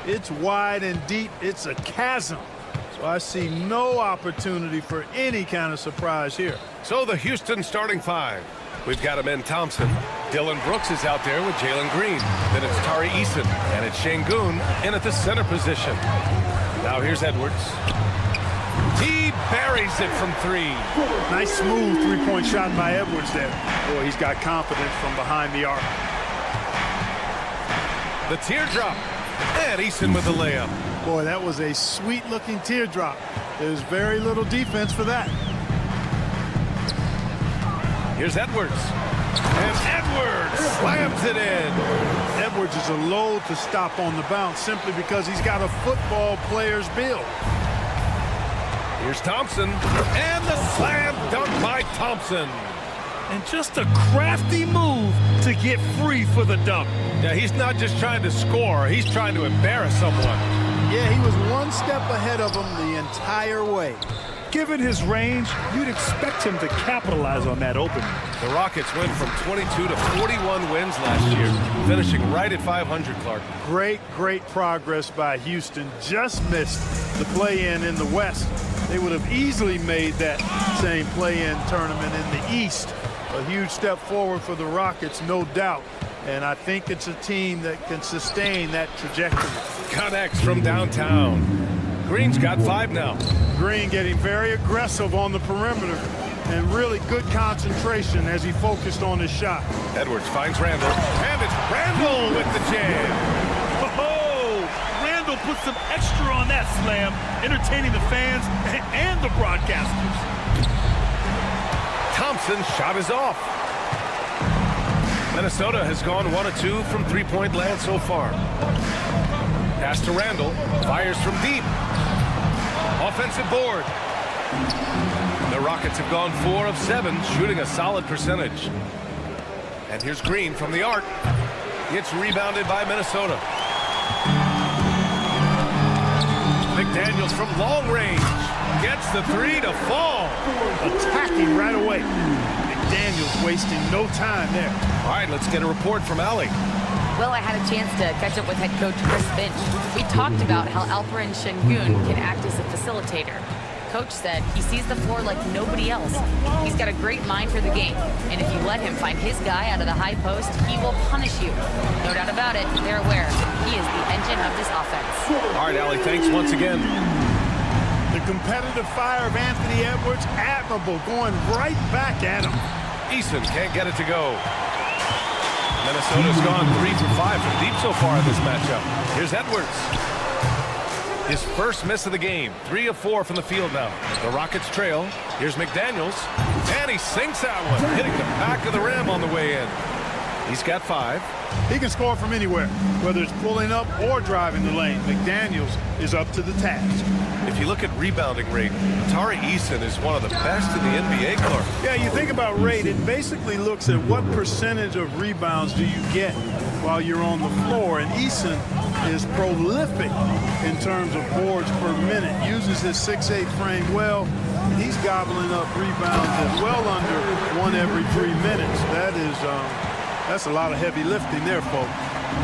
It's wide and deep. It's a chasm. So I see no opportunity for any kind of surprise here. So the Houston starting five. We've got Amen Thompson. Dylan Brooks is out there with Jalen Green. Then it's Tari Eason, and it's Şengün in at the center position. Now here's Edwards. He buries it from three. Nice smooth three-point shot by Edwards there. Boy, he's got confidence from behind the arc. The teardrop. And Eason with the layup. Boy, that was a sweet-looking teardrop. There's very little defense for that. Here's Edwards. And Edwards slams it in. Edwards is a load to stop on the bounce simply because he's got a football player's build. Here's Thompson. And the slam dunk by Thompson. And just a crafty move to get free for the dunk. Yeah, he's not just trying to score. He's trying to embarrass someone. Yeah, he was one step ahead of him the entire way. Given his range, you'd expect him to capitalize on that opening. The Rockets went from 22 to 41 wins last year, finishing right at 500, Clark. Great progress by Houston. Just missed the play-in in the West. They would have easily made that same play-in tournament in the East. A huge step forward for the Rockets, no doubt. And I think it's a team that can sustain that trajectory. Connects from downtown. Green's got 5 now. Green getting very aggressive on the perimeter and really good concentration as he focused on his shot. Edwards finds Randall, and it's Randall with the jam. Oh, Randall put some extra on that slam, entertaining the fans and the broadcasters. Thompson's shot is off. Minnesota has gone 1 of 2 from three-point land so far. Pass to Randall, fires from deep. Offensive board. The Rockets have gone 4 of 7, shooting a solid percentage. And here's Green from the arc. It's rebounded by Minnesota. McDaniels from long range gets the 3 to fall. Attacking right away. McDaniels wasting no time there. All right, let's get a report from Allie. Well, I had a chance to catch up with head coach Chris Finch. We talked about how Alperen Şengün can act as a facilitator. Coach said he sees the floor like nobody else. He's got a great mind for the game, and if you let him find his guy out of the high post, he will punish you. No doubt about it, they're aware. He is the engine of this offense. All right, Allie, thanks once again. The competitive fire of Anthony Edwards, admirable, going right back at him. Eason can't get it to go. Minnesota's gone 3 for 5 from deep so far in this matchup. Here's Edwards. His first miss of the game. 3 of 4 from the field now. The Rockets trail. Here's McDaniels. And he sinks that one, hitting the back of the rim on the way in. He's got 5. He can score from anywhere, whether it's pulling up or driving the lane. McDaniels is up to the task. If you look at rebounding rate, Tari Eason is one of the best in the NBA, Clark. Yeah, you think about rate, it basically looks at what percentage of rebounds do you get while you're on the floor. And Eason is prolific in terms of boards per minute, uses his 6'8" frame well, and he's gobbling up rebounds at well under 1 every 3 minutes. That's a lot of heavy lifting there, folks.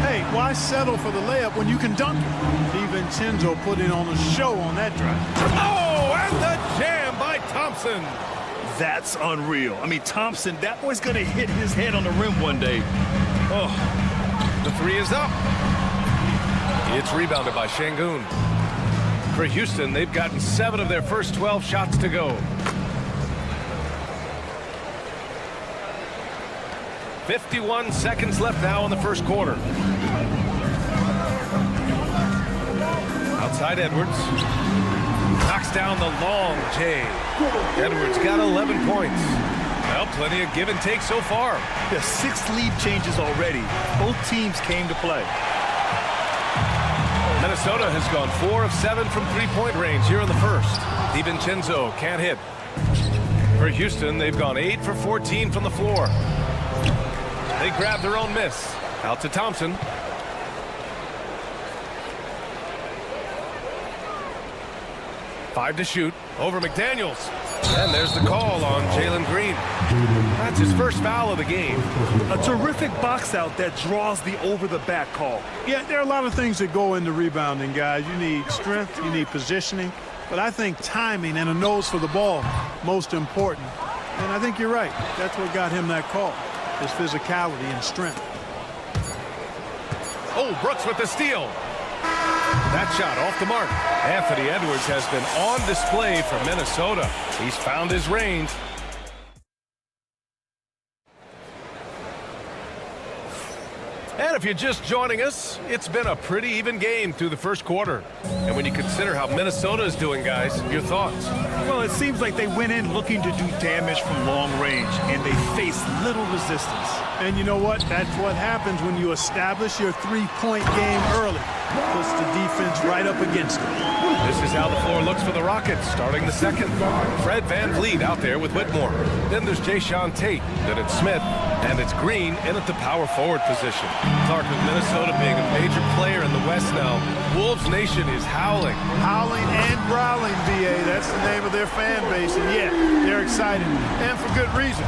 Hey, why settle for the layup when you can dunk it? DiVincenzo putting on a show on that drive. Oh, and the jam by Thompson. That's unreal. I mean, Thompson, that boy's going to hit his head on the rim one day. Oh. The 3 is up. It's rebounded by Şengün. For Houston, they've gotten 7 of their first 12 shots to go. 51 seconds left now in the first quarter. Outside Edwards. Knocks down the long J. Edwards got 11 points. Well, plenty of give and take so far. The 6 lead changes already. Both teams came to play. Minnesota has gone 4 of 7 from three-point range here in the first. DiVincenzo can't hit. For Houston, they've gone 8 for 14 from the floor. They grab their own miss. Out to Thompson. 5 to shoot. Over McDaniels. And there's the call on Jalen Green. That's his first foul of the game. A terrific box out that draws the over-the-back call. Yeah, there are a lot of things that go into rebounding, guys. You need strength, you need positioning, but I think timing and a nose for the ball, most important. And I think you're right. That's what got him that call, his physicality and strength. Oh, Brooks with the steal. That shot off the mark. Anthony Edwards has been on display for Minnesota. He's found his range. And if you're just joining us, it's been a pretty even game through the first quarter. And when you consider how Minnesota is doing, guys, your thoughts? Well, it seems like they went in looking to do damage from long range, and they faced little resistance. And you know what? That's what happens when you establish your three-point game early. Puts the defense right up against it. This is how the floor looks for the Rockets, starting the second. Fred VanVleet out there with Whitmore. Then there's Jayshawn Tate. Then it's Smith. And it's Green in at the power forward position. Clark, with Minnesota being a major player in the West now, Wolves Nation is howling. Howling and growling, BA. That's the name of their fan base. And yeah, they're excited. And for good reason.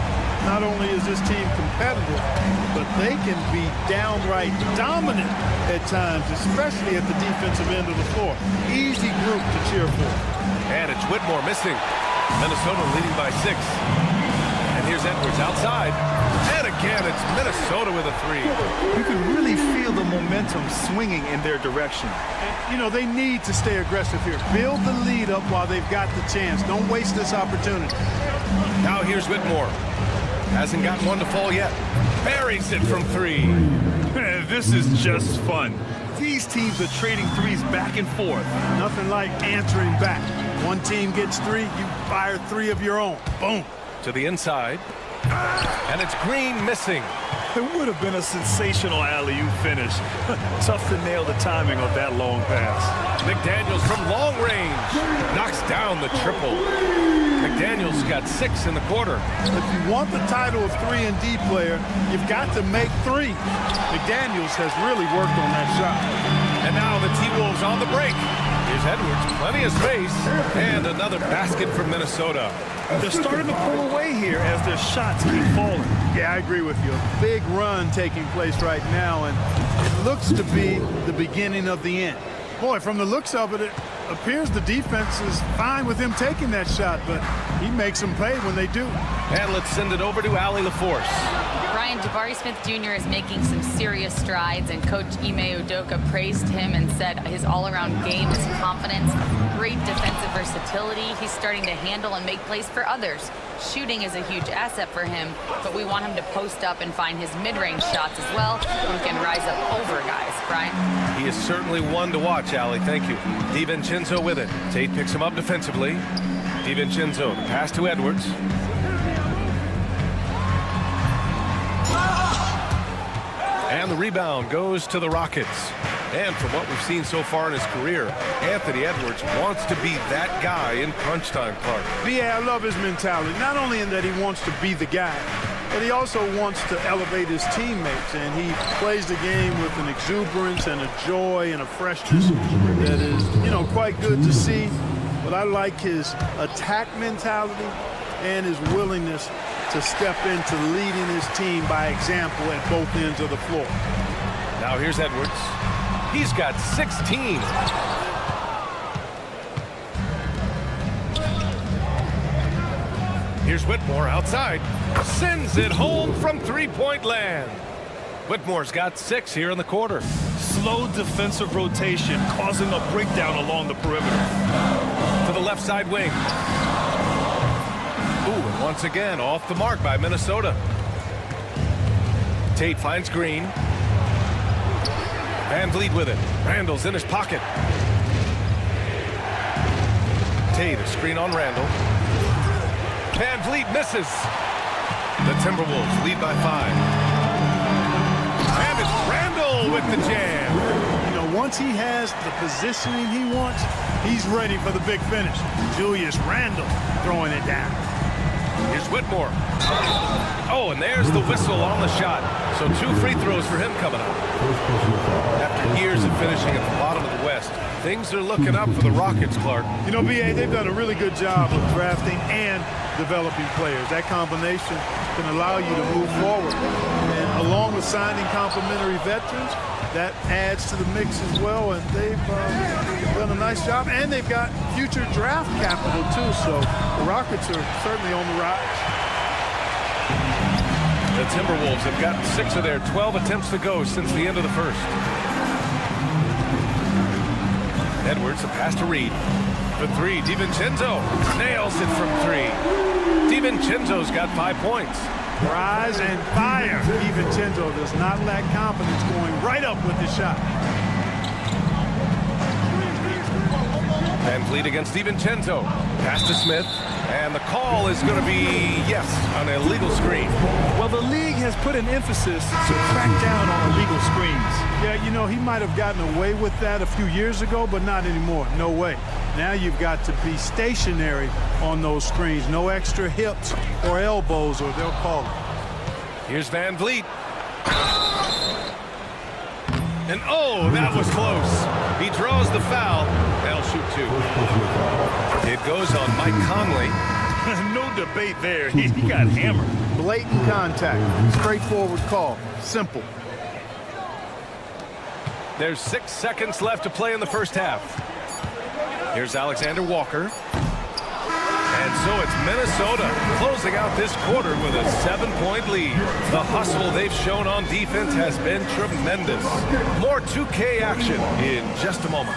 Not only is this team competitive, but they can be downright dominant at times, especially at the defensive end of the floor. Easy group to cheer for. And it's Whitmore missing. Minnesota leading by 6. And here's Edwards outside. And again, it's Minnesota with a 3. You can really feel the momentum swinging in their direction. And, you know, they need to stay aggressive here. Build the lead up while they've got the chance. Don't waste this opportunity. Now here's Whitmore. Hasn't got one to fall yet. Buries it from 3. This is just fun. These teams are trading threes back and forth. Nothing like answering back. One team gets 3, you fire 3 of your own. Boom. To the inside. And it's Green missing. It would have been a sensational alley-oop finish. Tough to nail the timing of that long pass. McDaniels from long range. Knocks down the triple. McDaniels got 6 in the quarter. If you want the title of 3-and-D player, you've got to make 3. McDaniels has really worked on that shot. And now the T-Wolves on the break. Here's Edwards, plenty of space, and another basket for Minnesota. They're starting to pull away here as their shots keep falling. Yeah, I agree with you. A big run taking place right now, and it looks to be the beginning of the end. Boy, from the looks of it, it appears the defense is fine with him taking that shot, but he makes them pay when they do. And let's send it over to Allie LaForce. Brian, Jabari Smith Jr. is making some serious strides, and Coach Ime Udoka praised him and said his all-around game is confidence, great defensive versatility. He's starting to handle and make plays for others. Shooting is a huge asset for him, but we want him to post up and find his mid-range shots as well, who can rise up over guys. Brian? He is certainly one to watch, Allie. Thank you. DiVincenzo with it. Tate picks him up defensively. DiVincenzo, the pass to Edwards. And the rebound goes to the Rockets. And from what we've seen so far in his career, Anthony Edwards wants to be that guy in crunch time, Clark. Yeah, I love his mentality. Not only in that he wants to be the guy, but he also wants to elevate his teammates. And he plays the game with an exuberance and a joy and a freshness that is, you know, quite good to see. But I like his attack mentality and his willingness to step into leading his team by example at both ends of the floor. Now here's Edwards. He's got 16. Here's Whitmore outside. Sends it home from three-point land. Whitmore's got 6 here in the quarter. Slow defensive rotation causing a breakdown along the perimeter. To the left side wing. Ooh, and once again, off the mark by Minnesota. Tate finds Green. VanVleet with it. Randall's in his pocket. Tate, a screen on Randall. VanVleet misses. The Timberwolves lead by 5. And it's Randall with the jam. You know, once he has the positioning he wants, he's ready for the big finish. Julius Randall throwing it down. Here's Whitmore. Oh, and there's the whistle on the shot. So 2 free throws for him coming up. After years of finishing at the bottom of the West, Things are looking up for the Rockets, Clark. You know, B.A., they've done a really good job of drafting and developing players. That combination can allow you to move forward. And along with signing complementary veterans, that adds to the mix as well. And they've done a nice job. And they've got future draft capital, too. So the Rockets are certainly on the rise. The Timberwolves have gotten 6 of their 12 attempts to go since the end of the first. Edwards, a pass to Reed. For 3, DiVincenzo nails it from 3. DiVincenzo's got 5 points. Rise and fire. DiVincenzo does not lack confidence, going right up with the shot. Van Vliet against DiVincenzo. Pass to Smith. And the call is going to be, yes, an illegal screen. Well, the league has put an emphasis to crack down on illegal screens. Yeah, you know, he might have gotten away with that a few years ago, but not anymore. No way. Now you've got to be stationary on those screens. No extra hips or elbows, or they'll call it. Here's Van Vliet. And oh, that was close. He draws the foul. They'll shoot 2. It goes on Mike Conley. No debate there. He got hammered. Blatant contact. Straightforward call. Simple. There's 6 seconds left to play in the first half. Here's Alexander Walker. And so it's Minnesota closing out this quarter with a 7-point lead. The hustle they've shown on defense has been tremendous. More 2K action in just a moment.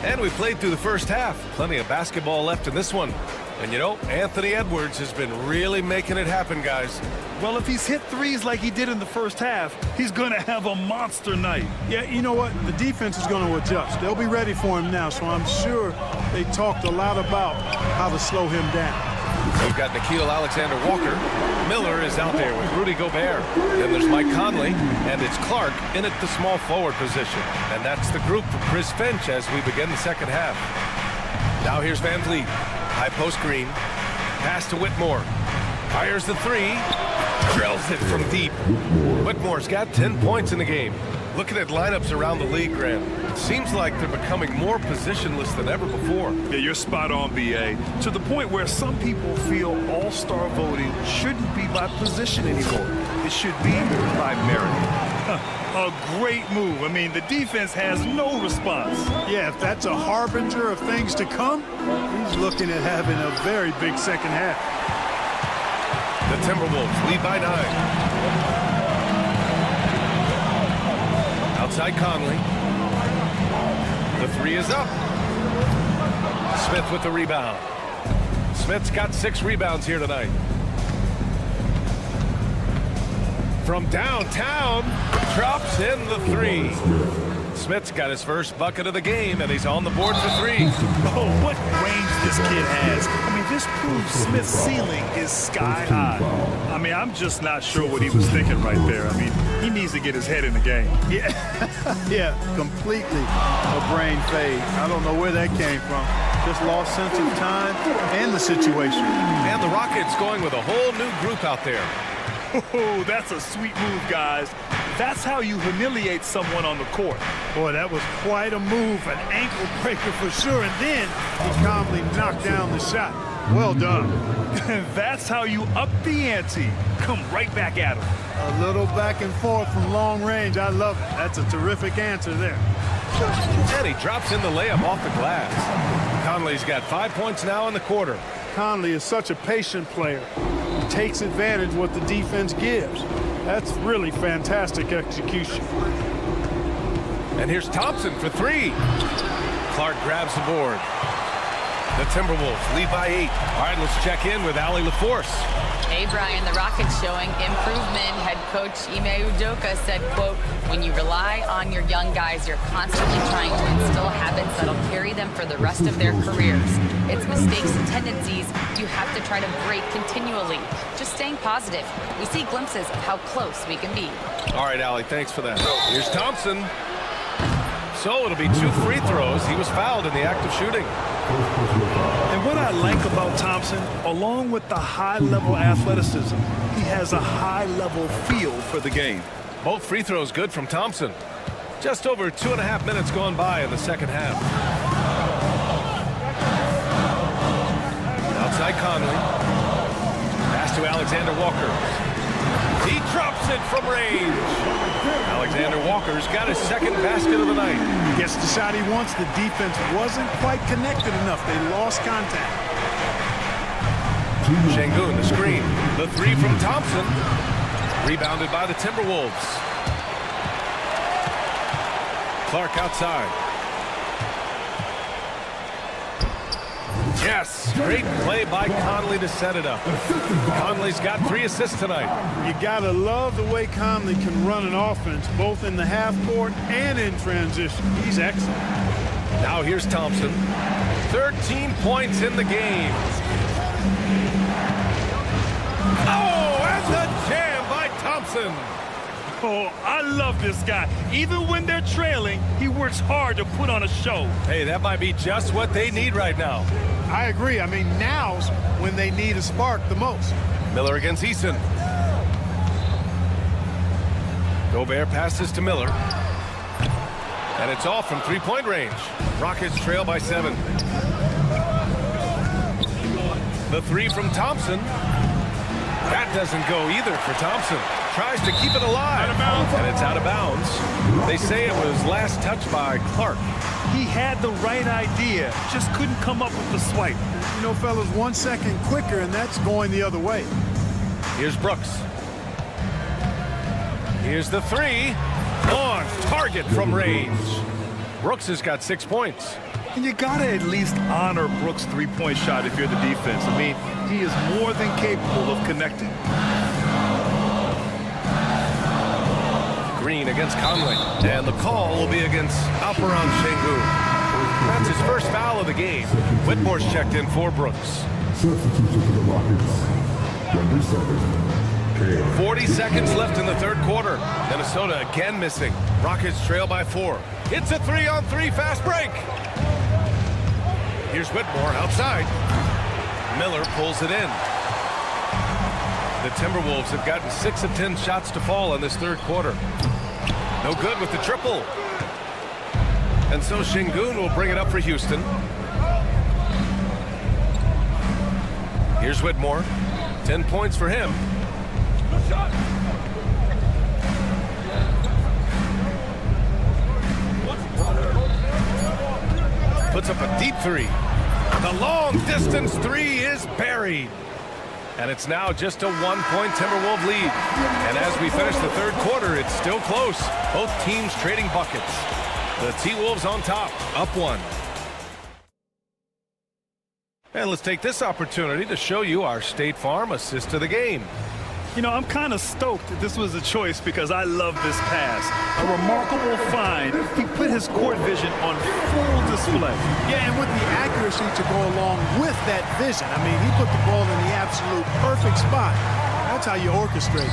And we played through the first half. Plenty of basketball left in this one. And, you know, Anthony Edwards has been really making it happen, guys. Well, if he's hit threes like he did in the first half, he's going to have a monster night. Yeah, you know what? The defense is going to adjust. They'll be ready for him now, so I'm sure they talked a lot about how to slow him down. We've got Nickeil Alexander-Walker. Miller is out there with Rudy Gobert. Then there's Mike Conley, and it's Clark in at the small forward position. And that's the group for Chris Finch as we begin the second half. Now here's Van Vliet. High post screen. Pass to Whitmore. Fires the 3. Drills it from deep. Whitmore's got 10 points in the game. Looking at lineups around the league, Grant, it seems like they're becoming more positionless than ever before. Yeah, you're spot on, B.A. To the point where some people feel all-star voting shouldn't be by position anymore. It should be by merit. A great move. I mean, the defense has no response. Yeah, if that's a harbinger of things to come, he's looking at having a very big second half. The Timberwolves lead by 9. Outside Conley. The 3 is up. Smith with the rebound. Smith's got 6 rebounds here tonight. From downtown, drops in the 3. Smith's got his first bucket of the game, and he's on the board for 3. Oh, what range this kid has. I mean, this proves Smith's ceiling is sky high. I mean, I'm just not sure what he was thinking right there. I mean, he needs to get his head in the game. Yeah, yeah, completely a brain fade. I don't know where that came from. Just lost sense of time and the situation. And the Rockets going with a whole new group out there. Oh, that's a sweet move, guys. That's how you humiliate someone on the court. Boy, that was quite a move, an ankle breaker for sure, and then he calmly knocked down the shot. Well done. That's how you up the ante. Come right back at him. A little back and forth from long range. I love it. That's a terrific answer there. And he drops in the layup off the glass. Conley's got 5 points now in the quarter. Conley is such a patient player. He takes advantage of what the defense gives. That's really fantastic execution. And here's Thompson for 3. Clark grabs the board. The Timberwolves lead by 8. All right, let's check in with Allie LaForce. Hey, Brian, the Rockets showing improvement. Head coach Ime Udoka said, quote, when you rely on your young guys, you're constantly trying to instill habits that'll carry them for the rest of their careers. It's mistakes and tendencies you have to try to break continually. Just staying positive. We see glimpses of how close we can be. All right, Allie, thanks for that. Here's Thompson. So it'll be 2 free throws. He was fouled in the act of shooting. And what I like about Thompson, along with the high-level athleticism, he has a high-level feel for the game. Both free throws good from Thompson. Just over 2.5 minutes gone by in the second half. Outside Conley. Pass to Alexander Walker. He drops it from range. Alexander Walker's got his second basket of the night. Gets the shot he wants. The defense wasn't quite connected enough. They lost contact. Şengün, the screen. The 3 from Thompson. Rebounded by the Timberwolves. Clark outside. Yes, great play by Conley to set it up. Conley's got 3 assists tonight. You gotta love the way Conley can run an offense, both in the half court and in transition. He's excellent. Now here's Thompson. 13 points in the game. Oh, and the jam by Thompson. Oh, I love this guy. Even when they're trailing, he works hard to put on a show. Hey, that might be just what they need right now. I agree. I mean, now's when they need a spark the most. Miller against Eason. Gobert passes to Miller. And it's off from 3-point range. Rockets trail by 7. The 3 from Thompson. That doesn't go either for Thompson. Tries to keep it alive. And it's out of bounds. They say it was last touched by Clark. He had the right idea, just couldn't come up with the swipe. You know, fellas, 1 second quicker, and that's going the other way. Here's Brooks. Here's the 3. On target from range. Brooks has got 6 points. And you gotta at least honor Brooks' 3-point shot if you're the defense. I mean, he is more than capable of connecting. Green against Conley. And the call will be against Alperen Şengün. That's his first foul of the game. Whitmore's checked in for Brooks. 40 seconds left in the third quarter. Minnesota again missing. Rockets trail by 4. It's a 3-on-3 fast break. Here's Whitmore outside. Miller pulls it in. The Timberwolves have gotten 6 of 10 shots to fall in this third quarter. No good with the triple. And so Şengün will bring it up for Houston. Here's Whitmore. 10 points for him. Puts up a deep 3. The long distance 3 is buried. And it's now just a 1-point Timberwolves lead. And as we finish the third quarter, it's still close. Both teams trading buckets. The T-Wolves on top, up 1. And let's take this opportunity to show you our State Farm assist of the game. You know, I'm kind of stoked that this was a choice because I love this pass. A remarkable find. He put his court vision on full display. Yeah, and with the accuracy to go along with that vision. I mean, he put the ball in the absolute perfect spot. That's how you orchestrate.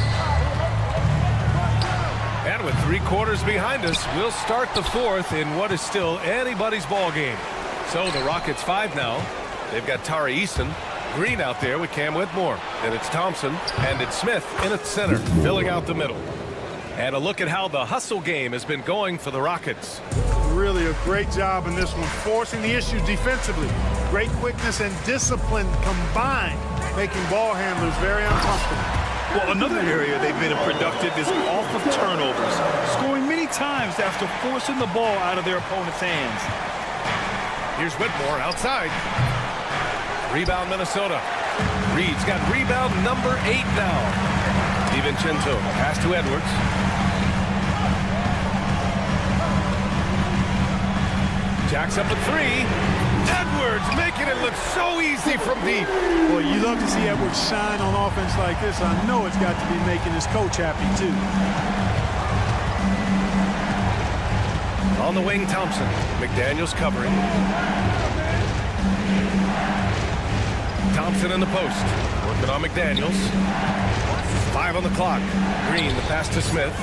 And with 3 quarters behind us, we'll start the fourth in what is still anybody's ball game. So the Rockets 5 now. They've got Tari Eason. Green out there with Cam Whitmore. Then it's Thompson, and it's Smith in at center, filling out the middle. And a look at how the hustle game has been going for the Rockets. Really a great job in this one, forcing the issues defensively. Great quickness and discipline combined, making ball handlers very uncomfortable. Well, another area they've been productive is off of turnovers, scoring many times after forcing the ball out of their opponent's hands. Here's Whitmore outside. Rebound Minnesota. Reed's got rebound number 8 now. DiVincenzo pass to Edwards. Jacks up a 3. Edwards making it look so easy from deep. Boy, you love to see Edwards shine on offense like this. I know it's got to be making his coach happy, too. On the wing, Thompson. McDaniels covering. Thompson in the post. Working on McDaniels. 5 on the clock. Green, the pass to Smith.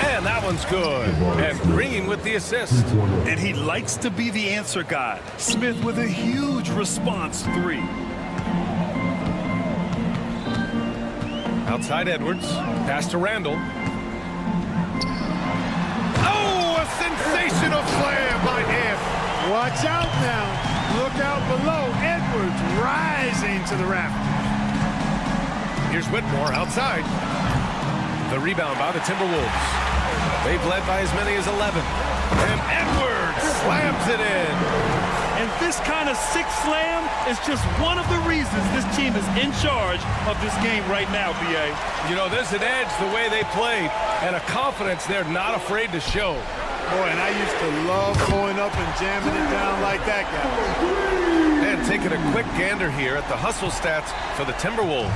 And that one's good. And Green with the assist. And he likes to be the answer guy. Smith with a huge response 3. Outside Edwards. Pass to Randall. Oh, a sensational slam by him. Watch out now. Look out below. Edwards rising to the rafters. Here's Whitmore outside. The rebound by the Timberwolves. They've led by as many as 11. And Edwards slams it in. And this kind of sick slam is just one of the reasons this team is in charge of this game right now, B.A. You know, there's an edge the way they played and a confidence they're not afraid to show. Boy, and I used to love going up and jamming it down like that guy. And taking a quick gander here at the hustle stats for the Timberwolves.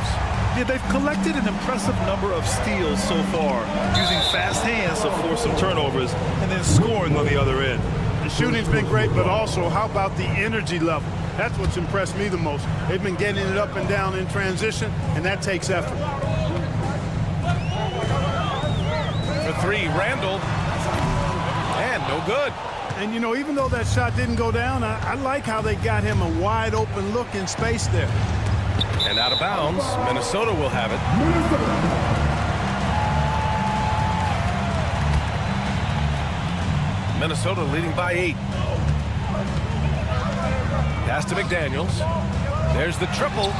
Yeah, they've collected an impressive number of steals so far, using fast hands to force some turnovers and then scoring on the other end. The shooting's been great, but also how about the energy level? That's what's impressed me the most. They've been getting it up and down in transition, and that takes effort. For 3, Randall. And no good. And, you know, even though that shot didn't go down, I like how they got him a wide open look in space there. And out of bounds, Minnesota will have it. Minnesota leading by 8. Pass to McDaniels. There's the triple.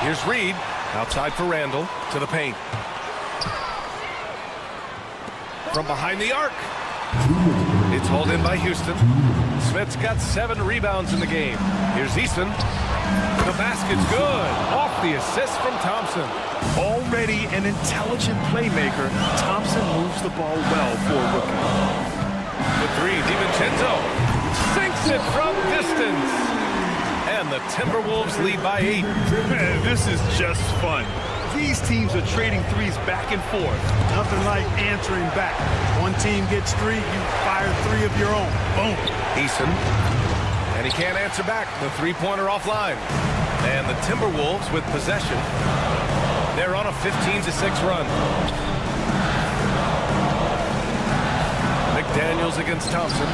Here's Reed. Outside for Randall. To the paint. From behind the arc. It's hauled in by Houston. Smith's got 7 rebounds in the game. Here's Eason. The basket's good. Off the assist from Thompson. Already an intelligent playmaker, Thompson moves the ball well for a rookie. The 3, DiVincenzo sinks it from distance. And the Timberwolves lead by 8. Man, this is just fun. These teams are trading threes back and forth. Nothing like answering back. One team gets 3, you fire 3 of your own. Boom. Eason. And he can't answer back. The 3-pointer offline. And the Timberwolves with possession. They're on a 15-6 run. McDaniels against Thompson.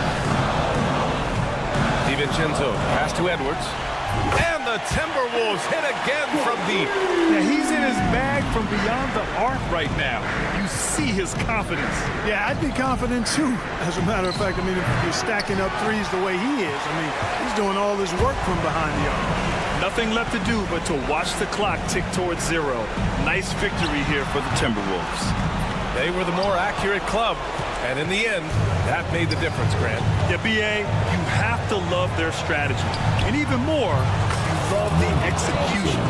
DiVincenzo. Pass to Edwards. And the Timberwolves hit again from deep. Now he's in his bag from beyond the arc right now. You see his confidence. Yeah, I'd be confident too. As a matter of fact, I mean, if you're stacking up threes the way he is, I mean, he's doing all his work from behind the arc. Nothing left to do but to watch the clock tick towards 0. Nice victory here for the Timberwolves. They were the more accurate club. And in the end, that made the difference, Grant. Yeah, B.A., you have to love their strategy. And even more, you love the execution.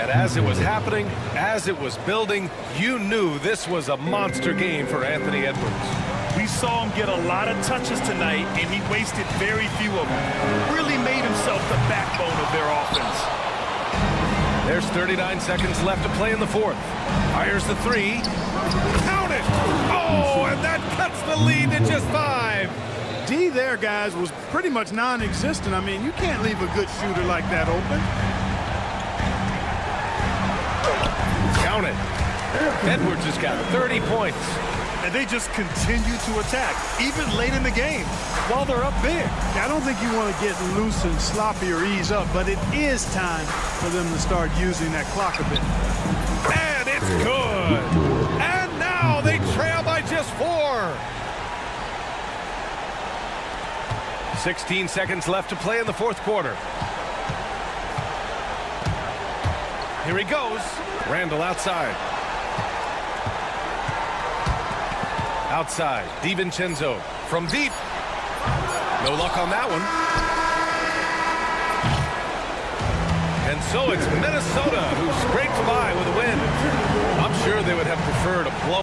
And as it was happening, as it was building, you knew this was a monster game for Anthony Edwards. We saw him get a lot of touches tonight, and he wasted very few of them. Really made himself the backbone of their offense. There's 39 seconds left to play in the 4th. Fires the 3. Count it! Oh, and that cuts the lead to just 5. D there, guys, was pretty much non-existent. I mean, you can't leave a good shooter like that open. Count it. Edwards has got 30 points. And they just continue to attack, even late in the game, while they're up big. I don't think you want to get loose and sloppy or ease up, but it is time for them to start using that clock a bit. And it's good. And now they trail by just 4. 16 seconds left to play in the 4th quarter. Here he goes. Randall outside. Outside, DiVincenzo from deep. No luck on that one. And so it's Minnesota who scrapes by with a win. I'm sure they would have preferred a blow.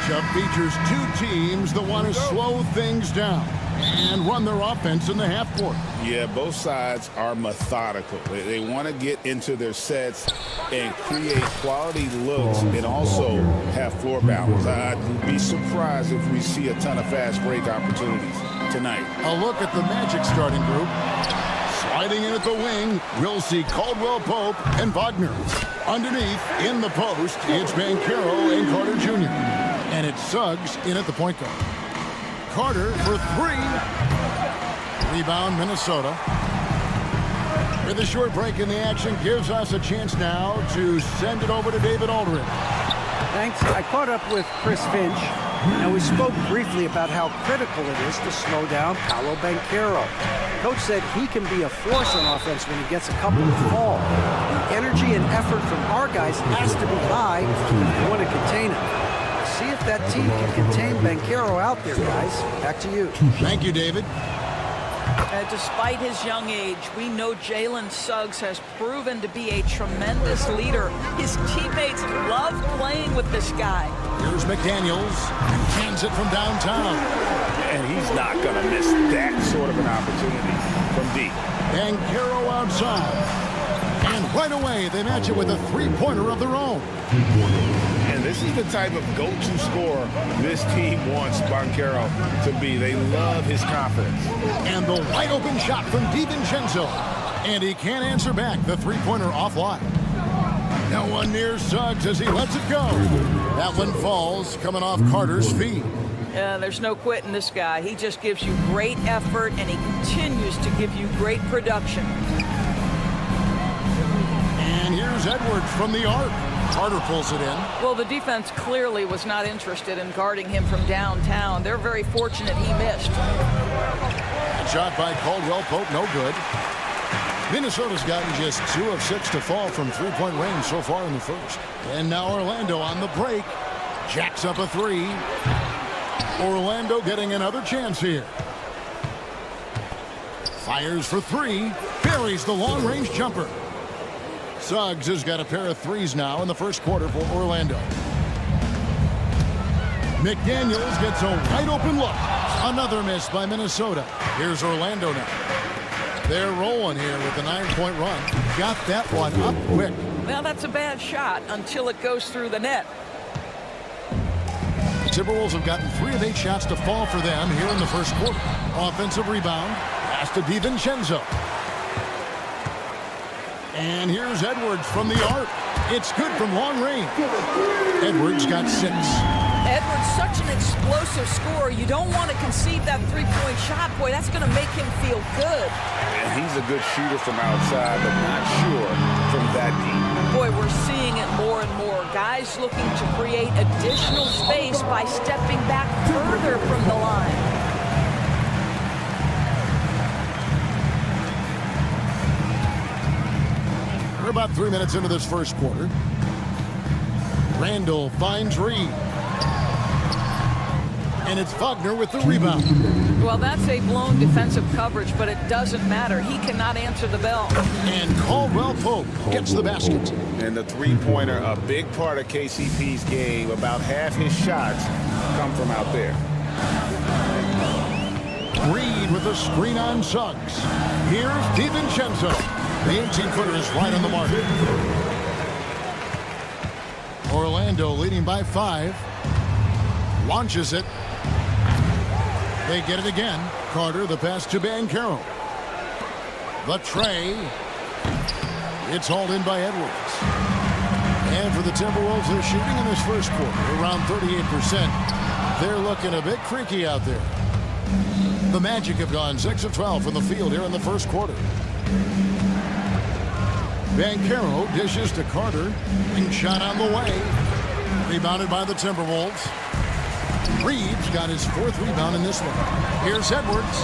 matchup features two teams that want to slow things down and run their offense in the half court. Yeah, both sides are methodical. They want to get into their sets and create quality looks and also have floor balance. I'd be surprised if we see a ton of fast break opportunities tonight. A look at the Magic starting group. Sliding in at the wing, we'll see Caldwell Pope and Wagner. Underneath, in the post, it's Banchero and Carter Jr. And it's Suggs in at the point guard. Carter for three. Rebound, Minnesota. With a short break in the action, gives us a chance now to send it over to David Aldridge. Thanks. I caught up with Chris Finch, and we spoke briefly about how critical it is to slow down Paolo Banchero. Coach said he can be a force on offense when he gets a couple to fall. The energy and effort from our guys has to be high if we want to contain him. See if that team can contain Banchero out there, guys. Back to you. Thank you, David. Despite his young age, we know Jalen Suggs has proven to be a tremendous leader. His teammates love playing with this guy. Here's McDaniels. Hands it from downtown. And he's not going to miss that sort of an opportunity from deep. Banchero outside. And right away, they match it with a three-pointer of their own. And this is the type of go-to scorer this team wants Banchero to be. They love his confidence. And the wide-open shot from DiVincenzo. And he can't answer back. The three-pointer offline. No one near Suggs as he lets it go. That one falls, coming off Carter's feet. There's no quitting this guy. He just gives you great effort, and he continues to give you great production. And here's Edwards from the arc. Carter pulls it in. Well, the defense clearly was not interested in guarding him from downtown. They're very fortunate he missed. A shot by Caldwell Pope, no good. Minnesota's gotten just 2 of 6 to fall from three-point range so far in the first. And now Orlando on the break. Jacks up a three. Orlando getting another chance here. Fires for three. Buries the long-range jumper. Suggs has got a pair of threes now in the first quarter for Orlando. McDaniels gets a wide-open look. Another miss by Minnesota. Here's Orlando now. They're rolling here with a 9-point run. Got that one up quick. Well, that's a bad shot until it goes through the net. The Timberwolves have gotten 3 of 8 shots to fall for them here in the first quarter. Offensive rebound. Pass to DiVincenzo. And here's Edwards from the arc. It's good from long range. Edwards got 6. Edwards, such an explosive scorer. You don't want to concede that three-point shot. Boy, that's going to make him feel good. And he's a good shooter from outside, but not sure from that deep. Boy, we're seeing it more and more. Guys looking to create additional space by stepping back further from the line. We're about 3 minutes into this first quarter. Randall finds Reed. And it's Wagner with the rebound. Well, that's a blown defensive coverage, but it doesn't matter. He cannot answer the bell. And Caldwell Pope gets the basket. And the three-pointer, a big part of KCP's game. About half his shots come from out there. Reed with a screen on Suggs. Here's DiVincenzo. The 18-footer is right on the mark. Orlando leading by 5. Launches it. They get it again. Carter, the pass to Banchero. The tray. It's hauled in by Edwards. And for the Timberwolves, they're shooting in this first quarter around 38%. They're looking a bit creaky out there. The Magic have gone 6 of 12 from the field here in the first quarter. Banchero dishes to Carter. And shot on the way. Rebounded by the Timberwolves. Reeves got his 4th rebound in this one. Here's Edwards.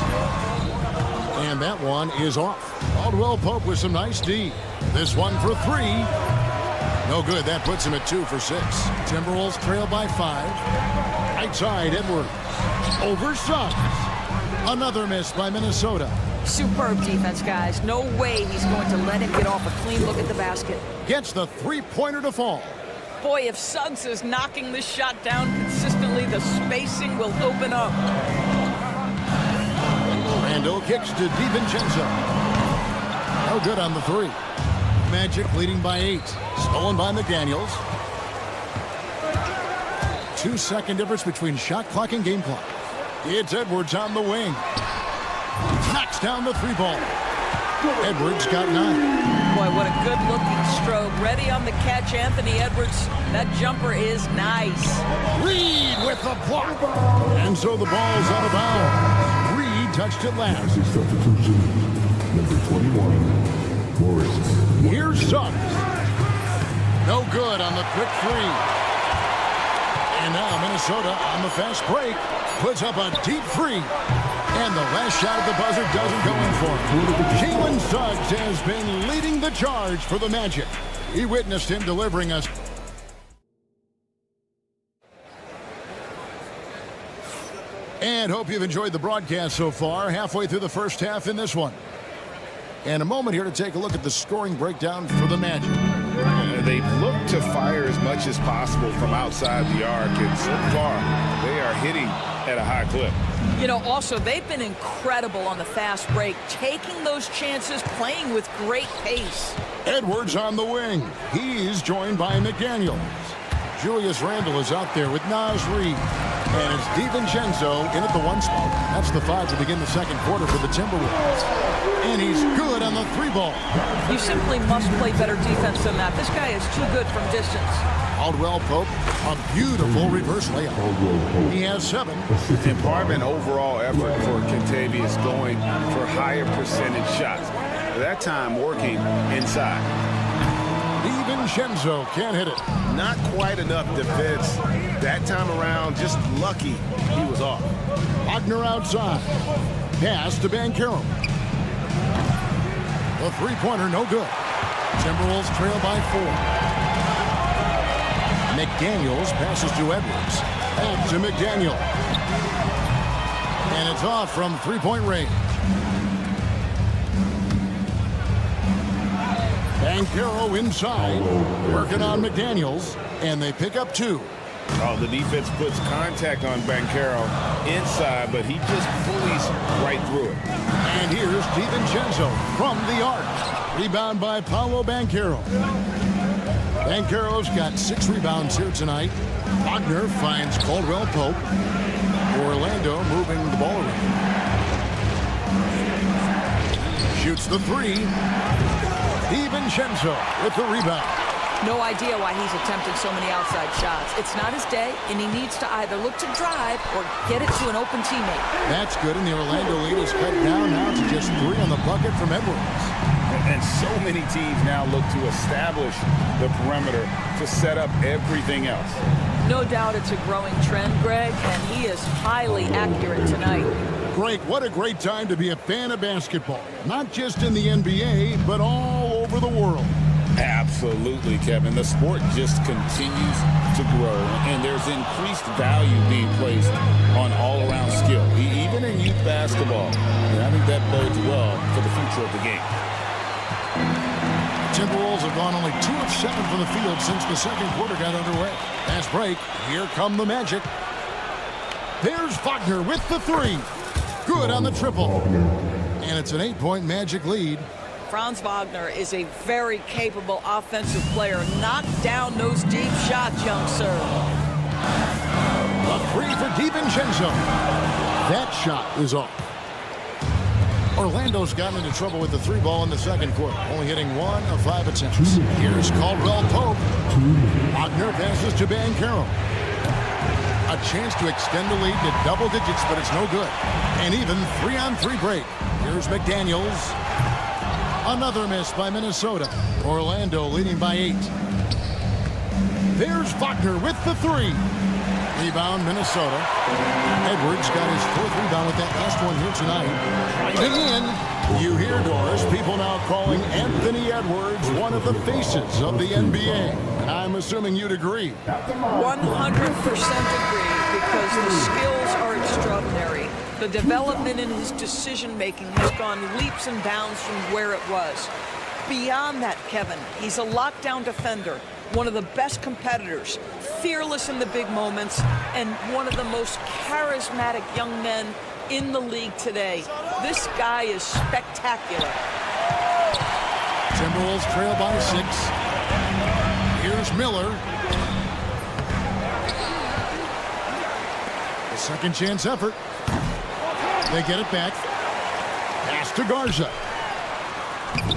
And that one is off. Caldwell Pope with some nice D. This one for 3. No good. That puts him at 2 for 6. Timberwolves trail by 5. Right side, Edwards. Over Suggs. Another miss by Minnesota. Superb defense, guys. No way he's going to let him get off a clean look at the basket. Gets the three-pointer to fall. Boy, if Suggs is knocking this shot down consistently suddenly the spacing will open up. Orlando kicks to DiVincenzo. No good on the three. Magic leading by 8. Stolen by McDaniels. 2-second difference between shot clock and game clock. It's Edwards on the wing. Knocks down the 3-ball. Edwards got 9. Boy, what a good-looking stroke. Ready on the catch, Anthony Edwards. That jumper is nice. Reed with the block. And so the ball's out of bounds. Reed touched it last. Substitution, number 21, Morris. Here's Suggs. No good on the quick three. And now Minnesota on the fast break puts up a deep three. And the last shot at the buzzer doesn't go in for him. Jalen Suggs has been leading the charge for the Magic. We witnessed him delivering us. And hope you've enjoyed the broadcast so far. Halfway through the first half in this one. And a moment here to take a look at the scoring breakdown for the Magic. They've looked to fire as much as possible from outside the arc, and so far they are hitting at a high clip. You know, also, they've been incredible on the fast break, taking those chances, playing with great pace. Edwards on the wing. He's joined by McDaniels. Julius Randle is out there with Naz Reid. And it's DiVincenzo in at the 1 spot. That's the 5 to begin the second quarter for the Timberwolves. And he's good on the 3-ball. You simply must play better defense than that. This guy is too good from distance. Caldwell Pope, a beautiful reverse layup. He has 7. Department overall effort for Kentavious going for higher percentage shots. That time working inside. DiVincenzo can't hit it. Not quite enough defense. That time around, just lucky he was off. Wagner outside. Pass to Banchero. The 3-pointer, no good. Timberwolves trail by 4. McDaniels passes to Edwards. Back to McDaniel. And it's off from 3-point range. Banchero inside. Working on McDaniels. And they pick up 2. Oh, the defense puts contact on Banchero inside, but he just bullies right through it. And here's DiVincenzo from the arc. Rebound by Paolo Banchero. Banchero's got 6 rebounds here tonight. Wagner finds Caldwell Pope. Orlando moving the ball around. Shoots the 3. DiVincenzo with the rebound. No idea why he's attempting so many outside shots. It's not his day, and he needs to either look to drive or get it to an open teammate. That's good, and the Orlando lead is cut down now to just 3 on the bucket from Edwards. And so many teams now look to establish the perimeter to set up everything else. No doubt it's a growing trend, Greg, and he is highly accurate tonight. Greg, what a great time to be a fan of basketball. Not just in the NBA, but all over the world. Absolutely, Kevin. The sport just continues to grow, and there's increased value being placed on all-around skill, even in youth basketball. And I think that bodes well for the future of the game. Timberwolves have gone only 2 of 7 from the field since the second quarter got underway. Fast break. Here come the Magic. There's Wagner with the 3. Good on the triple. And it's an 8-point Magic lead. Franz Wagner is a very capable offensive player. Knock down those deep shots, young sir. A 3 for DiVincenzo. That shot is off. Orlando's gotten into trouble with the 3-ball in the second quarter, only hitting 1 of 5 attempts. Here's Caldwell Pope. Wagner passes to Banchero. A chance to extend the lead to double digits, but it's no good. And even 3-on-3 break. Here's McDaniels. Another miss by Minnesota. Orlando leading by 8. There's Wagner with the 3. Rebound, Minnesota. Edwards got his 4th rebound with that last one here tonight. Driving in. You hear, Doris, people now calling Anthony Edwards one of the faces of the NBA. And I'm assuming you'd agree. 100% agree, because the skills are extraordinary. The development in his decision-making has gone leaps and bounds from where it was. Beyond that, Kevin, he's a lockdown defender. one of the best competitors, fearless in the big moments, and one of the most charismatic young men in the league today. This guy is spectacular. Timberwolves trail by 6. Here's Miller. A second chance effort. They get it back. Pass to Garza.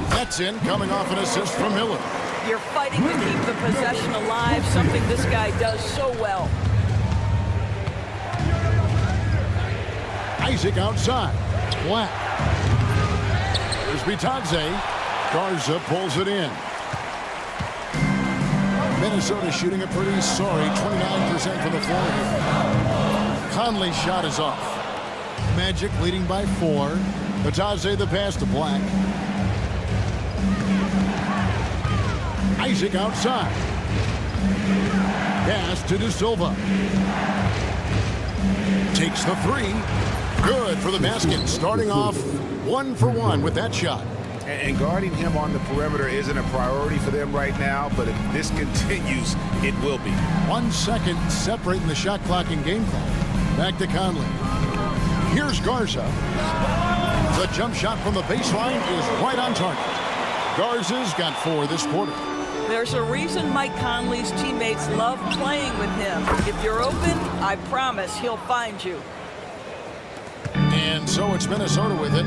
That's in, coming off an assist from Miller. You're fighting to keep the possession alive, something this guy does so well. Isaac outside. Black. Here's Bitadze. Garza pulls it in. Minnesota shooting a pretty sorry 29% from the floor here. Conley's shot is off. Magic leading by 4. Bitadze the pass to Black. Isaac outside. Pass to De Silva. Takes the 3. Good for the basket. Starting off 1 for 1 with that shot. And guarding him on the perimeter isn't a priority for them right now, but if this continues, it will be. 1 second separating the shot clock and game clock. Back to Conley. Here's Garza. The jump shot from the baseline is right on target. Garza's got 4 this quarter. There's a reason Mike Conley's teammates love playing with him. If you're open, I promise he'll find you. And so it's Minnesota with it.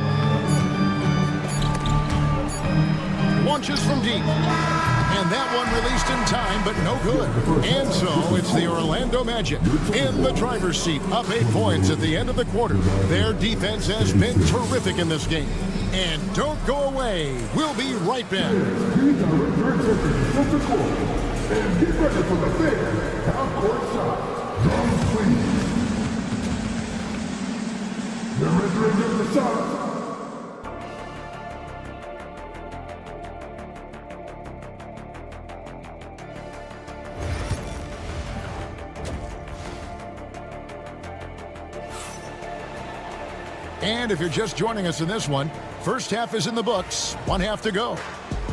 Launches from deep. And that one released in time, but no good. And so it's the Orlando Magic in the driver's seat, up 8 points at the end of the quarter. Their defense has been terrific in this game. And don't go away. We'll be right back. These are return tickets from the court. And get ready for the big half-court shot. Drums, please. They're entering the shot. And if you're just joining us in this one, first half is in the books, 1 half to go.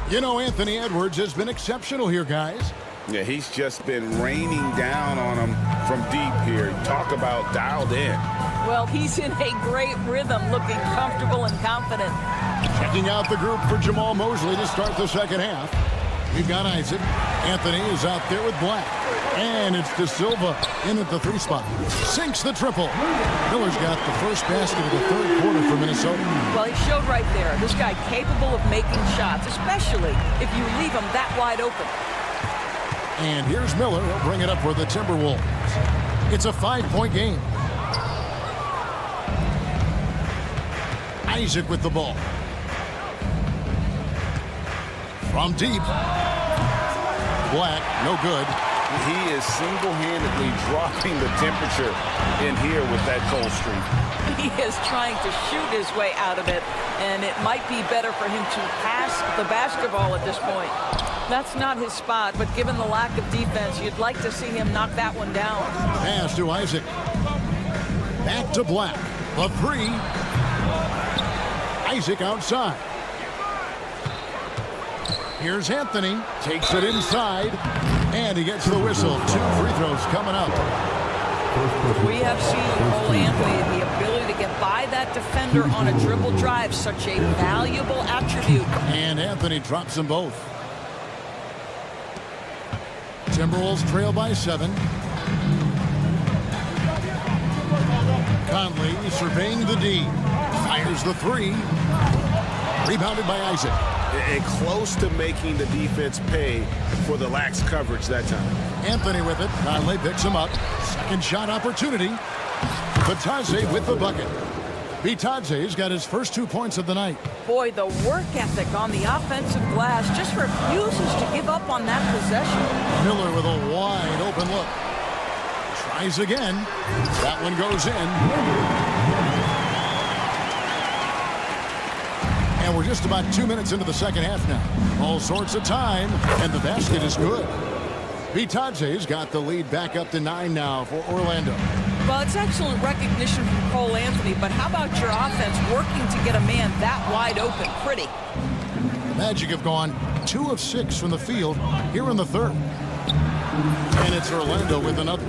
You know, Anthony Edwards has been exceptional here, guys. Yeah, he's just been raining down on them from deep here. Talk about dialed in. Well, he's in a great rhythm, looking comfortable and confident. Checking out the group for Jamal Mosley to start the second half. We've got Isaac. Anthony is out there with Black. And it's De Silva in at the 3 spot. Sinks the triple. Miller's got the first basket of the third quarter for Minnesota. Well, he showed right there. This guy capable of making shots, especially if you leave him that wide open. And here's Miller. He'll bring it up for the Timberwolves. It's a 5-point game. Isaac with the ball. From deep. Black, no good. He is single-handedly dropping the temperature in here with that cold streak. He is trying to shoot his way out of it, and it might be better for him to pass the basketball at this point. That's not his spot, but given the lack of defense, you'd like to see him knock that one down. Pass to Isaac. Back to Black. A 3. Isaac outside. Here's Anthony. Takes it inside. And he gets the whistle. 2 free throws coming up. We have seen Cole Anthony, the ability to get by that defender on a dribble drive, such a valuable attribute. And Anthony drops them both. Timberwolves trail by 7. Conley surveying the D. Fires the 3. Rebounded by Isaac. And close to making the defense pay for the lax coverage that time. Anthony with it. Conley picks him up. Second shot opportunity. Bitadze with the bucket. Bitadze's got his first 2 points of the night. Boy, the work ethic on the offensive glass just refuses to give up on that possession. Miller with a wide open look. Tries again. That one goes in. And we're just about 2 minutes into the second half now. All sorts of time, and the basket is good. Bitadze's got the lead back up to 9 now for Orlando. Well, it's excellent recognition from Cole Anthony, but how about your offense working to get a man that wide open? Pretty. The Magic have gone 2 of 6 from the field here in the third. And it's Orlando with another.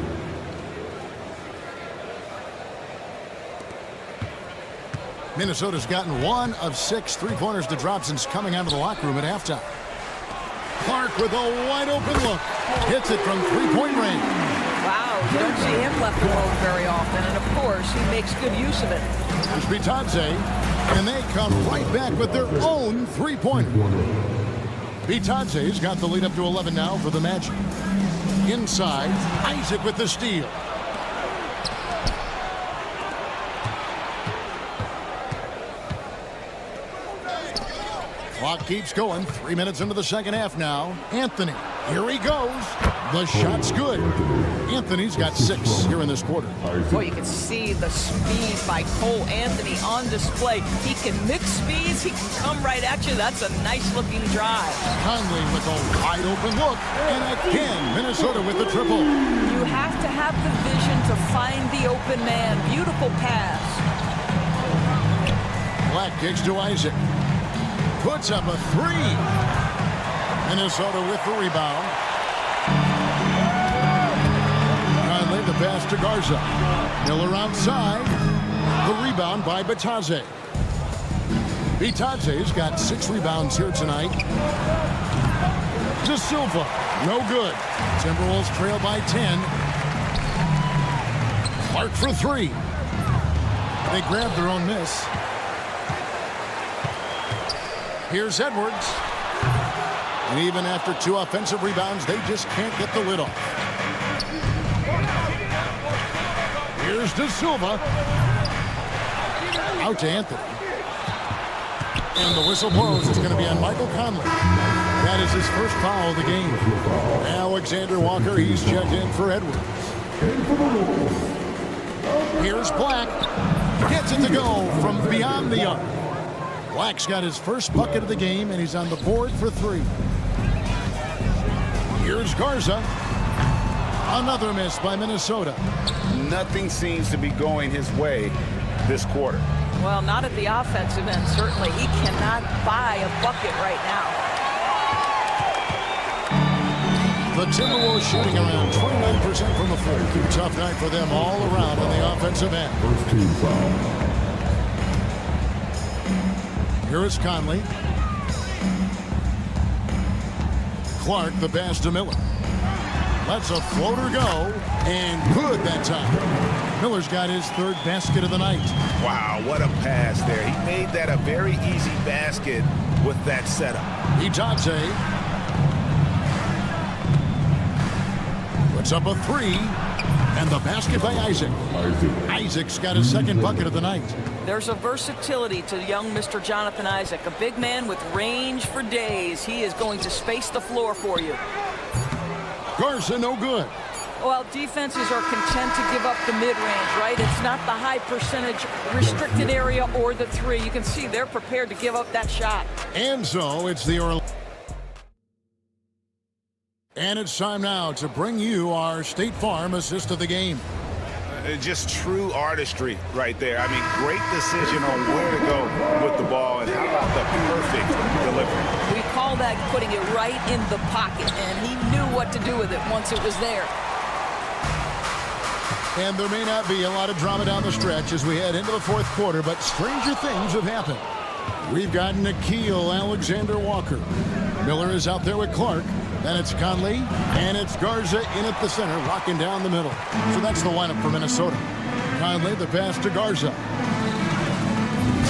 Minnesota's gotten 1 of 6 three-pointers to drop since coming out of the locker room at halftime. Clark with a wide-open look. Hits it from three-point range. Wow, you don't see him left alone very often, and of course, he makes good use of it. There's Bitadze, and they come right back with their own three-pointer. Bitadze's got the lead up to 11 now for the Magic. Inside, Isaac with the steal. Clock keeps going. 3 minutes into the second half now. Anthony, here he goes. The shot's good. Anthony's got 6 here in this quarter. Boy, you can see the speed by Cole Anthony on display. He can mix speeds. He can come right at you. That's a nice-looking drive. Conley with a wide-open look. And again, Minnesota with the triple. You have to have the vision to find the open man. Beautiful pass. Black kicks to Isaac. Puts up a 3. Minnesota with the rebound. Conley the pass to Garza. Miller outside. The rebound by Bitadze. Bitadze's got 6 rebounds here tonight. De Silva, no good. Timberwolves trail by 10. Clark for 3. They grab their own miss. Here's Edwards. And even after 2 offensive rebounds, they just can't get the lid off. Here's De Silva. Out to Anthony. And the whistle blows. It's going to be on Michael Conley. That is his first foul of the game. Alexander Walker, he's checked in for Edwards. Here's Black. Gets it to go from beyond the arc. Black's got his first bucket of the game, and he's on the board for 3. Here's Garza. Another miss by Minnesota. Nothing seems to be going his way this quarter. Well, not at the offensive end, certainly. He cannot buy a bucket right now. The Timberwolves shooting around 29% from the floor. Tough night for them all around on the offensive end. First team foul. Here is Conley. Clark, the pass to Miller. Lets a floater go, and good that time. Miller's got his 3rd basket of the night. Wow, what a pass there. He made that a very easy basket with that setup. Bitadze puts up a 3, and the basket by Isaac. Isaac's got his 2nd bucket of the night. There's a versatility to young Mr. Jonathan Isaac, a big man with range for days. He is going to space the floor for you. Garza, no good. Well, defenses are content to give up the mid-range, right? It's not the high percentage restricted area or the 3. You can see they're prepared to give up that shot. And so it's the Orlando. And it's time now to bring you our State Farm assist of the game. Just true artistry right there. I mean, great decision on where to go with the ball, and how about the perfect delivery. We call that putting it right in the pocket, and he knew what to do with it once it was there. And there may not be a lot of drama down the stretch as we head into the 4th quarter, but stranger things have happened. We've got Nickeil Alexander-Walker. Miller is out there with Clark. Then it's Conley, and it's Garza in at the center, locking down the middle. So that's the lineup for Minnesota. Conley, the pass to Garza.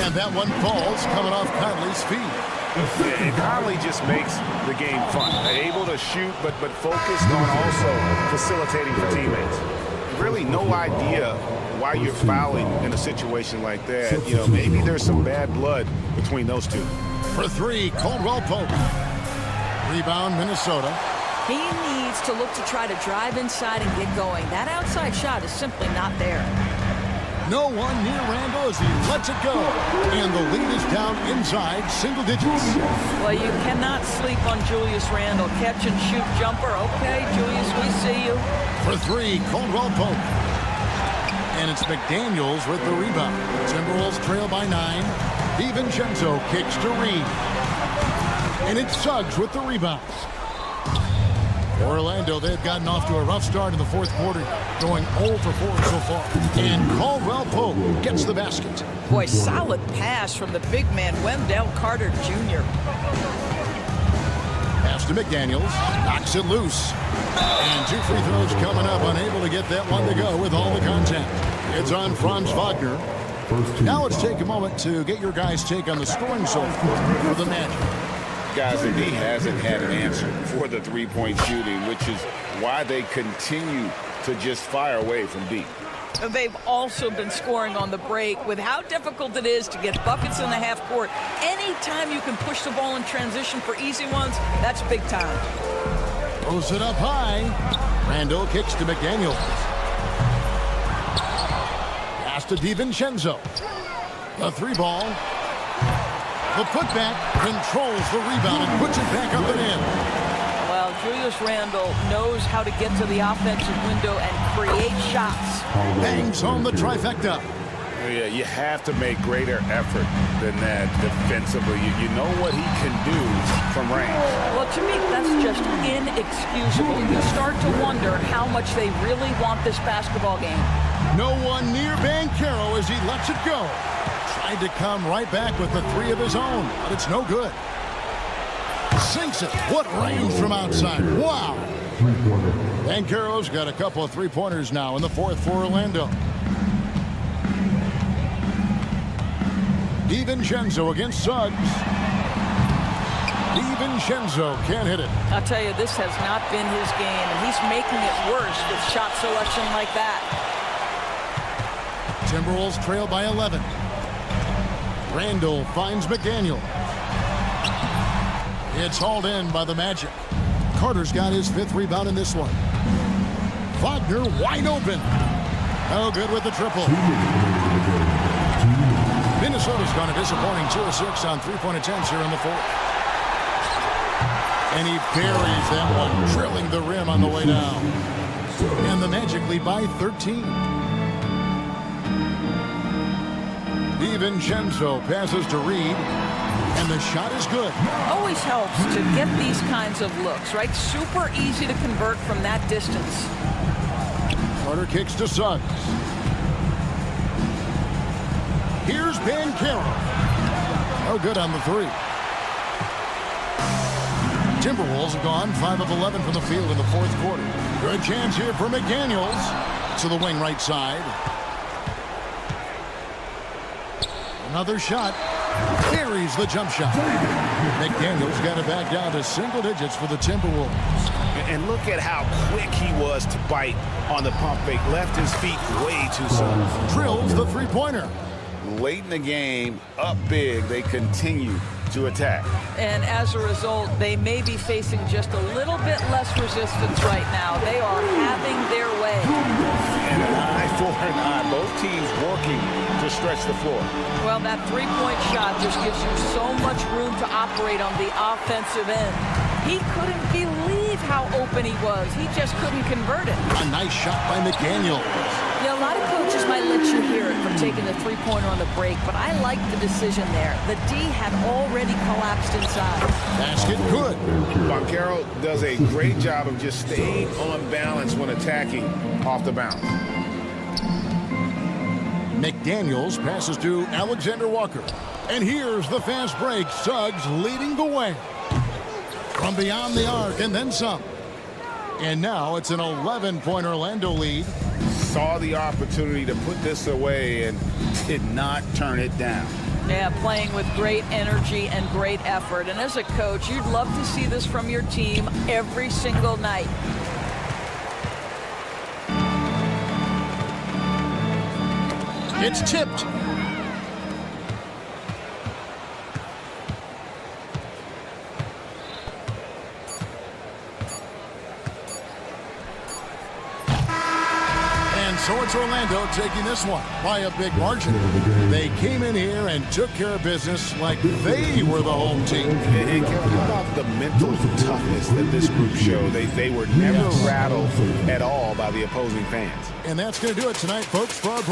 And that one falls, coming off Conley's feet. And Conley just makes the game fun. Able to shoot, but focused on also facilitating for teammates. Really no idea why you're fouling in a situation like that. You know, maybe there's some bad blood between those two. For 3, Caldwell Pope. Rebound, Minnesota. He needs to look to try to drive inside and get going. That outside shot is simply not there. No one near Randall as he lets it go. And the lead is down inside single digits. Well, you cannot sleep on Julius Randle. Catch and shoot jumper. Okay, Julius, we see you. For 3, Caldwell Pope. And it's McDaniels with the rebound. Timberwolves trail by 9. DiVincenzo kicks to Reed. And it's Suggs with the rebounds. Orlando, they've gotten off to a rough start in the fourth quarter, going 0 for 4 so far. And Caldwell Pope gets the basket. Boy, solid pass from the big man, Wendell Carter Jr. Pass to McDaniels, knocks it loose. And 2 free throws coming up, unable to get that one to go with all the contact. It's on Franz Wagner. Now let's take a moment to get your guys' take on the scoring so far for the Magic. Guys, the D hasn't had an answer for the three-point shooting, which is why they continue to just fire away from deep. And they've also been scoring on the break with how difficult it is to get buckets in the half court. Anytime you can push the ball in transition for easy ones, that's big time. Throws it up high. Randall kicks to McDaniels. Pass to DiVincenzo. The 3-ball. The putback controls the rebound and puts it back up and in. Well, Julius Randle knows how to get to the offensive window and create shots. Bangs on the trifecta. Yeah, you have to make greater effort than that defensively. You know what he can do from range. Well, to me, that's just inexcusable. You start to wonder how much they really want this basketball game. No one near Banchero as he lets it go. Tried to come right back with the 3 of his own, but it's no good. Sinks it. What range from outside. Wow. Banchero's got a couple of 3-pointers now in the fourth for Orlando. DiVincenzo against Suggs. DiVincenzo can't hit it. I'll tell you, this has not been his game, and he's making it worse with shot selection like that. Timberwolves trail by 11. Randall finds McDaniel. It's hauled in by the Magic. Carter's got his 5th rebound in this one. Wagner wide open. No good with the triple. Minnesota's gone a disappointing 2 of 6 on 3-point attempts here in the fourth. And he buries that one, drilling the rim on the way down. And the Magic lead by 13. DiVincenzo passes to Reed, and the shot is good. Always helps to get these kinds of looks, right? Super easy to convert from that distance. Carter kicks to Suggs. Here's Banchero. No good on the 3. Timberwolves have gone 5 of 11 from the field in the fourth quarter. Good chance here for McDaniels to the wing right side. Another shot. Carries the jump shot. McDaniels got it back down to single digits for the Timberwolves. And look at how quick he was to bite on the pump fake. Left his feet way too soon. Drills the 3-pointer. Late in the game, up big, they continue to attack. And as a result, they may be facing just a little bit less resistance right now. They are having their way. And an eye for an eye. Both teams working to stretch the floor. Well, that 3-point shot just gives you so much room to operate on the offensive end. He couldn't believe how open he was. He just couldn't convert it. A nice shot by McDaniel. You know, a lot of coaches might let you hear it from taking the 3-pointer on the break, but I like the decision there. The D had already collapsed inside. Basket good. Banchero does a great job of just staying on balance when attacking off the bounce. McDaniels passes to Alexander Walker. And here's the fast break. Suggs leading the way. From beyond the arc and then some. And now it's an 11-point Orlando lead. Saw the opportunity to put this away and did not turn it down. Yeah, playing with great energy and great effort. And as a coach, you'd love to see this from your team every single night. It's tipped. So it's Orlando taking this one by a big margin. They came in here and took care of business like they were the home team. And how about the mental toughness that this group showed? They were never rattled at all by the opposing fans. And that's going to do it tonight, folks, for our